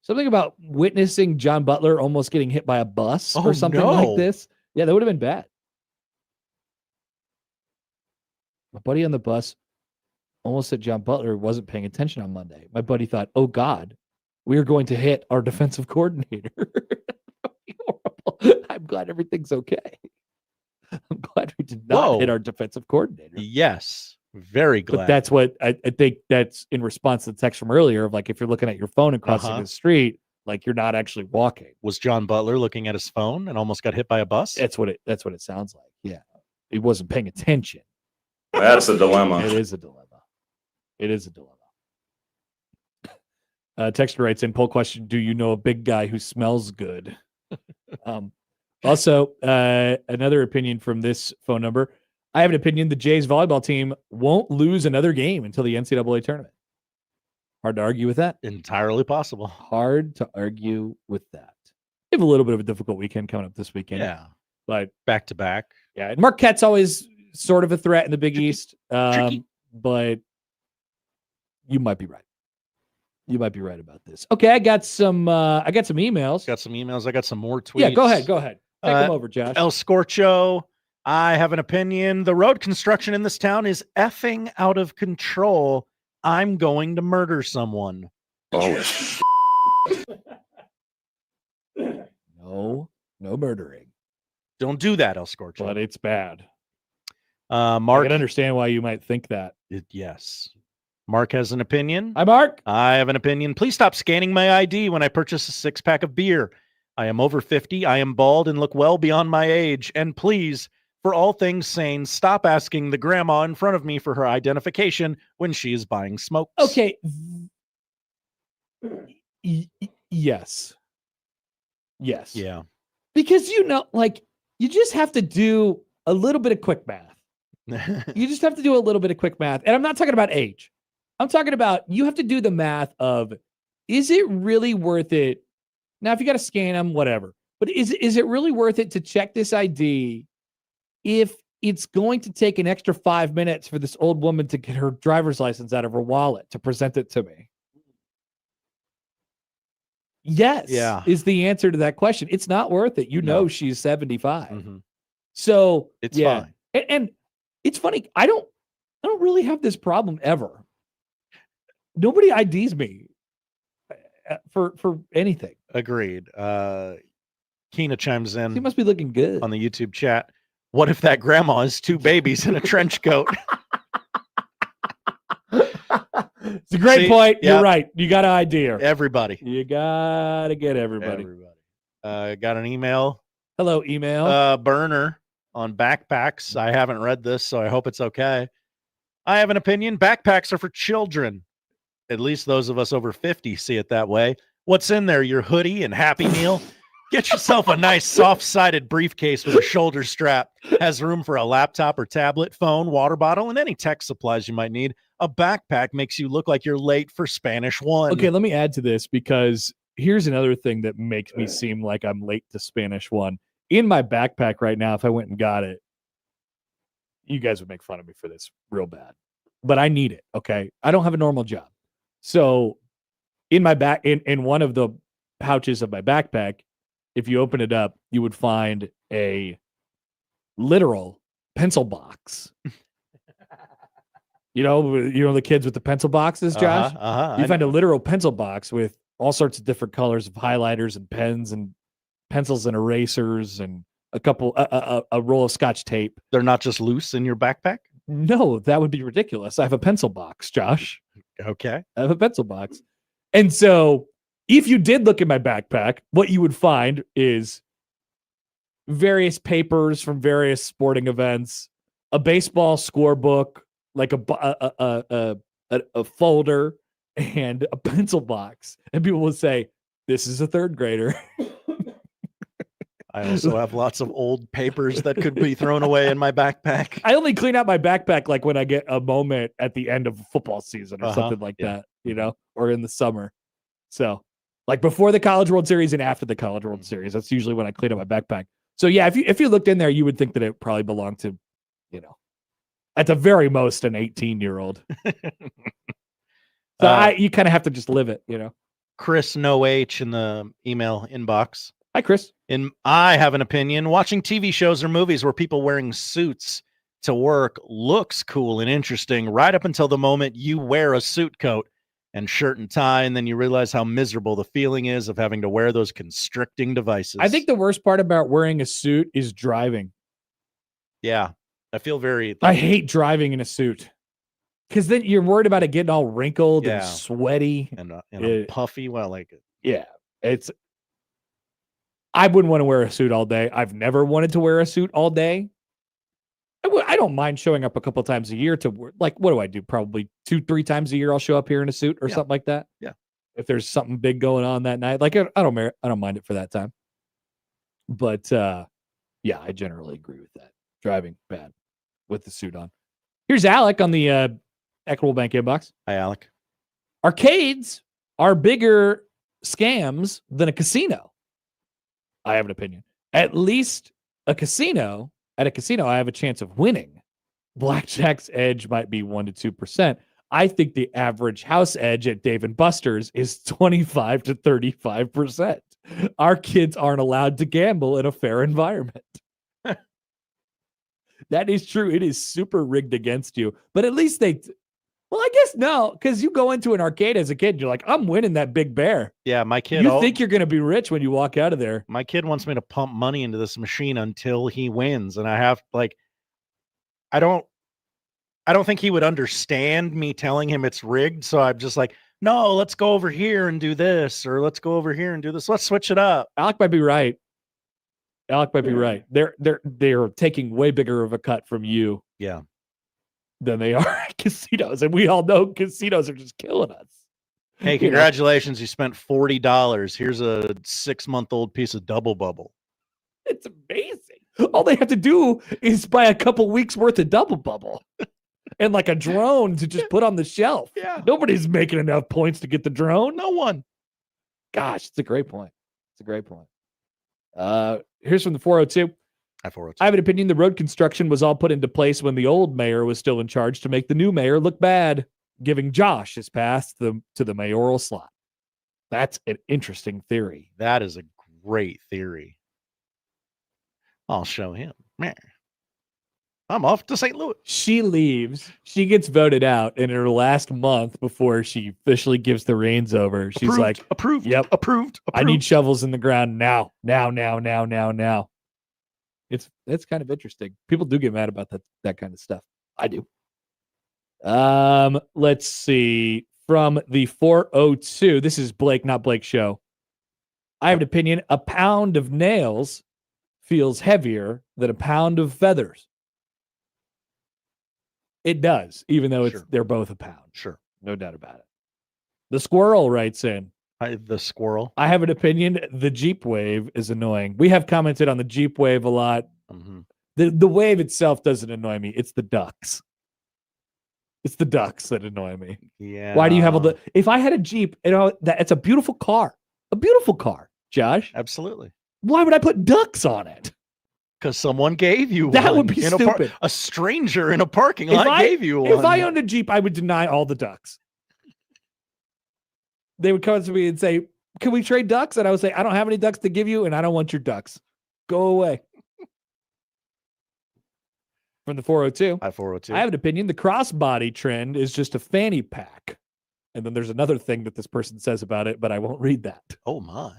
Something about witnessing John Butler almost getting hit by a bus or something like this. Yeah, that would have been bad. My buddy on the bus almost said John Butler wasn't paying attention on Monday. My buddy thought, oh God, we are going to hit our defensive coordinator. I'm glad everything's okay. I'm glad we did not hit our defensive coordinator. Yes, very glad. But that's what I think that's in response to the text from earlier of like, if you're looking at your phone and crossing the street, like you're not actually walking. Was John Butler looking at his phone and almost got hit by a bus? That's what it sounds like. Yeah. He wasn't paying attention. That's a dilemma. It is a dilemma. Texter writes in, poll question, do you know a big guy who smells good? Also, another opinion from this phone number. I have an opinion the Jays volleyball team won't lose another game until the NCAA tournament. Hard to argue with that. Entirely possible. Hard to argue with that. They have a little bit of a difficult weekend coming up this weekend. Yeah. But back to back. Yeah. And Marquette's always sort of a threat in the Big East. But you might be right. You might be right about this. Okay, I got some emails. Got some emails. I got some more tweets. Yeah, go ahead. Take them over, Josh. El Scorcho, I have an opinion. The road construction in this town is effing out of control. I'm going to murder someone. Oh, no murdering. Don't do that, El Scorcho. But it's bad. Mark, I can understand why you might think that. Yes. Mark has an opinion. Hi, Mark. I have an opinion. Please stop scanning my ID when I purchase a 6-pack of beer. I am over 50. I am bald and look well beyond my age. And please, for all things sane, stop asking the grandma in front of me for her identification when she is buying smokes. Okay. Yes. Yeah. Because, you just have to do a little bit of quick math. You just have to do a little bit of quick math. And I'm not talking about age. I'm talking about you have to do the math of, is it really worth it? Now, if you got to scan them, whatever. But is it really worth it to check this ID if it's going to take an extra 5 minutes for this old woman to get her driver's license out of her wallet to present it to me? Yes, is the answer to that question. It's not worth it. You know she's 75. Mm-hmm. So it's fine. And it's funny. I don't really have this problem ever. Nobody IDs me for anything. Agreed. Keena chimes in. He must be looking good on the YouTube chat. What if that grandma is 2 babies in a trench coat? It's a great point. You're right. You got to ID her. Everybody. You got to get everybody. Got an email. Hello, email. Burner on backpacks. I haven't read this, so I hope it's okay. I have an opinion. Backpacks are for children. At least those of us over 50 see it that way. What's in there? Your hoodie and Happy Meal? Get yourself a nice soft-sided briefcase with a shoulder strap. Has room for a laptop or tablet, phone, water bottle, and any tech supplies you might need. A backpack makes you look like you're late for Spanish 1. Okay, let me add to this because here's another thing that makes me seem like I'm late to Spanish 1. In my backpack right now, if I went and got it, you guys would make fun of me for this real bad. But I need it, okay? I don't have a normal job. So in my back, in one of the pouches of my backpack, if you open it up, you would find a literal pencil box. You know the kids with the pencil boxes, Josh? You find a literal pencil box with all sorts of different colors of highlighters and pens and pencils and erasers and a roll of Scotch tape. They're not just loose in your backpack? No, that would be ridiculous. I have a pencil box, Josh. Okay. I have a pencil box. And so if you did look in my backpack, what you would find is various papers from various sporting events, a baseball scorebook, like a folder, and a pencil box. And people would say, this is a third grader. I also have lots of old papers that could be thrown away in my backpack. I only clean out my backpack like when I get a moment at the end of football season or something like that, or in the summer. So like before the College World Series and after the College World Series, that's usually when I clean out my backpack. So yeah, if you looked in there, you would think that it probably belonged to, at the very most, an 18-year-old. So you kind of have to just live it, Chris No H in the email inbox. Hi, Chris. I have an opinion. Watching TV shows or movies where people wearing suits to work looks cool and interesting right up until the moment you wear a suit coat and shirt and tie, and then you realize how miserable the feeling is of having to wear those constricting devices. I think the worst part about wearing a suit is driving. Yeah. I feel I hate driving in a suit because then you're worried about it getting all wrinkled and sweaty and puffy. Well, I wouldn't want to wear a suit all day. I've never wanted to wear a suit all day. I don't mind showing up a couple times a year to work. Like, what do I do? Probably 2-3 times a year I'll show up here in a suit or something like that. Yeah. If there's something big going on that night, like I don't mind it for that time. But yeah, I generally agree with that. Driving bad with the suit on. Here's Alec on the Equitable Bank inbox. Hi, Alec. Arcades are bigger scams than a casino. I have an opinion. At least at a casino, I have a chance of winning. Blackjack's edge might be 1% to 2%. I think the average house edge at Dave and Buster's is 25 to 35%. Our kids aren't allowed to gamble in a fair environment. That is true. It is super rigged against you. But at least well, I guess no, because you go into an arcade as a kid, you're like, I'm winning that big bear. Yeah, my kid. You think you're going to be rich when you walk out of there. My kid wants me to pump money into this machine until he wins. And I have I don't think he would understand me telling him it's rigged. So I'm just like, no, let's go over here and do this, or let's go over here and do this. Let's switch it up. Alec might be right. They're taking way bigger of a cut from you. Yeah. Than they are at casinos. And we all know casinos are just killing us. Hey, congratulations. You spent $40. Here's a 6-month-old piece of double bubble. It's amazing. All they have to do is buy a couple weeks worth of double bubble and like a drone to just put on the shelf. Yeah. Nobody's making enough points to get the drone. No one. Gosh, it's a great point. Here's from the 402. I have an opinion. The road construction was all put into place when the old mayor was still in charge to make the new mayor look bad, giving Josh his pass to the mayoral slot. That's an interesting theory. That is a great theory. I'll show him. Man, I'm off to St. Louis. She leaves. She gets voted out in her last month before she officially gives the reins over. She's like, approved. Yep. Approved. I need shovels in the ground now. It's kind of interesting. People do get mad about that kind of stuff. I do. Let's see. From the 402, this is Blake, not Blake's show. I have an opinion. A pound of nails feels heavier than a pound of feathers. It does, even though they're both a pound. Sure. No doubt about it. The squirrel writes in. The squirrel. I have an opinion. The Jeep Wave is annoying. We have commented on the Jeep Wave a lot. Mm-hmm. The wave itself doesn't annoy me. It's the ducks. It's the ducks that annoy me. Yeah. Why do you have all the? If I had a Jeep, it's a beautiful car. A beautiful car, Josh. Absolutely. Why would I put ducks on it? Because someone gave you that one. Would be stupid. A stranger in a parking lot gave you one. If I owned a Jeep, I would deny all the ducks. They would come to me and say, can we trade ducks? And I would say, I don't have any ducks to give you, and I don't want your ducks. Go away. From the 402. Hi, 402. I have an opinion. The crossbody trend is just a fanny pack. And then there's another thing that this person says about it, but I won't read that. Oh, my.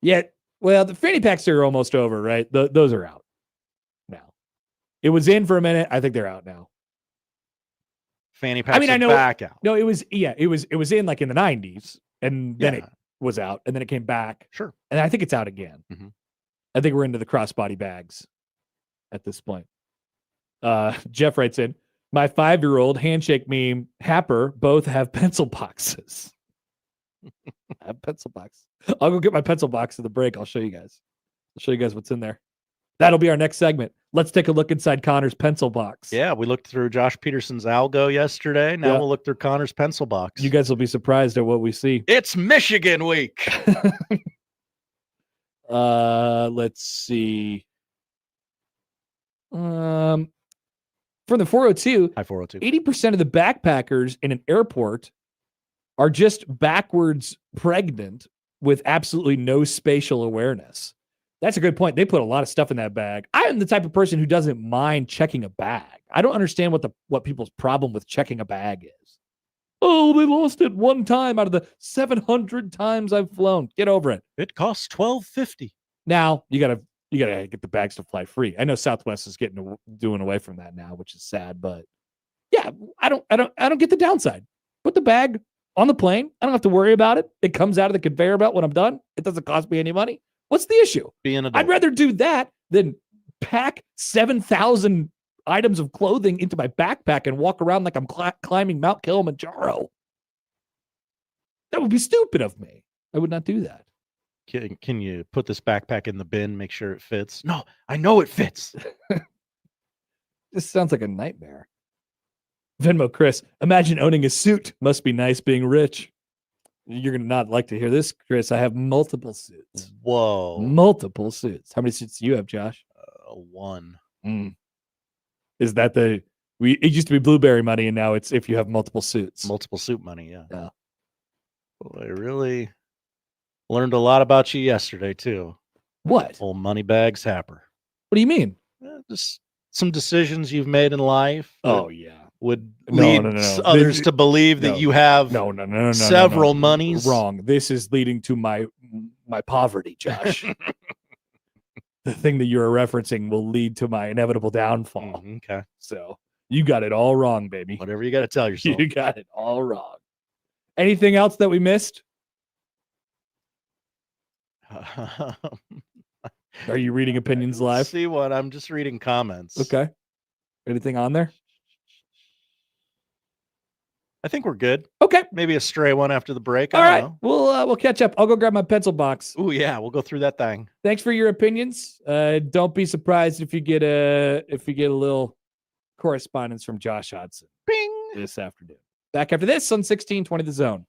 Yet, well, the fanny packs are almost over, right? Those are out now. It was in for a minute. I think they're out now. Fanny packs are back out. No, it was in like in the 90s, and then it was out, and then it came back. Sure. And I think it's out again. Mm-hmm. I think we're into the crossbody bags at this point. Jeff writes in, my 5-year-old handshake meme, Happer, both have pencil boxes. I have pencil box. I'll go get my pencil box at the break. I'll show you guys. What's in there. That'll be our next segment. Let's take a look inside Connor's pencil box. Yeah, we looked through Josh Peterson's algo yesterday. Now we'll look through Connor's pencil box. You guys will be surprised at what we see. It's Michigan week. Let's see. From the 402, Hi, 402. 80% of the backpackers in an airport are just backwards pregnant with absolutely no spatial awareness. That's a good point. They put a lot of stuff in that bag. I am the type of person who doesn't mind checking a bag. I don't understand what people's problem with checking a bag is. Oh, they lost it one time out of the 700 times I've flown. Get over it. It costs $12.50. Now you gotta get the bags to fly free. I know Southwest is doing away from that now, which is sad. But yeah, I don't get the downside. Put the bag on the plane. I don't have to worry about it. It comes out of the conveyor belt when I'm done. It doesn't cost me any money. What's the issue? I'd rather do that than pack 7,000 items of clothing into my backpack and walk around like I'm climbing Mount Kilimanjaro. That would be stupid of me. I would not do that. Can you put this backpack in the bin? Make sure it fits. No, I know it fits. This sounds like a nightmare. Venmo Chris, imagine owning a suit. Must be nice being rich. You're gonna not like to hear this, Chris. I have multiple suits. Whoa. Multiple suits. How many suits do you have, Josh? One. Is that it used to be blueberry money, and now it's if you have multiple suits. Multiple suit money, yeah. Yeah. Well, I really learned a lot about you yesterday, too. What? Old Moneybags Happer. What do you mean? Just some decisions you've made in life. Oh, yeah. Would No, lead no, no. others to believe that you have several monies. Wrong. This is leading to my poverty, Josh. The thing that you're referencing will lead to my inevitable downfall. Okay. So you got it all wrong, baby. Whatever you got to tell yourself. You got it all wrong. Anything else that we missed? Are you reading opinions live? See what? I'm just reading comments. Okay. Anything on there? I think we're good. Okay. Maybe a stray one after the break. All I right. don't know. We'll catch up. I'll go grab my pencil box. Oh yeah, we'll go through that thing. Thanks for your opinions. Don't be surprised if you get a little correspondence from Josh Hodson. Bing. This afternoon. Back after this on 1620 The Zone.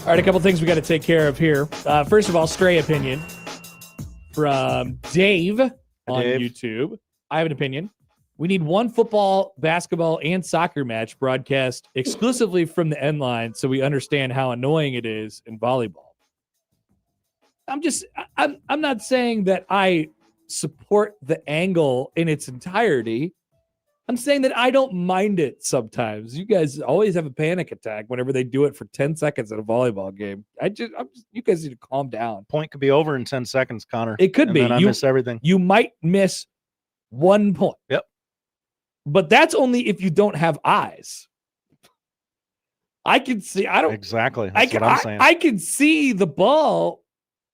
All right, a couple things we got to take care of here. First of all, stray opinion from Dave on YouTube. I have an opinion. We need one football, basketball, and soccer match broadcast exclusively from the end line so we understand how annoying it is in volleyball. I'm not saying that I support the angle in its entirety. I'm saying that I don't mind it sometimes. You guys always have a panic attack whenever they do it for 10 seconds at a volleyball game. You guys need to calm down. Point could be over in 10 seconds, Connor. It could be. Then I miss everything. You might miss 1 point. Yep. But that's only if you don't have eyes. I can see. Exactly. That's what I'm saying. I can see the ball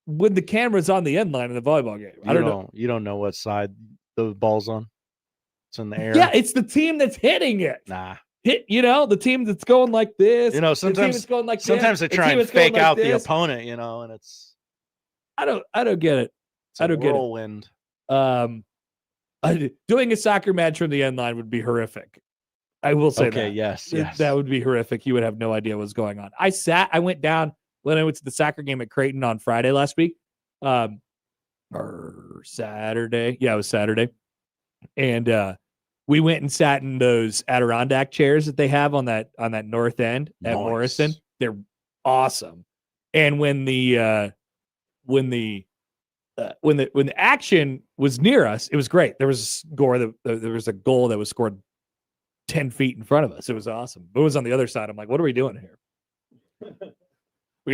when the camera's on the end line in the volleyball game. I don't know. You don't know what side the ball's on. It's in the air. Yeah, it's the team that's hitting it. Nah. The team that's going like this. Sometimes going like sometimes this, they try and fake out the opponent, and it's I don't get it. I don't get it. Whirlwind. Doing a soccer match from the end line would be horrific. I will say that. Okay, yes. That would be horrific. You would have no idea what's going on. I went down when I went to the soccer game at Creighton on Friday last week. Or Saturday. Yeah, it was Saturday. And we went and sat in those Adirondack chairs that they have on that north end at Morrison. They're awesome. And when the action was near us, it was great. There was a goal that was scored 10 feet in front of us. It was awesome. But it was on the other side. I'm like, what are we doing here? We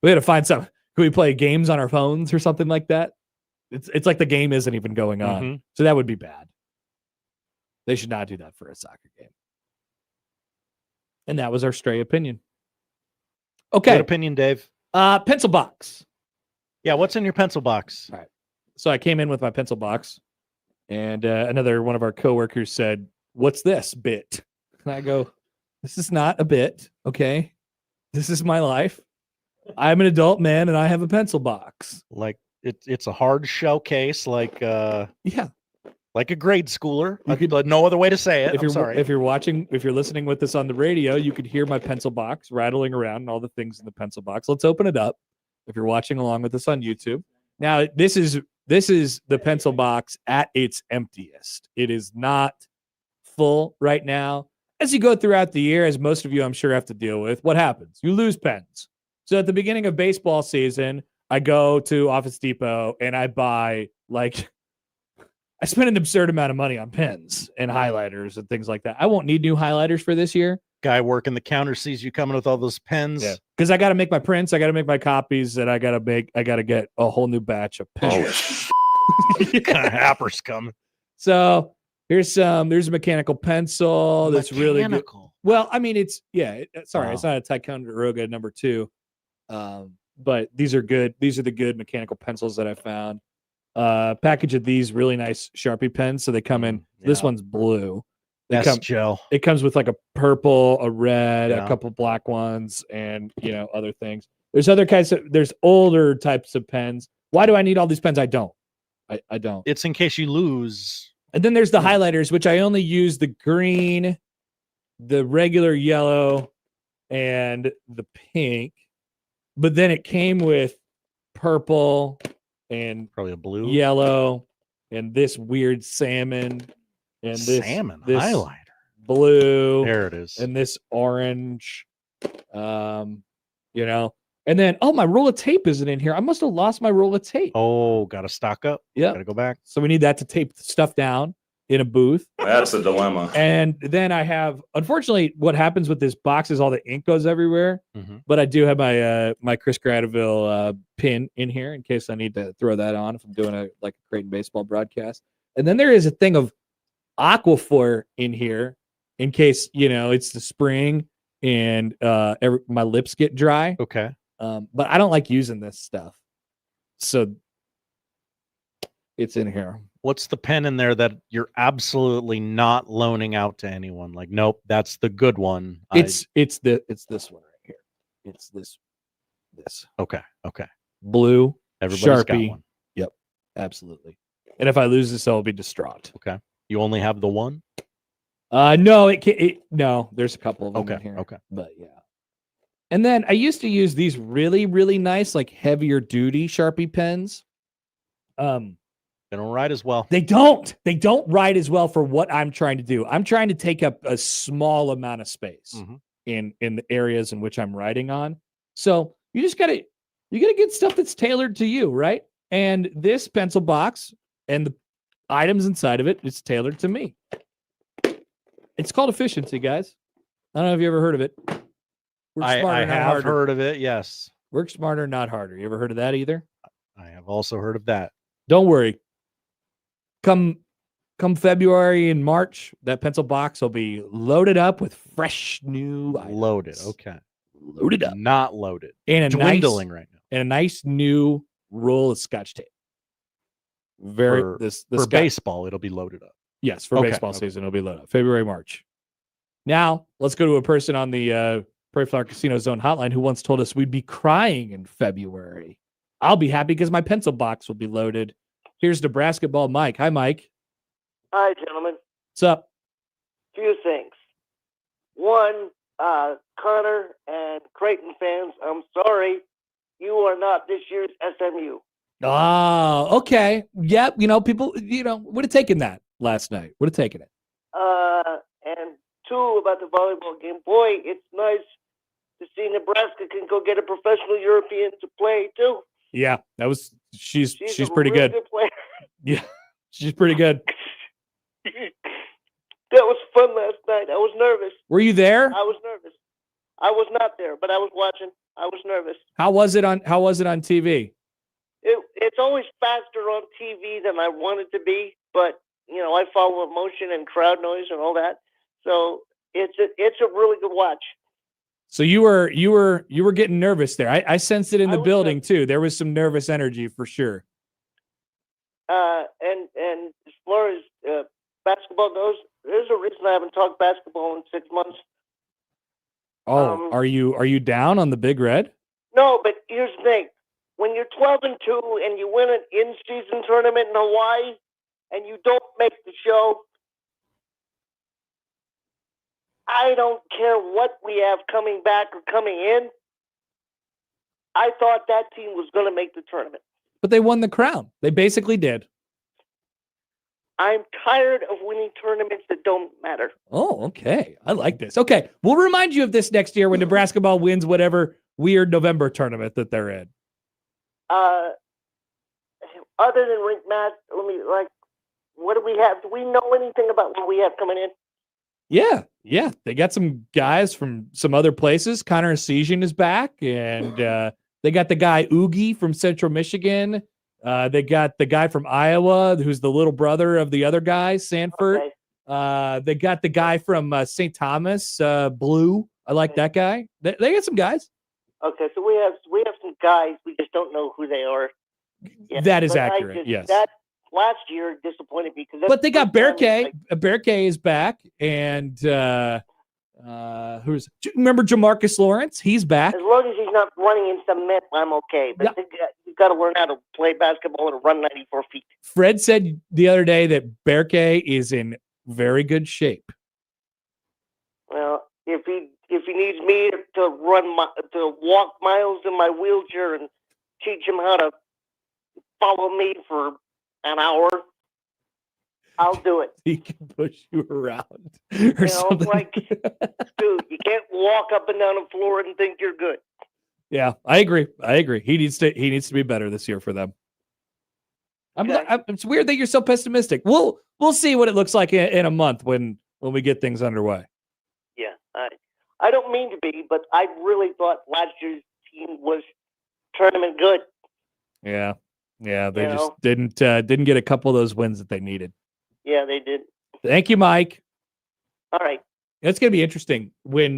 gotta find something. Can we play games on our phones or something like that? It's like the game isn't even going on. Mm-hmm. So that would be bad. They should not do that for a soccer game. And that was our stray opinion. Okay. Good opinion, Dave. Pencil box. Yeah, what's in your pencil box? All right. So I came in with my pencil box, and another one of our coworkers said, "What's this bit?" And I go, "This is not a bit, okay? This is my life. I'm an adult man, and I have a pencil box." Like it's a hard showcase, like yeah, like a grade schooler. But no other way to say it. If you're listening with this on the radio, you could hear my pencil box rattling around and all the things in the pencil box. Let's open it up. If you're watching along with us on YouTube, now this is the pencil box at its emptiest. It is not full right now. As you go throughout the year, as most of you I'm sure have to deal with, what happens? You lose pens. So at the beginning of baseball season, I go to Office Depot and I buy I spend an absurd amount of money on pens and highlighters and things like that. I won't need new highlighters for this year. Guy working the counter sees you coming with all those pens. Yeah. Because I got to make my prints, I got to make my copies, and I got to get a whole new batch of pens. Kind of Happer's coming. So there's a mechanical pencil that's really good. Well, I mean, it's not a Ticonderoga number 2. But these are good. These are the good mechanical pencils that I found. Package of these really nice Sharpie pens. So they come in. This one's blue. Gel. It comes with like a purple, a red, a couple black ones, and other things. There's other kinds of. There's older types of pens. Why do I need all these pens? I don't. I don't. It's in case you lose. And then there's the highlighters, which I only use the green, the regular yellow, and the pink. But then it came with purple and probably a blue, yellow, and this weird salmon, and this highlighter, blue. There it is, and this orange. And then my roll of tape isn't in here. I must have lost my roll of tape. Oh, got to stock up. Yeah, got to go back. So we need that to tape stuff down in a booth. That's a dilemma. And then I have, unfortunately, what happens with this box is all the ink goes everywhere. Mm-hmm. But I do have my Chris Gradeville pin in here in case I need to throw that on if I'm doing a Creighton baseball broadcast. And then there is a thing of Aquaphor in here in case it's the spring and my lips get dry. Okay. But I don't like using this stuff, so it's in here. What's the pen in there that you're absolutely not loaning out to anyone? Like, nope, that's the good one. It's this one right here. It's this. Okay. Blue. Everybody's Sharpie. got one. Yep, absolutely. And if I lose this, I'll be distraught. Okay. You only have the one? No, no. There's a couple of them in here. Okay. But yeah. And then I used to use these really, really nice, like heavier duty Sharpie pens. They don't write as well. They don't write as well for what I'm trying to do. I'm trying to take up a small amount of space in the areas in which I'm writing on. So you gotta get stuff that's tailored to you, right? And this pencil box and the items inside of it is tailored to me. It's called efficiency, guys. I don't know if you ever heard of it. I have heard of it, yes. Work smarter, not harder. You ever heard of that either? I have also heard of that. Don't worry. Come February and March, that pencil box will be loaded up with fresh new items. Loaded, okay. Loaded up. Not loaded. And dwindling right now. And a nice new roll of Scotch tape. For baseball, it'll be loaded up. Yes, for baseball season, it'll be loaded up. February, March. Now, let's go to a person on the Prairie Flower Casino Zone hotline who once told us we'd be crying in February. I'll be happy because my pencil box will be loaded. Here's Nebraska ball Mike. Hi, Mike. Hi, gentlemen. What's up? Few things. One, Connor and Creighton fans, I'm sorry, you are not this year's SMU. Oh, okay. Yep. People, would have taken that last night. Would have taken it. And two, about the volleyball game. Boy, it's nice to see Nebraska can go get a professional European to play too. Yeah, she's pretty really good. Player. Yeah, she's pretty good. That was fun last night. I was nervous. Were you there? I was nervous. I was not there, but I was watching. I was nervous. How was it on TV? It's always faster on TV than I want it to be, but I follow emotion and crowd noise and all that. So it's a really good watch. So you were getting nervous there. I sensed it in the building too. There was some nervous energy for sure. And as far as basketball goes, there's a reason I haven't talked basketball in 6 months. Oh, are you down on the Big Red? No, but here's the thing: when you're 12-2 and you win an in-season tournament in Hawaii, and you don't make the show, I don't care what we have coming back or coming in. I thought that team was going to make the tournament. But they won the crown. They basically did. I'm tired of winning tournaments that don't matter. Oh, okay. I like this. Okay. We'll remind you of this next year when Nebraska ball wins whatever weird November tournament that they're in. Other than rink match, what do we have? Do we know anything about what we have coming in? Yeah. They got some guys from some other places. Connor Esesian is back, and they got the guy Oogie from Central Michigan. They got the guy from Iowa, who's the little brother of the other guy, Sanford. Okay. They got the guy from St. Thomas, Blue. I like that guy. They got some guys. Okay, so we have some guys. We just don't know who they are. Yeah, that is accurate. Yes. That last year disappointed me because. But they got Berkay. Berkay is back, and remember Jamarcus Lawrence? He's back. As long as he's not running in some net, I'm okay. But you've got to learn how to play basketball and run 94 feet. Fred said the other day that Berkay is in very good shape. Well, if he needs me to walk miles in my wheelchair and teach him how to follow me for an hour, I'll do it. He can push you around. Like, dude, you can't walk up and down the floor and think you're good. Yeah, I agree. He needs to be better this year for them. It's weird that you're so pessimistic. We'll see what it looks like in a month when we get things underway. Yeah, I don't mean to be, but I really thought last year's team was tournament good. Yeah. They just didn't get a couple of those wins that they needed. Yeah, they did. Thank you, Mike. All right. It's going to be interesting when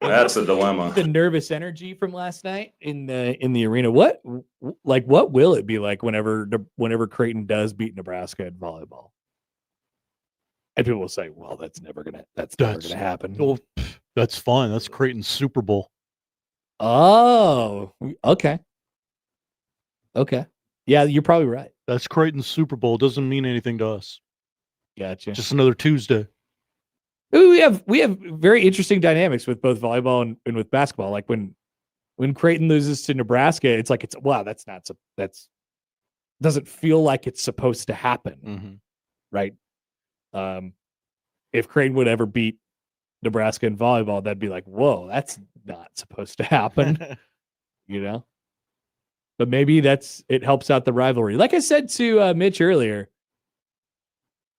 that's a dilemma. The nervous energy from last night in the arena. What will it be like whenever Creighton does beat Nebraska in volleyball? And people will say, "Well, that's never gonna happen." Well, that's fine. That's Creighton's Super Bowl. Oh, okay. Yeah, you're probably right. That's Creighton's Super Bowl. Doesn't mean anything to us. Gotcha. Just another Tuesday. We have very interesting dynamics with both volleyball and with basketball. Like when Creighton loses to Nebraska, it's like that's doesn't feel like it's supposed to happen, right? If Creighton would ever beat Nebraska in volleyball, that'd be like, whoa, that's not supposed to happen, But maybe it helps out the rivalry. Like I said to Mitch earlier,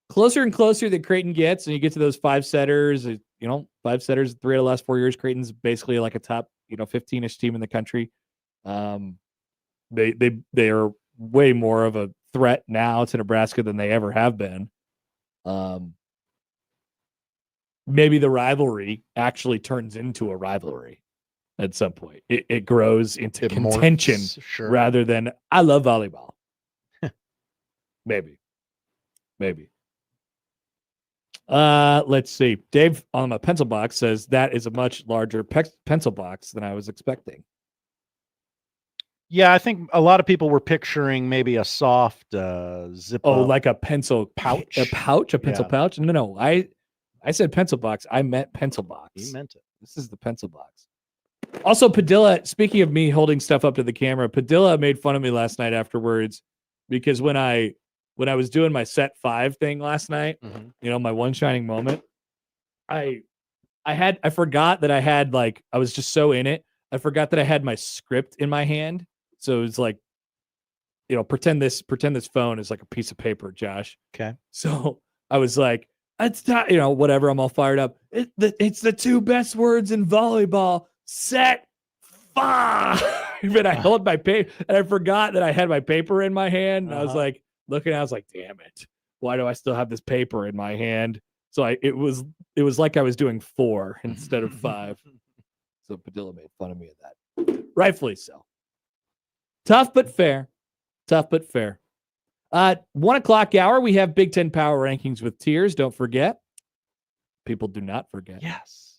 closer and closer that Creighton gets, and you get to those 5 setters, 5 setters 3 of the last 4 years. Creighton's basically like a top, 15-ish team in the country. They are way more of a threat now to Nebraska than they ever have been. Maybe the rivalry actually turns into a rivalry at some point. It grows into contention rather than I love volleyball. Maybe. Let's see. Dave on my pencil box says that is a much larger pencil box than I was expecting. Yeah, I think a lot of people were picturing maybe a soft zip. Oh, like a pencil pouch, a pencil pouch. No. I said pencil box. I meant pencil box. You meant it. This is the pencil box. Also, Padilla, speaking of me holding stuff up to the camera, Padilla made fun of me last night afterwards because when I was doing my set 5 thing last night, my one shining moment, I forgot that I had I was just so in it. I forgot that I had my script in my hand. So it was like, pretend this phone is like a piece of paper, Josh. Okay. So I was like, it's not, whatever. I'm all fired up. It's the 2 best words in volleyball. Set 5. But I held my paper and I forgot that I had my paper in my hand. And I was like, I was like, damn it. Why do I still have this paper in my hand? So it was like I was doing 4 instead of 5. So Padilla made fun of me of that. Rightfully so. Tough but fair. 1 o'clock hour, we have Big Ten Power Rankings with tiers. Don't forget. People do not forget. Yes.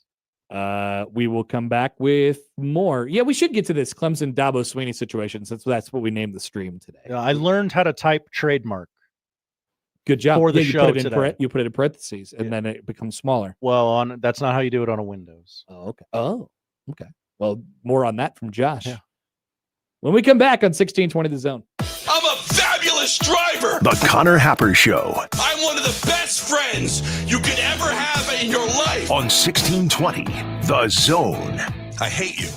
We will come back with more. Yeah, we should get to this Clemson Dabo Swinney situation since that's what we named the stream today. I learned how to type trademark. Good job. For the show today. You put it in parentheses and then it becomes smaller. Well, that's not how you do it on a Windows. Oh, okay. Well, more on that from Josh. Yeah. When we come back on 1620 The Zone. I'm a fabulous driver. The Connor Happer Show. I'm one of the best friends you could ever have in your life. On 1620 The Zone. I hate you.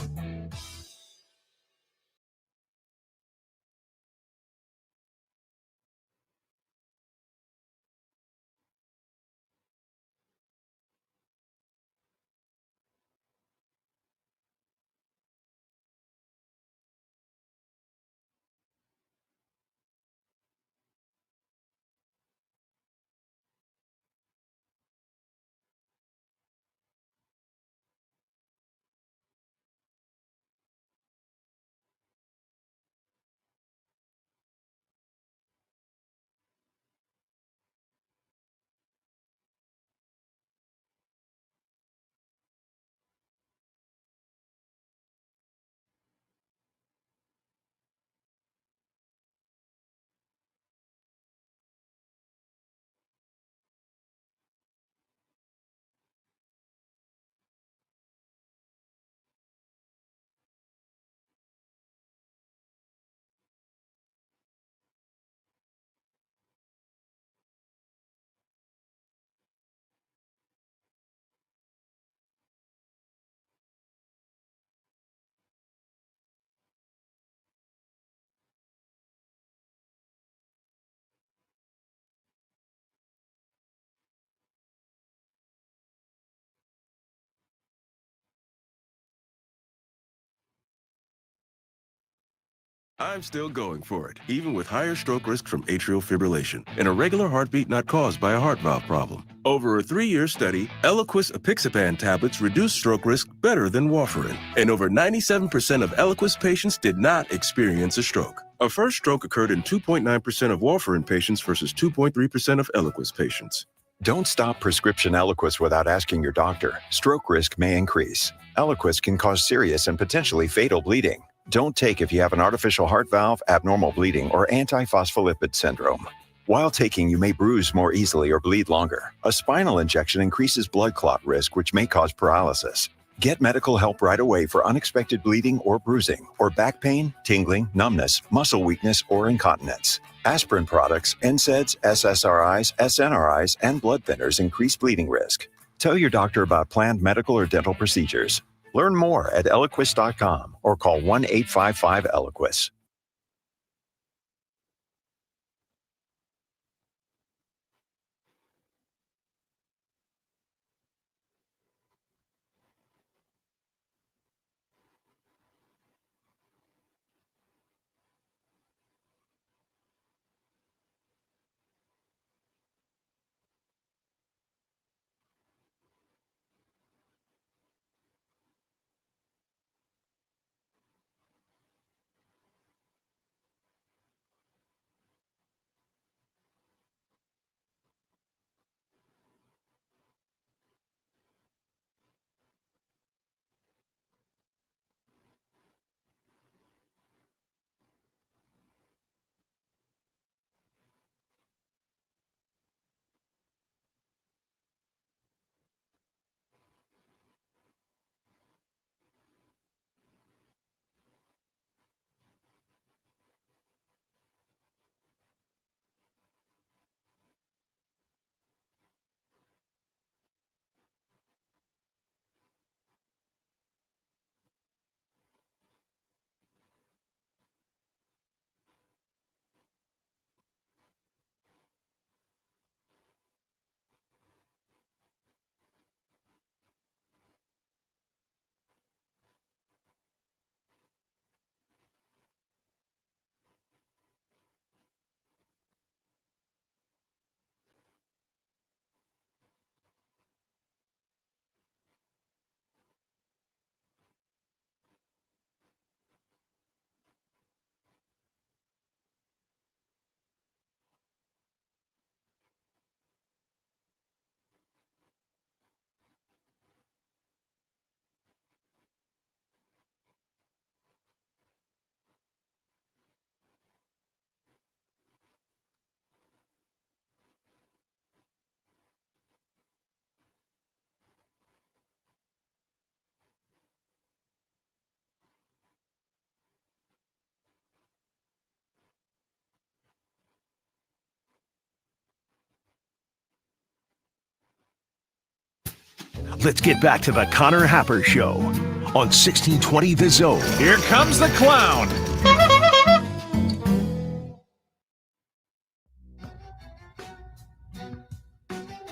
I'm still going for it, even with higher stroke risk from atrial fibrillation, an irregular heartbeat not caused by a heart valve problem. Over a 3-year study, Eliquis apixaban tablets reduced stroke risk better than warfarin, and over 97% of Eliquis patients did not experience a stroke. A first stroke occurred in 2.9% of warfarin patients versus 2.3% of Eliquis patients. Don't stop prescription Eliquis without asking your doctor. Stroke risk may increase. Eliquis can cause serious and potentially fatal bleeding. Don't take if you have an artificial heart valve, abnormal bleeding, or antiphospholipid syndrome. While taking, you may bruise more easily or bleed longer. A spinal injection increases blood clot risk, which may cause paralysis. Get medical help right away for unexpected bleeding or bruising, or back pain, tingling, numbness, muscle weakness, or incontinence. Aspirin products, NSAIDs, SSRIs, SNRIs, and blood thinners increase bleeding risk. Tell your doctor about planned medical or dental procedures. Learn more at Eliquis.com or call 1-855-ELIQUIS. Let's get back to the Connor Happer Show on 1620 The Zone. Here comes the clown.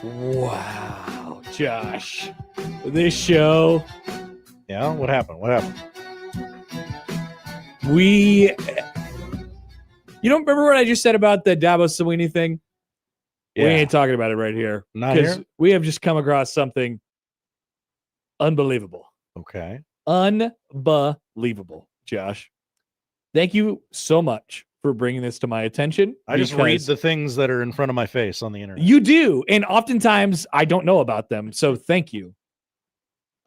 Wow, Josh. This show. Yeah, what happened? What happened? You don't remember what I just said about the Dabo Swinney thing? We ain't talking about it right here. Not here? We have just come across something unbelievable. Okay. Unbelievable, Josh. Thank you so much for bringing this to my attention. I just read the things that are in front of my face on the internet. You do, and oftentimes I don't know about them, so thank you.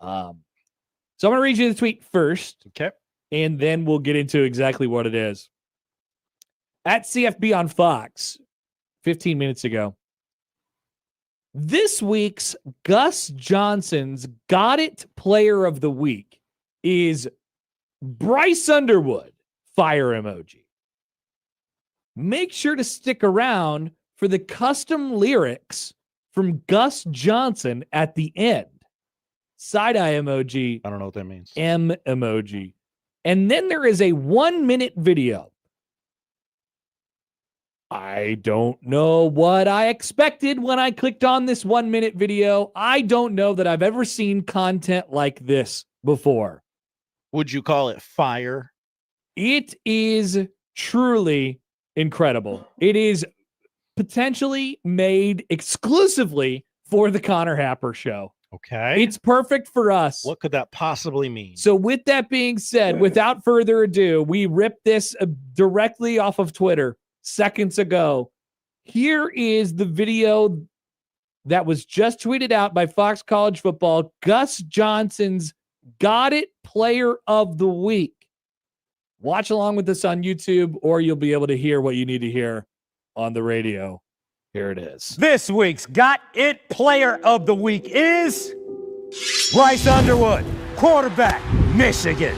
So I'm going to read you the tweet first. Okay. And then we'll get into exactly what it is. At CFB on Fox, 15 minutes ago. This week's Gus Johnson's Got It Player of the Week is Bryce Underwood, fire emoji. Make sure to stick around for the custom lyrics from Gus Johnson at the end. Side-eye emoji. I don't know what that means. M emoji. And then there is a 1-minute video. I don't know what I expected when I clicked on this 1-minute video. I don't know that I've ever seen content like this before. Would you call it fire? It is truly incredible. It is potentially made exclusively for the Connor Happer Show. Okay. It's perfect for us. What could that possibly mean? So with that being said, without further ado, we ripped this directly off of Twitter seconds ago. Here is the video that was just tweeted out by Fox College Football. Gus Johnson's Got It Player of the Week. Watch along with us on YouTube, or you'll be able to hear what you need to hear on the radio. Here it is. This week's Got It Player of the Week is Bryce Underwood, quarterback, Michigan.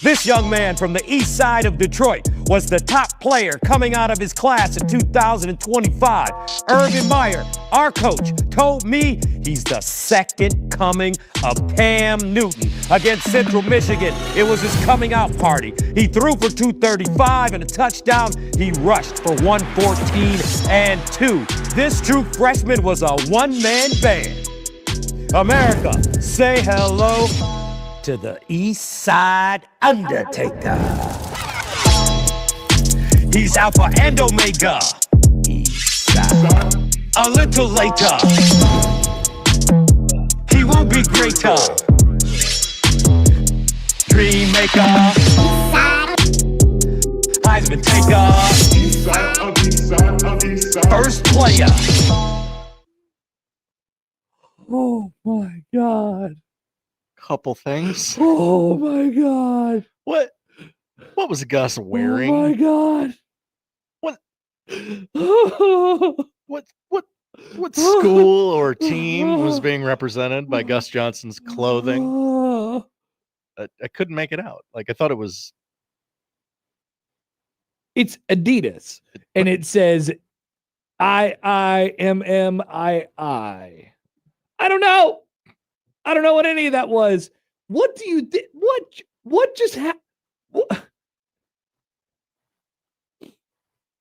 This young man from the east side of Detroit was the top player coming out of his class in 2025. Urban Meyer, our coach, told me he's the second coming of Cam Newton. Against Central Michigan, it was his coming out party. He threw for 235 and a touchdown. He rushed for 114 and 2. This true freshman was a one-man band. America, say hello to the East Side Undertaker. He's Alpha and Omega. East Side. A little later, he will be greater. Dream maker. Heisman taker. First player. Oh my God. Couple things. Oh my God. What was Gus wearing? Oh my God. What school or team was being represented by Gus Johnson's clothing? I couldn't make it out. Like I thought it was. It's Adidas, and it says IIMMII. I don't know. I don't know what any of that was. What do you think? What just happened?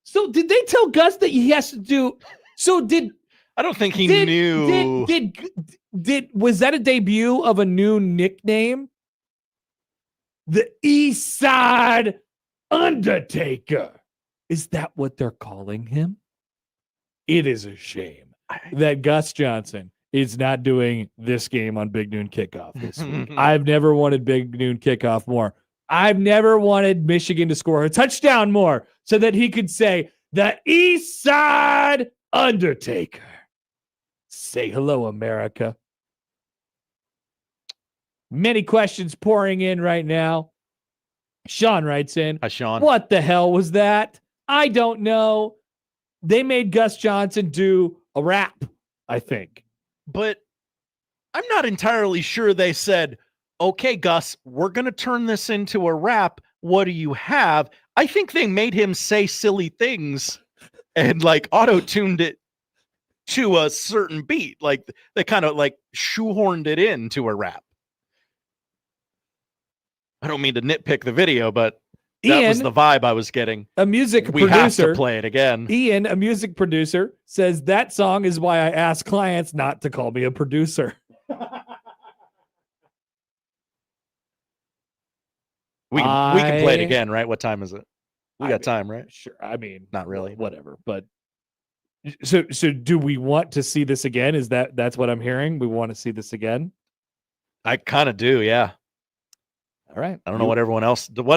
So did they tell Gus that he has to do? So I don't think he knew. Did was that a debut of a new nickname? The East Side Undertaker. Is that what they're calling him? It is a shame that Gus Johnson is not doing this game on Big Noon Kickoff this week. I've never wanted Big Noon Kickoff more. I've never wanted Michigan to score a touchdown more so that he could say, the East Side Undertaker. Say hello, America. Many questions pouring in right now. Sean writes in, hi, Sean. What the hell was that? I don't know. They made Gus Johnson do a rap, I think. But I'm not entirely sure they said, okay, Gus, we're going to turn this into a rap. What do you have? I think they made him say silly things and like auto-tuned it to a certain beat. Like they kind of like shoehorned it into a rap. I don't mean to nitpick the video, but that was the vibe I was getting. A music we producer. Have to play it again. Ian, a music producer, says that song is why I ask clients not to call me a producer. We can play it again, right? What time is it? We got time, right? Sure. I mean, not really. Whatever. But so do we want to see this again? That's what I'm hearing? We want to see this again? I kind of do, yeah. All right. I don't know what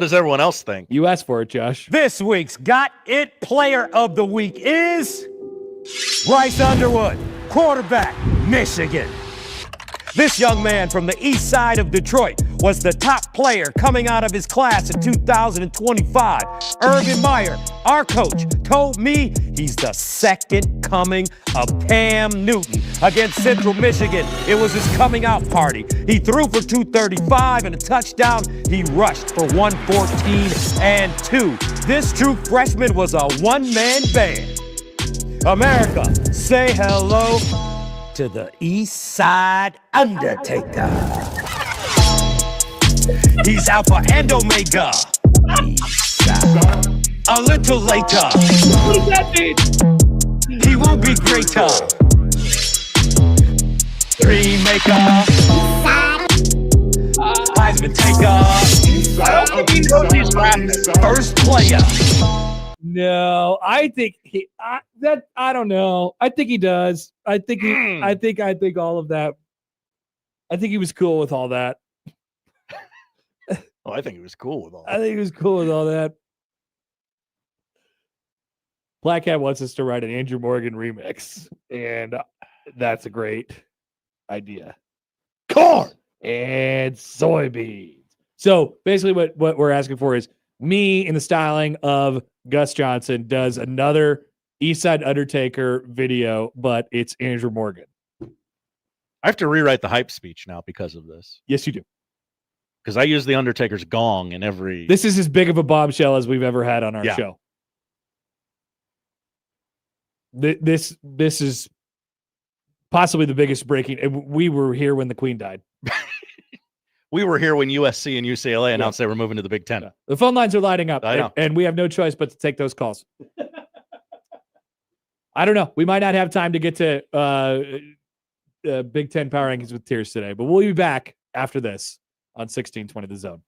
does everyone else think? You asked for it, Josh. This week's Got It Player of the Week is Bryce Underwood, quarterback, Michigan. This young man from the east side of Detroit was the top player coming out of his class in 2025. Urban Meyer, our coach, told me he's the second coming of Cam Newton. Against Central Michigan, it was his coming out party. He threw for 235 and a touchdown. He rushed for 114 and 2. This true freshman was a one-man band. America, say hello to the East Side Undertaker. He's Alpha and Omega. East Side. A little later. What does that mean? He will be greater. Dream maker. Heisman taker. I don't think he knows he's rapping. First player. No, I think I don't know. I think he does. I think all of that. I think he was cool with all that. Oh, I think he was cool with all that. I think he was cool with all that. Black Cat wants us to write an Andrew Morgan remix, and that's a great idea. Corn and soybeans. So basically what we're asking for is me in the styling of Gus Johnson does another East Side Undertaker video, but it's Andrew Morgan. I have to rewrite the hype speech now because of this. Yes, you do. Because I use the Undertaker's gong in every. This is as big of a bombshell as we've ever had on our show. This is possibly the biggest breaking. We were here when the Queen died. We were here when USC and UCLA announced they were moving to the Big Ten. The phone lines are lighting up, I know. and we have no choice but to take those calls. I don't know. We might not have time to get to Big Ten power rankings with tears today, but we'll be back after this on 1620 The Zone.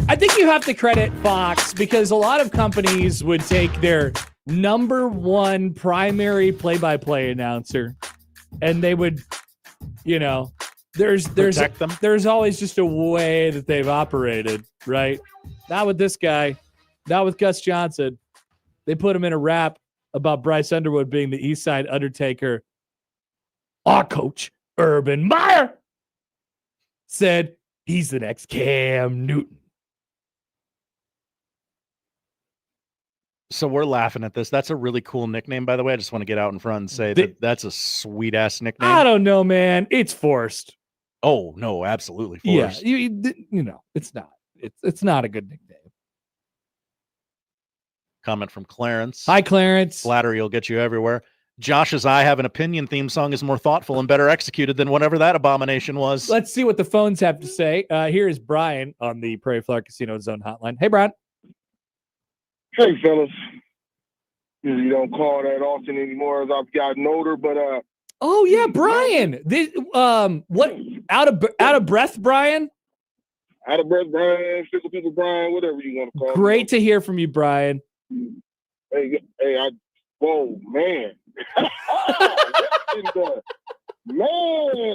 I think you have to credit Fox because a lot of companies would take their number one primary play-by-play announcer and they would, Protect them. There's always just a way that they've operated, right? Not with this guy, not with Gus Johnson. They put him in a rap about Bryce Underwood being the East Side Undertaker. Our coach, Urban Meyer, said he's the next Cam Newton. So we're laughing at this. That's a really cool nickname, by the way. I just want to get out in front and say that that's a sweet ass nickname. I don't know, man. It's forced. Oh no, absolutely forced. Yeah, it's not. It's not a good nickname. Comment from Clarence. Hi, Clarence. Flattery will get you everywhere. Josh's I Have an Opinion theme song is more thoughtful and better executed than whatever that abomination was. Let's see what the phones have to say. Here is Brian on the Prairie Flower Casino Zone hotline. Hey, Brian. Hey, fellas. You don't call that often anymore as I've gotten older, but oh yeah, Brian. This what out of breath, Brian? Out of breath, Brian, physical people, Brian, whatever you want to call Great to hear from you, Brian. Whoa, man. Man,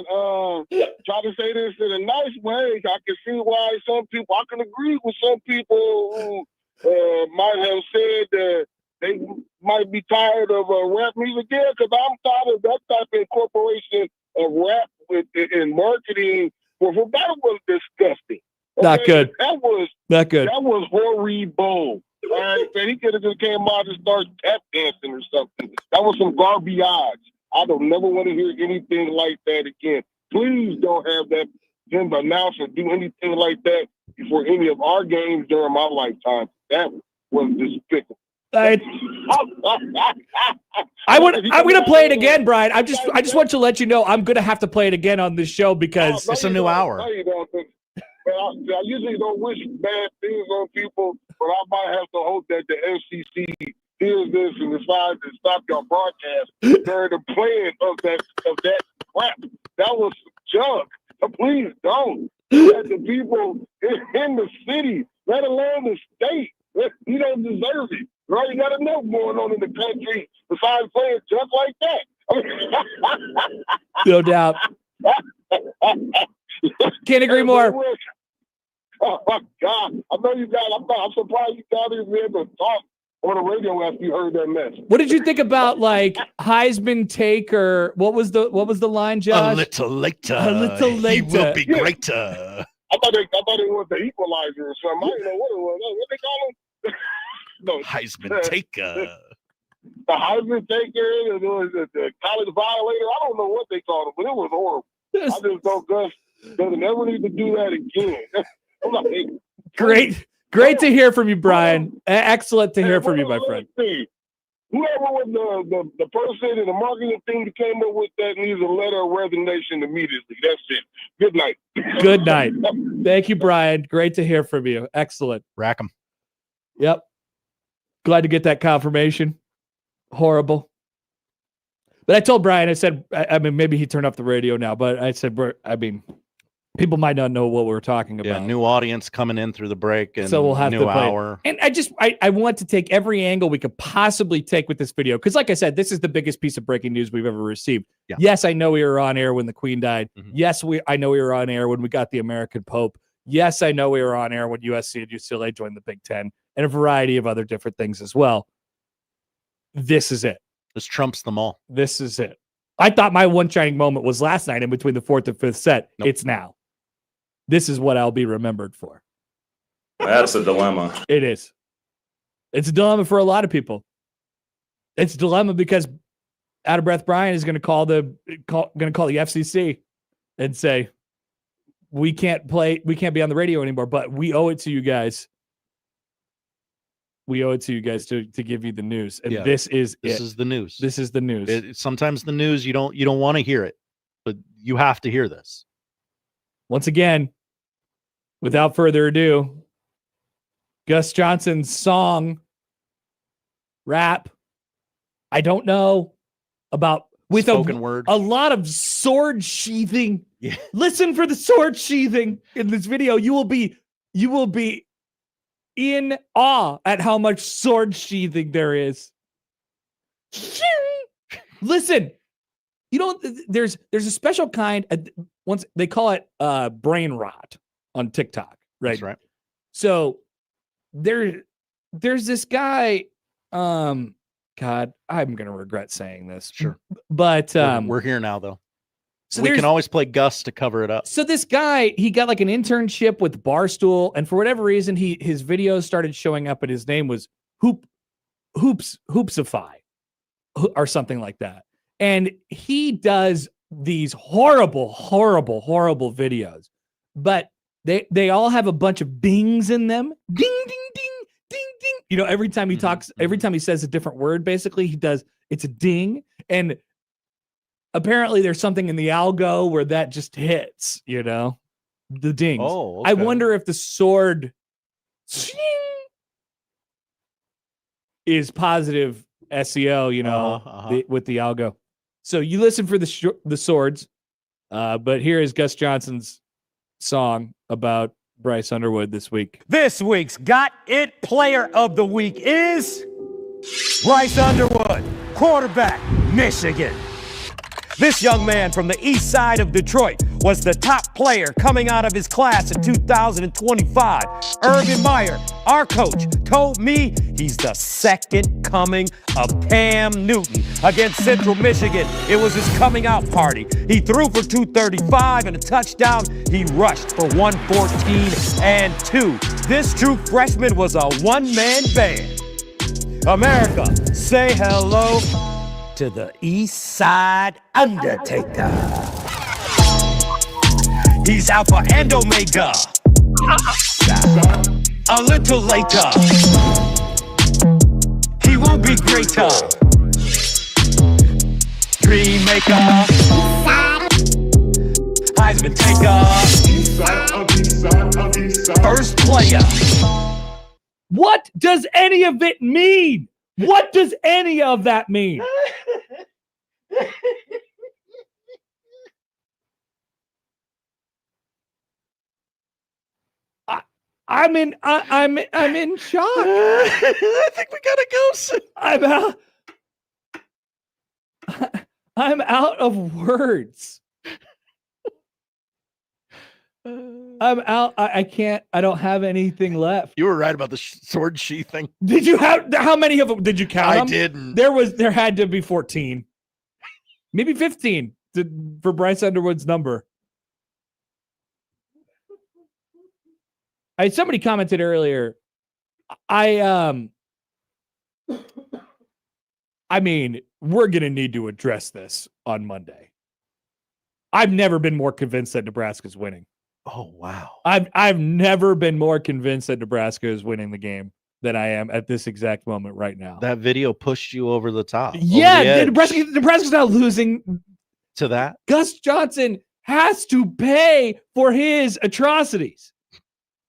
try to say this in a nice way. I can see why I can agree with some people who might have said that they might be tired of rap music again, because I'm tired of that type of incorporation of rap in marketing. That was disgusting. Not good. That was not good. That was horrible. All right, man, he could have just came out and started tap dancing or something. That was some garbage. I don't never want to hear anything like that again. Please don't have that him announce or do anything like that before any of our games during my lifetime. That was despicable. I'm gonna play it again, Brian. I just want to let you know I'm gonna have to play it again on this show because it's a new hour. No, you don't. I usually don't wish bad things on people, but I might have to hope that the FCC hears this and decides to stop your broadcast during the playing of that crap. That was junk. Please don't. Let the people in the city, let alone the state, you don't deserve it. Right? You got enough going on in the country besides playing junk like that. No doubt. Can't agree more. Oh my God! I know you guys. I'm surprised you guys didn't be able to talk on the radio after you heard that mess. What did you think about like Heisman taker? What was the line, Josh? A little later. He will be greater. I thought it was the equalizer or something. I didn't know what it was. What they call him? No, Heisman taker. The Heisman taker, the college violator. I don't know what they called him, but it was horrible. I just don't Gus doesn't ever need to do that again. I'm like, Great to hear from you, Brian. Excellent to hear from you, my friend. Whoever was the person in the marketing team that came up with that needs a letter of resignation immediately. That's it. Good night. Good night. Thank you, Brian. Great to hear from you. Excellent. Rack 'em. Yep. Glad to get that confirmation. Horrible. But I told Brian, I said, I mean, maybe he turned off the radio now, but I said, people might not know what we're talking about. Yeah, new audience coming in through the break, and so we'll have new to play hour. And I want to take every angle we could possibly take with this video, because like I said, this is the biggest piece of breaking news we've ever received. Yeah. Yes, I know we were on air when the Queen died. Mm-hmm. Yes, I know we were on air when we got the American Pope. Yes, I know we were on air when USC and UCLA joined the Big Ten, and a variety of other different things as well. This is it. This trumps them all. This is it. I thought my one shining moment was last night in between the fourth and fifth set. Nope. It's now. This is what I'll be remembered for. That's a dilemma. It is. It's a dilemma for a lot of people. It's a dilemma because Out of Breath Brian is going to call the FCC and say, we can't be on the radio anymore, but we owe it to you guys. We owe it to you guys to give you the news. And this is the news. This is the news. Sometimes the news, you don't want to hear it, but you have to hear this. Once again, without further ado, Gus Johnson's song, rap. I don't know about with spoken word. A lot of sword sheathing. Yeah. Listen for the sword sheathing in this video. You will be in awe at how much sword sheathing there is. Listen, there's a special kind. Once they call it brain rot on TikTok, right? That's right. So there's this guy. God, I'm gonna regret saying this. Sure, but we're here now, though. So we can always play Gus to cover it up. So this guy, he got like an internship with Barstool, and for whatever reason, his videos started showing up, and his name was Hoopsify, or something like that. And he does these horrible videos, but they all have a bunch of dings in them. Ding, ding, ding, ding, ding. You know, every time he talks, every time he says a different word, basically it's a ding. And apparently there's something in the algo where that just hits, you know, the dings. Oh, okay. I wonder if the sword is positive SEO, you know, with the algo. So you listen for the swords, but here is Gus Johnson's song about Bryce Underwood this week. This week's Got It Player of the Week is Bryce Underwood, quarterback, Michigan. This young man from the East Side of Detroit was the top player coming out of his class in 2025. Urban Meyer, our coach, told me he's the second coming of Cam Newton against Central Michigan. It was his coming out party. He threw for 235 and a touchdown. He rushed for 114 and 2. This true freshman was a one-man band. America, say hello to the East Side Undertaker. He's Alpha and Omega. A little later, he will be greater. Dream maker, Heisman taker, first player. What does any of it mean? What does any of that mean? I'm in shock. I think we gotta go soon. I'm out of words. I'm out. I can't. I don't have anything left. You were right about the sword sheathing. Did you have how many of them? Did you count them? I didn't. There had to be 14, maybe 15 for Bryce Underwood's number. Somebody commented earlier. I mean, we're gonna need to address this on Monday. I've never been more convinced that Nebraska's winning. Oh wow! I've never been more convinced that Nebraska is winning the game than I am at this exact moment right now. That video pushed you over the top. Yeah, Nebraska's not losing to that. Gus Johnson has to pay for his atrocities.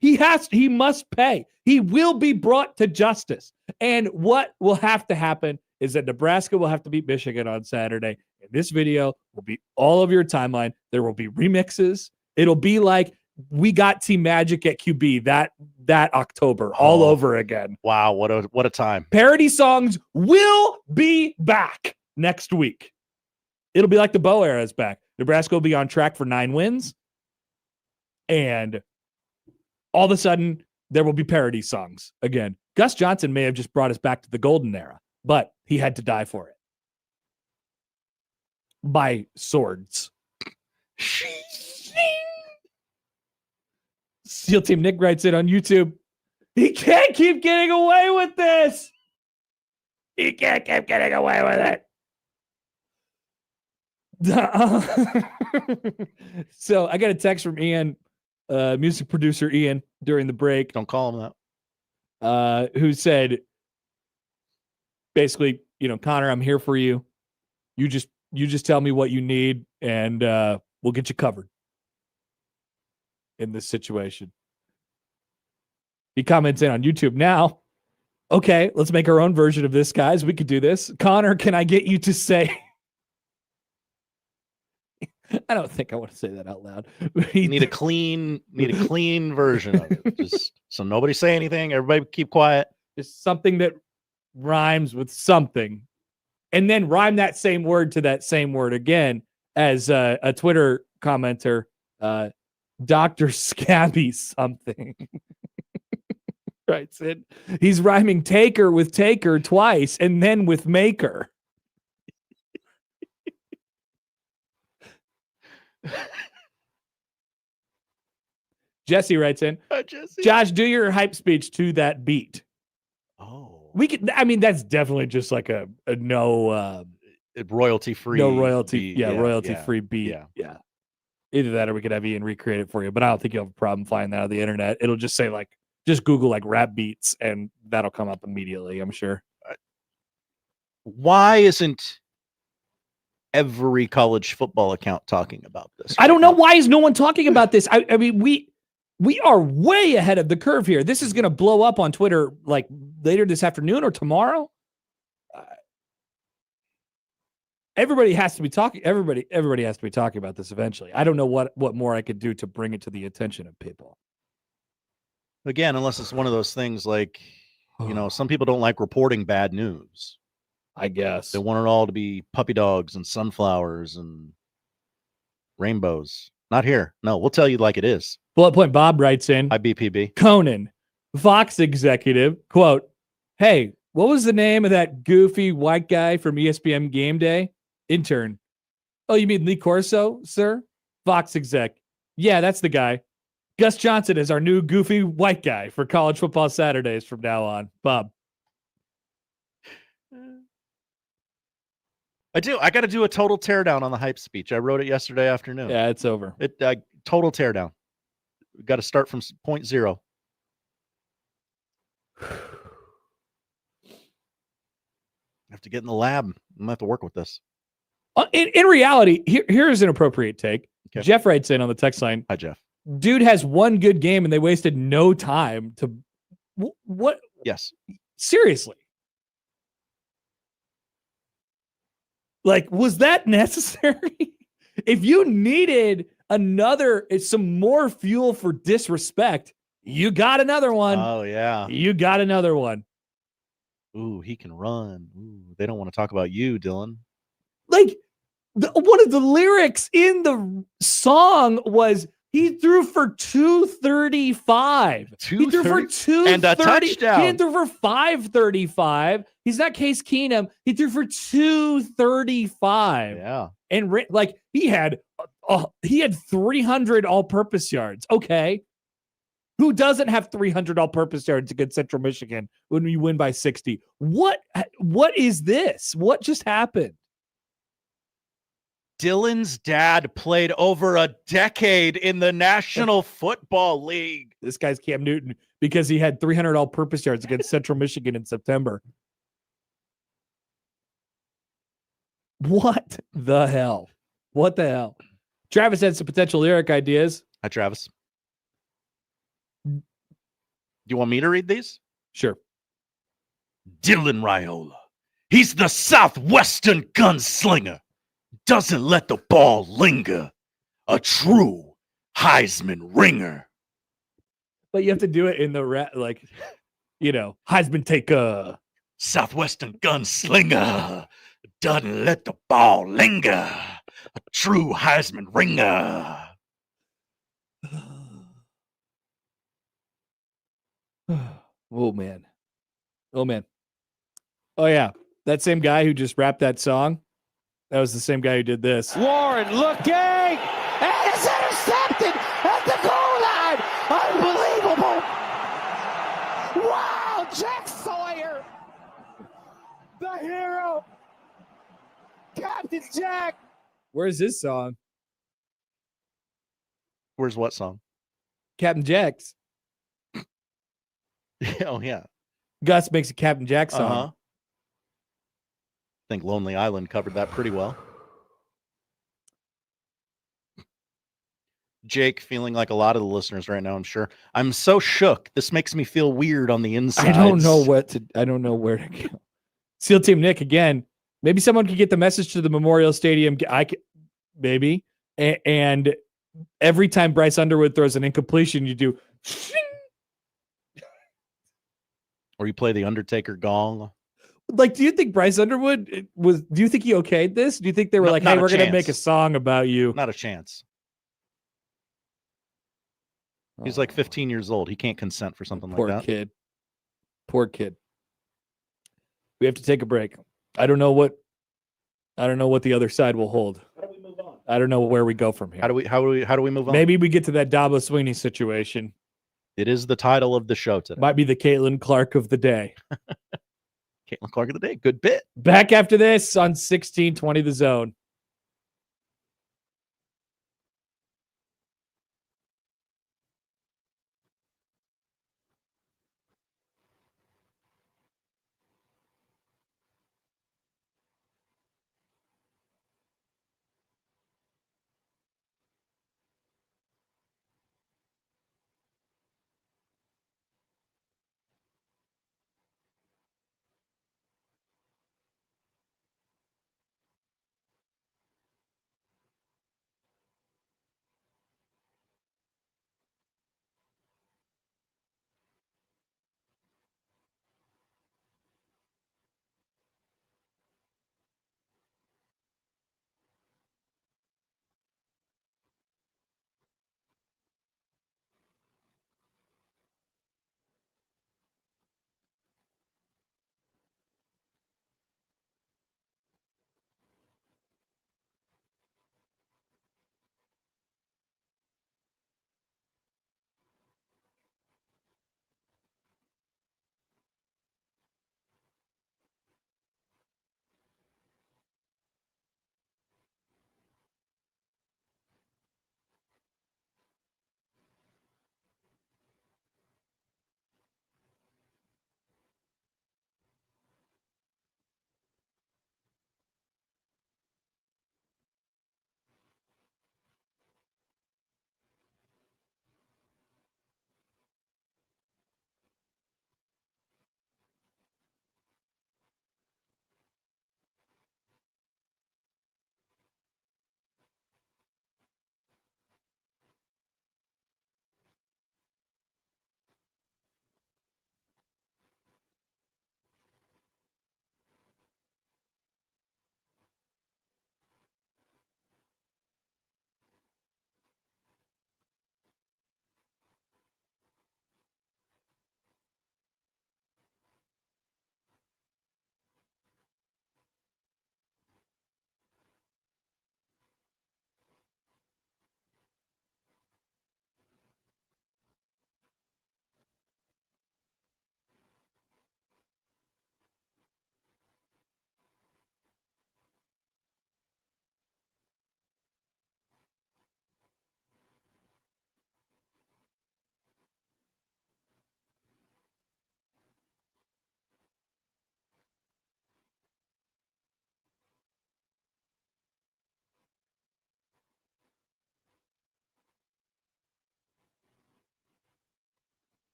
He must pay. He will be brought to justice. And what will have to happen is that Nebraska will have to beat Michigan on Saturday. And this video will be all over your timeline. There will be remixes. It'll be like we got Team Magic at QB that October all over again. Wow, what a time. Parody songs will be back next week. It'll be like the Bo era is back. Nebraska will be on track for 9 wins. And all of a sudden, there will be parody songs again. Gus Johnson may have just brought us back to the golden era, but he had to die for it. By swords. SEAL Team Nick writes it on YouTube. He can't keep getting away with this. He can't keep getting away with it. So I got a text from Ian, music producer Ian, during the break. Don't call him that. Who said, basically, Connor, I'm here for you. You just tell me what you need, and we'll get you covered in this situation. He comments in on YouTube now. Okay, let's make our own version of this, guys. We could do this. Connor, can I get you to say I don't think I want to say that out loud. You need a clean version of it. Just so nobody say anything. Everybody keep quiet. Just something that rhymes with something, and then rhyme that same word to that same word again. As a Twitter commenter, Dr. Scabby something. Right, Sid? He's rhyming taker with taker twice and then with maker. Jesse writes in, Jesse. Josh, do your hype speech to that beat. Oh. We could, I mean, that's definitely just like a no royalty free. No royalty. beat. Royalty free beat. Yeah. Either that or we could have Ian recreate it for you, but I don't think you'll have a problem finding that on the internet. It'll just say like, just Google like rap beats and that'll come up immediately, I'm sure. Why isn't every college football account talking about this? I don't know. Why is no one talking about this? I mean, we are way ahead of the curve here. This is going to blow up on Twitter like later this afternoon or tomorrow. Everybody has to be talking. Everybody has to be talking about this eventually. I don't know what more I could do to bring it to the attention of people. Again, unless it's one of those things like, some people don't like reporting bad news. I guess they want it all to be puppy dogs and sunflowers and rainbows. Not here. No, we'll tell you like it is. Bullet Point Bob writes in, IBPB. Conan, Fox executive, quote, hey, what was the name of that goofy white guy from ESPN Game Day? Intern. Oh, you mean Lee Corso, sir? Fox exec. Yeah, that's the guy. Gus Johnson is our new goofy white guy for college football Saturdays from now on. Bob. I got to do a total teardown on the hype speech. I wrote it yesterday afternoon. Yeah, it's over. Total teardown. We got to start from point zero. I have to get in the lab. I'm going to have to work with this. In reality, here's an appropriate take. Okay. Jeff writes in on the text line. Hi, Jeff. Dude has one good game and they wasted no time to what? Yes. Seriously. Like, was that necessary? If you needed some more fuel for disrespect, you got another one. Oh, yeah. You got another one. Ooh, he can run. Ooh, they don't want to talk about you, Dylan. Like, one of the lyrics in the song was, he threw for 235. He threw for 230 and a touchdown. He threw for 535. He's not Case Keenum. He threw for 235. Yeah. And like he had 300 all-purpose yards. Okay. Who doesn't have 300 all-purpose yards against Central Michigan when we win by 60? What is this? What just happened? Dylan's dad played over a decade in the National Football League. This guy's Cam Newton because he had 300 all-purpose yards against Central Michigan in September. What the hell? What the hell? Travis had some potential lyric ideas. Hi, Travis. Do you want me to read these? Sure. Dylan Raiola. He's the Southwestern gunslinger. Doesn't let the ball linger. A true Heisman ringer. But you have to do it in the Heisman taker. Southwestern gunslinger. Doesn't let the ball linger. A true Heisman ringer. Oh, man. Oh, man. Oh, yeah. That same guy who just rapped that song, that was the same guy who did this. Warren looking, and it's intercepted at the goal line. Unbelievable. Wow, Jack Sawyer, the hero, Captain Jack. Where's his song? Where's what song? Captain Jack's. Oh, yeah. Gus makes a Captain Jack song. Uh-huh. I think Lonely Island covered that pretty well. Jake, feeling like a lot of the listeners right now, I'm sure. I'm so shook. This makes me feel weird on the inside. I don't know where to go. SEAL Team Nick again. Maybe someone could get the message to the Memorial Stadium. Maybe and every time Bryce Underwood throws an incompletion, you do. Or you play the Undertaker gong. Like, do you think Bryce Underwood was? Do you think he okayed this? Do you think they were like, not "Hey, a we're going to chance. make a song about you"? Not a chance. He's like 15 years old. He can't consent for something like that. Poor kid. We have to take a break. I don't know what the other side will hold. How do we move on? I don't know where we go from here. How do we move on? Maybe we get to that Dabo Swinney situation. It is the title of the show today. Might be the Caitlin Clark of the day. Caitlin Clark of the day. Good bit. Back after this on 1620 The Zone.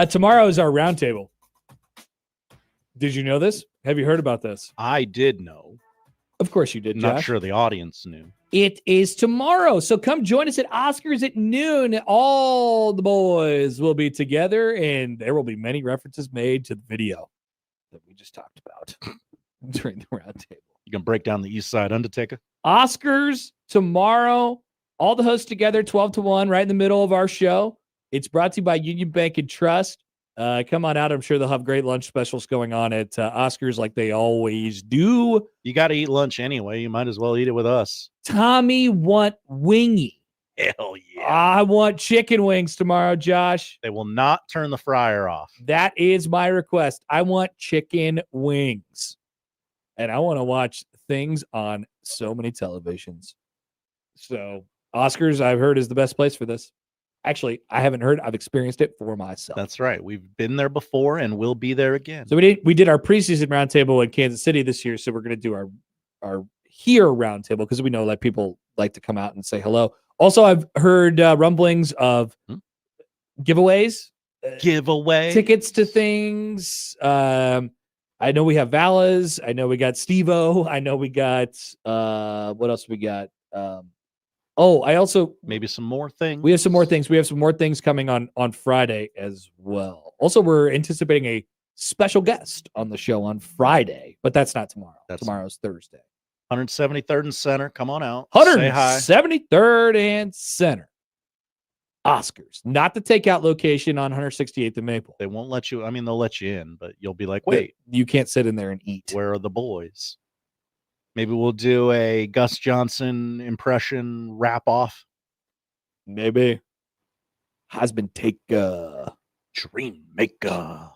Tomorrow is our roundtable. Did you know this? Have you heard about this? I did know. Of course you did, Not Josh. sure the audience knew. It is tomorrow. So come join us at Oscars at noon. All the boys will be together, and there will be many references made to the video that we just talked about during the roundtable. You can break down the East Side Undertaker. Oscars tomorrow. All the hosts together, 12 to 1, right in the middle of our show. It's brought to you by Union Bank and Trust. Come on out. I'm sure they'll have great lunch specials going on at Oscars like they always do. You got to eat lunch anyway. You might as well eat it with us. Tommy want wingy. Hell yeah. I want chicken wings tomorrow, Josh. They will not turn the fryer off. That is my request. I want chicken wings. And I want to watch things on so many televisions. So Oscars, I've heard, is the best place for this. Actually, I haven't heard. I've experienced it for myself. That's right. We've been there before, and we'll be there again. So we did our preseason roundtable in Kansas City this year. So we're going to do our here roundtable because we know like people like to come out and say hello. Also, I've heard rumblings of giveaways, tickets to things. I know we have Valas. I know we got Steve-O. I know we got what else we got? I also maybe some more things. We have some more things. We have some more things coming on Friday as well. Also, we're anticipating a special guest on the show on Friday, but that's not tomorrow. Tomorrow's Thursday. 173rd and Center. Come on out. 173rd and Center. Oscars, not the takeout location on 168th and Maple. They won't let you. I mean, they'll let you in, but you'll be like, wait, you can't sit in there and eat. Where are the boys? Maybe we'll do a Gus Johnson impression wrap off. Maybe. Husband take Dream Maker.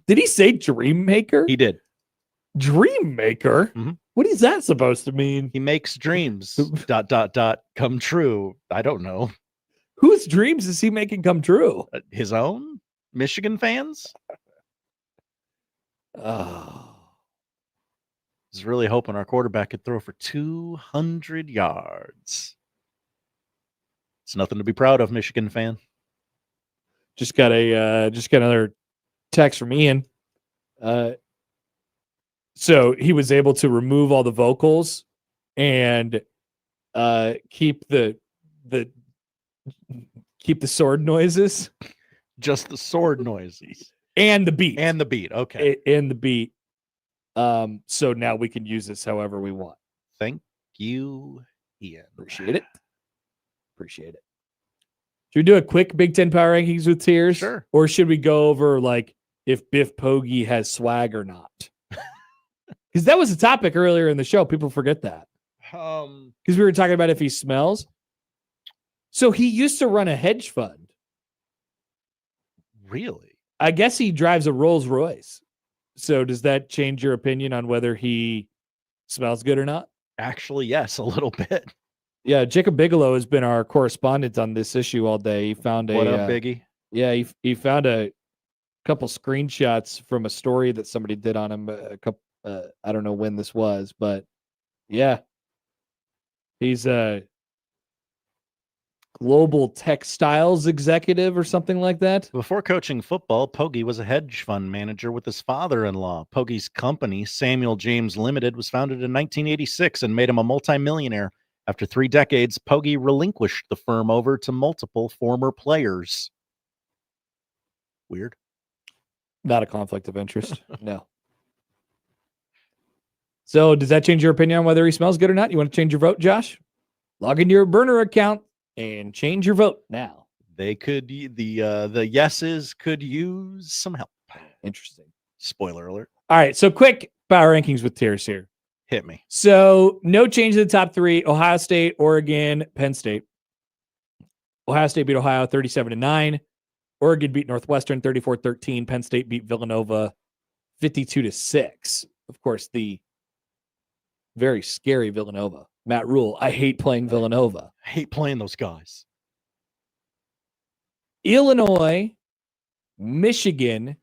Did he say Dream Maker? He did. Dream Maker? Mm-hmm. What is that supposed to mean? He makes dreams come true. I don't know. Whose dreams is he making come true? His own? Michigan fans? Oh. I was really hoping our quarterback could throw for 200 yards. It's nothing to be proud of, Michigan fan. Just got another text from Ian. So he was able to remove all the vocals and keep the sword noises. Just the sword noises. And the beat. Okay. And the beat. So now we can use this however we want. Thank you, Ian. Appreciate it. Should we do a quick Big Ten power rankings with tiers? Sure. Or should we go over like if Biff Pogy has swag or not? Because that was a topic earlier in the show. People forget that. Because we were talking about if he smells. So he used to run a hedge fund. Really? I guess he drives a Rolls Royce. So does that change your opinion on whether he smells good or not? Actually, yes, a little bit. Yeah, Jacob Bigelow has been our correspondent on this issue all day. He found What up, Biggie? Yeah, he found a couple screenshots from a story that somebody did on him. I don't know when this was, but yeah, he's a global textiles executive or something like that. Before coaching football, Pogy was a hedge fund manager with his father-in-law. Pogy's company, Samuel James Limited, was founded in 1986 and made him a multimillionaire. After 3 decades, Pogy relinquished the firm over to multiple former players. Weird. Not a conflict of interest. No. So does that change your opinion on whether he smells good or not? You want to change your vote, Josh? Log into your burner account and change your vote now. They could, the yeses could use some help. Interesting. Spoiler alert. All right. So quick power rankings with tiers here. Hit me. So no change in the top 3. Ohio State, Oregon, Penn State. Ohio State beat Ohio 37-9. Oregon beat Northwestern 34-13. Penn State beat Villanova 52-6. Of course, the very scary Villanova. Matt Rule, I hate playing Villanova. I hate playing those guys. Illinois, Michigan,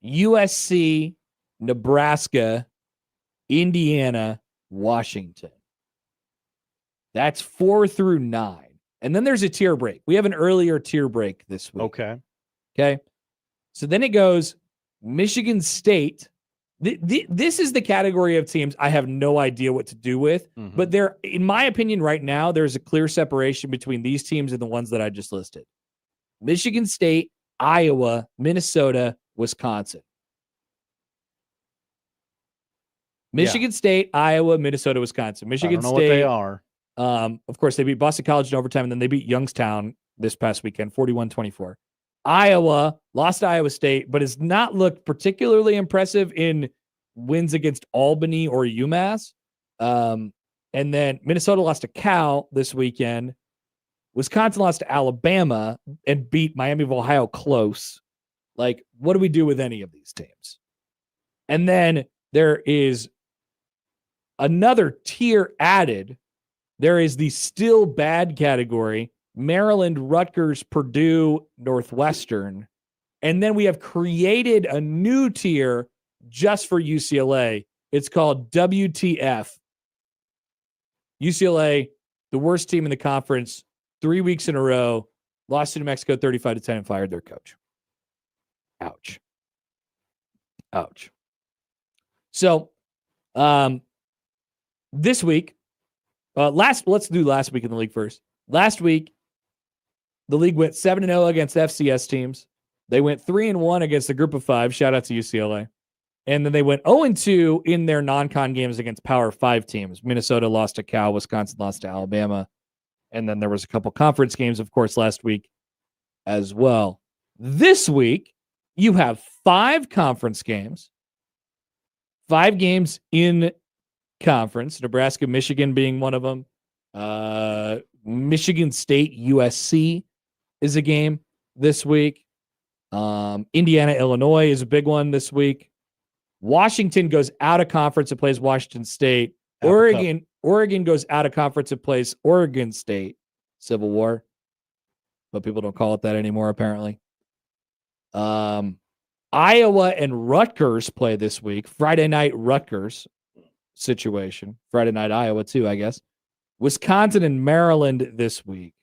USC, Nebraska, Indiana, Washington. That's 4 through 9. And then there's a tier break. We have an earlier tier break this week. Okay. Okay. So then it goes Michigan State. This is the category of teams I have no idea what to do with. But there, in my opinion, right now, there's a clear separation between these teams and the ones that I just listed. Michigan State, Iowa, Minnesota, Wisconsin. Michigan State, Iowa, Minnesota, Wisconsin. Michigan I don't know State. what they are. Of course, they beat Boston College in overtime, and then they beat Youngstown this past weekend, 41-24. Iowa lost to Iowa State, but has not looked particularly impressive in wins against Albany or UMass. And then Minnesota lost to Cal this weekend. Wisconsin lost to Alabama and beat Miami of Ohio close. Like, what do we do with any of these teams? And then there is another tier added. There is the still bad category: Maryland, Rutgers, Purdue, Northwestern. And then we have created a new tier just for UCLA. It's called WTF. UCLA, the worst team in the conference, 3 weeks in a row, lost to New Mexico 35-10 and fired their coach. Ouch. Ouch. So, this week, let's do last week in the league first. Last week, the league went 7-0 against FCS teams. They went 3-1 against the group of five. Shout out to UCLA. And then they went 0-2 in their non-con games against Power 5 teams. Minnesota lost to Cal. Wisconsin lost to Alabama. And then there was a couple conference games, of course, last week as well. This week, you have 5 conference games. 5 games in conference. Nebraska, Michigan being one of them. Michigan State, USC is a game this week. Indiana, Illinois is a big one this week. Washington goes out of conference and plays Washington State. Oregon goes out of conference and plays Oregon State. Civil War. But people don't call it that anymore, apparently. Iowa and Rutgers play this week. Friday night Rutgers situation. Friday night Iowa too, I guess. Wisconsin and Maryland this week.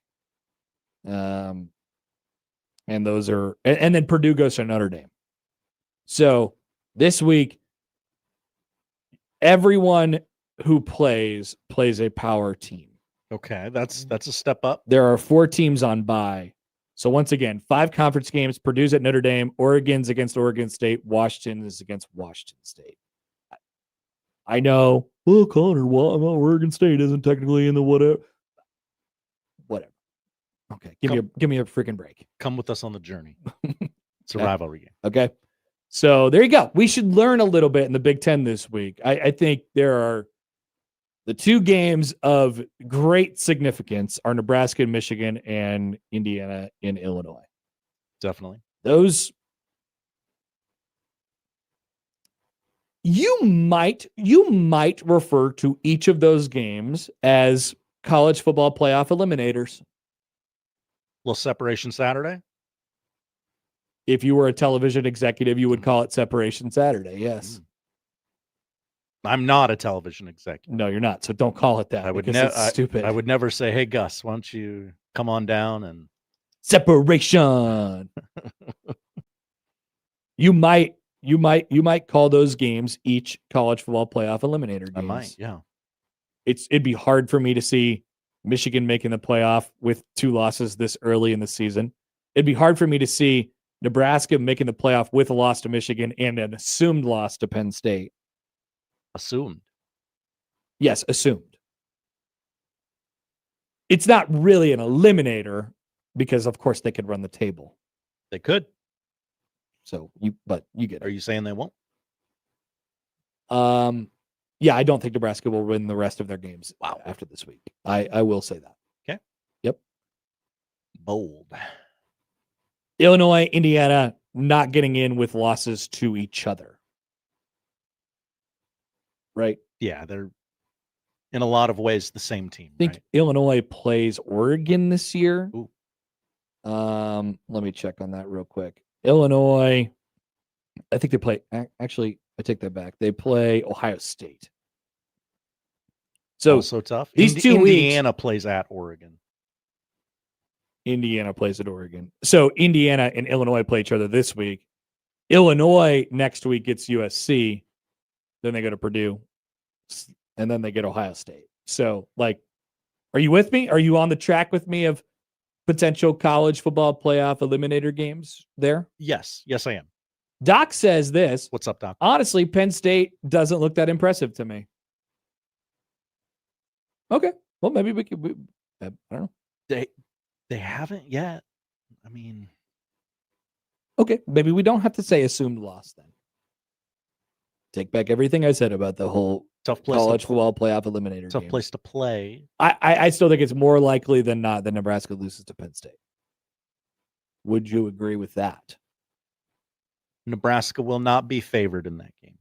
And those are, and then Purdue goes to Notre Dame. So this week, everyone who plays a power team. Okay, that's a step up. There are 4 teams on bye. So once again, 5 conference games. Purdue's at Notre Dame. Oregon's against Oregon State. Washington is against Washington State. I know. Well, Connor, Oregon State isn't technically in the whatever. Okay, give me a freaking break. Come with us on the journey. It's a rivalry game. Okay. So there you go. We should learn a little bit in the Big Ten this week. I think there are the 2 games of great significance are Nebraska and Michigan and Indiana and Illinois. Definitely. Those you might refer to each of those games as college football playoff eliminators. Little separation Saturday. If you were a television executive, you would call it Separation Saturday. Yes. I'm not a television executive. No, you're not. So don't call it that. I would it's stupid. I would never say, "Hey, Gus, why don't you come on down and separation." You might call those games each college football playoff eliminator games. I might, yeah. It'd be hard for me to see Michigan making the playoff with 2 losses this early in the season. It'd be hard for me to see Nebraska making the playoff with a loss to Michigan and an assumed loss to Penn State. Assumed? Yes, assumed. It's not really an eliminator because, of course, they could run the table. They could. So you get it. Are you saying they won't? Yeah, I don't think Nebraska will win the rest of their games after this week. I will say that. Okay. Yep. Bold. Illinois, Indiana not getting in with losses to each other. Right? Yeah, they're in a lot of ways the same team. I think Illinois plays Oregon this year. Ooh. Let me check on that real quick. Illinois, I think they play. Actually, I take that back. They play Ohio State. So tough. These 2 Indiana weeks, plays at Oregon. Indiana plays at Oregon. So Indiana and Illinois play each other this week. Illinois next week gets USC. Then they go to Purdue. And then they get Ohio State. So, like, are you with me? Are you on the track with me of potential college football playoff eliminator games there? Yes. Yes, I am. Doc says this. What's up, Doc? Honestly, Penn State doesn't look that impressive to me. Okay. Well, maybe we could. I don't know. They haven't yet. I mean, okay. Maybe we don't have to say assumed loss then. Take back everything I said about the whole tough place college football playoff eliminator. Tough game. place to play. I still think it's more likely than not that Nebraska loses to Penn State. Would you agree with that? Nebraska will not be favored in that game.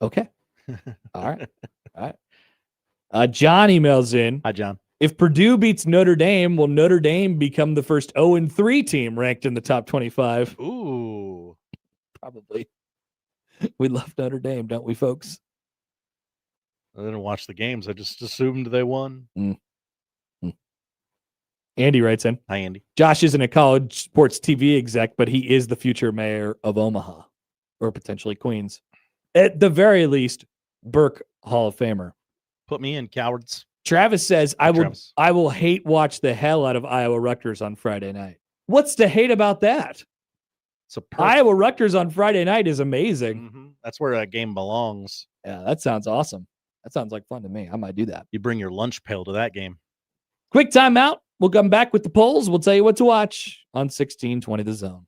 Okay. All right. All right. John emails in. Hi, John. If Purdue beats Notre Dame, will Notre Dame become the first 0-3 team ranked in the top 25? Ooh. Probably. We love Notre Dame, don't we, folks? I didn't watch the games. I just assumed they won. Andy writes in. Hi, Andy. Josh isn't a college sports TV exec, but he is the future mayor of Omaha or potentially Queens. At the very least, Burke Hall of Famer. Put me in, cowards. Travis says, I will hate watch the hell out of Iowa Rutgers on Friday night. What's to hate about that? Iowa Rutgers on Friday night is amazing. Mm-hmm. That's where that game belongs. Yeah, that sounds awesome. That sounds like fun to me. I might do that. You bring your lunch pail to that game. Quick timeout. We'll come back with the polls. We'll tell you what to watch on 1620 The Zone.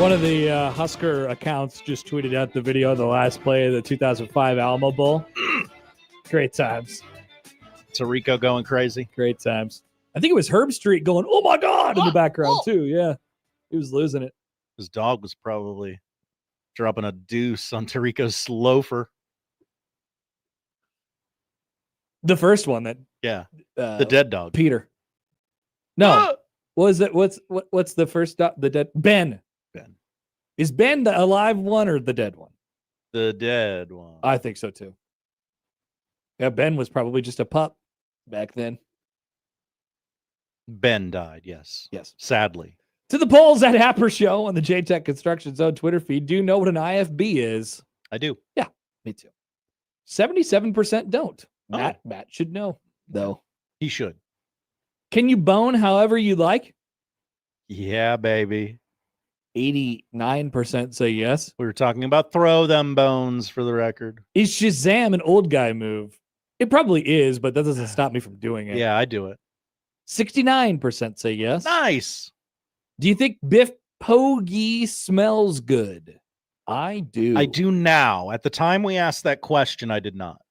One of the Husker accounts just tweeted out the video of the last play of the 2005 Alamo Bowl. Great times. Tarico going crazy. Great times. I think it was Herb Street going, oh my God, in the background too. Yeah. He was losing it. His dog was probably dropping a deuce on Tarico's loafer. The first one that. Yeah. The dead dog. Peter. No. What is it? What's the first dog? The dead. Ben. Ben. Is Ben the alive one or the dead one? The dead one. I think so too. Yeah, Ben was probably just a pup back then. Ben died, yes. Yes. Sadly. To the polls at Happer Show on the JTech Construction Zone Twitter feed. Do you know what an IFB is? I do. Yeah, me too. 77% don't. Matt should know, though. He should. Can you bone however you like? Yeah, baby. 89% say yes. We were talking about throw them bones for the record. Is Shazam an old guy move? It probably is, but that doesn't stop me from doing it. Yeah, I do it. 69% say yes. Nice. Do you think Biff Pogy smells good? I do. I do now. At the time we asked that question, I did not.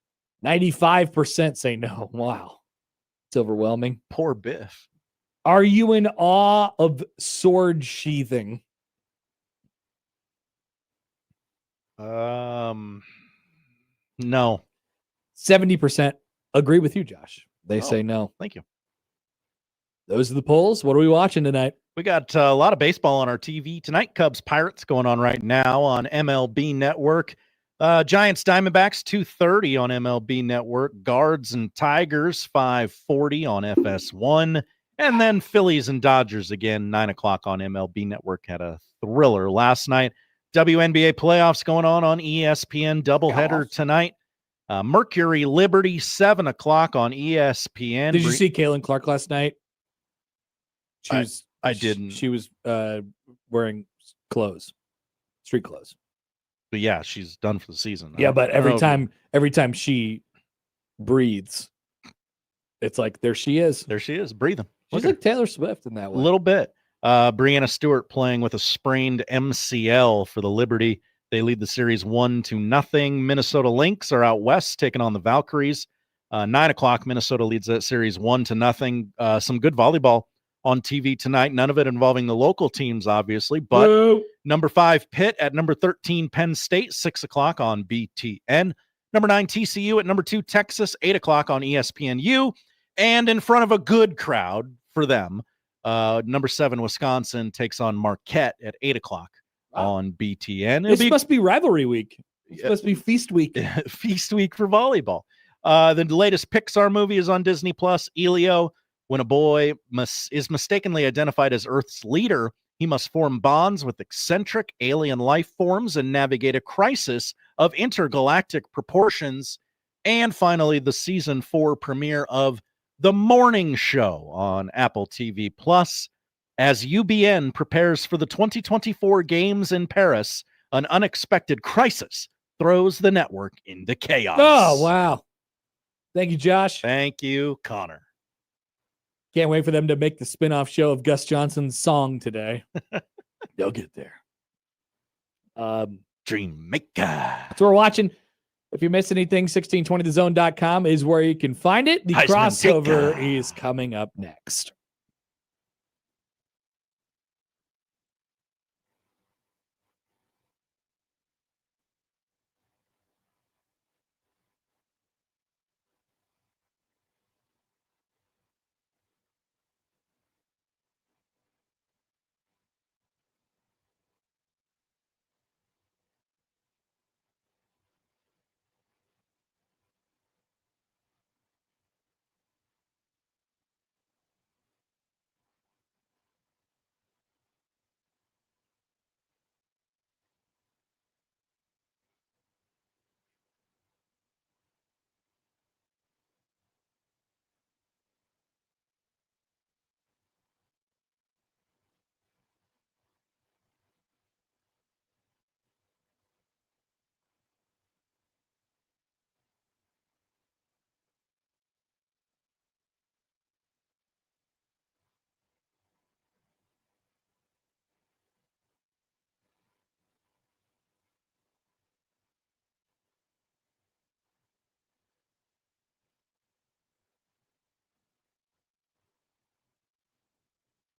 95% say no. Wow. It's overwhelming. Poor Biff. Are you in awe of sword sheathing? No. 70% agree with you, Josh. They say no. Thank you. Those are the polls. What are we watching tonight? We got a lot of baseball on our TV tonight. Cubs Pirates going on right now on MLB Network. Giants Diamondbacks 2:30 on MLB Network. Guards and Tigers 5:40 on FS1. And then Phillies and Dodgers again 9 o'clock on MLB Network. Had a thriller last night. WNBA playoffs going on ESPN. Doubleheader tonight. Mercury Liberty 7 o'clock on ESPN. Did you see Kaylin Clark last night? I didn't. She was wearing clothes, street clothes. But yeah, she's done for the season. Yeah, but every time she breathes, it's like there she is. There she is, breathing. She's like Taylor Swift in that way. A little bit. Brianna Stewart playing with a sprained MCL for the Liberty. They lead the series 1-0. Minnesota Lynx are out west taking on the Valkyries. 9 o'clock, Minnesota leads that series 1-0. Some good volleyball on TV tonight. None of it involving the local teams, obviously, but number 5 Pitt at number 13 Penn State, 6 o'clock on BTN. Number 9 TCU at number 2 Texas, 8 o'clock on ESPNU. And in front of a good crowd for them, number 7 Wisconsin takes on Marquette at 8 o'clock on BTN. This must be rivalry week. It must be feast week. Feast week for volleyball. The latest Pixar movie is on Disney Plus. Elio. When a boy is mistakenly identified as Earth's leader, he must form bonds with eccentric alien life forms and navigate a crisis of intergalactic proportions. And finally, the season 4 premiere of The Morning Show on Apple TV Plus. As UBN prepares for the 2024 games in Paris, an unexpected crisis throws the network into chaos. Oh, wow. Thank you, Josh. Thank you, Connor. Can't wait for them to make the spinoff show of Gus Johnson's song today. They'll get there. Dream Maker. That's what we're watching. If you miss anything, 1620thezone.com is where you can find it. The Heisman crossover Taker. is coming up next.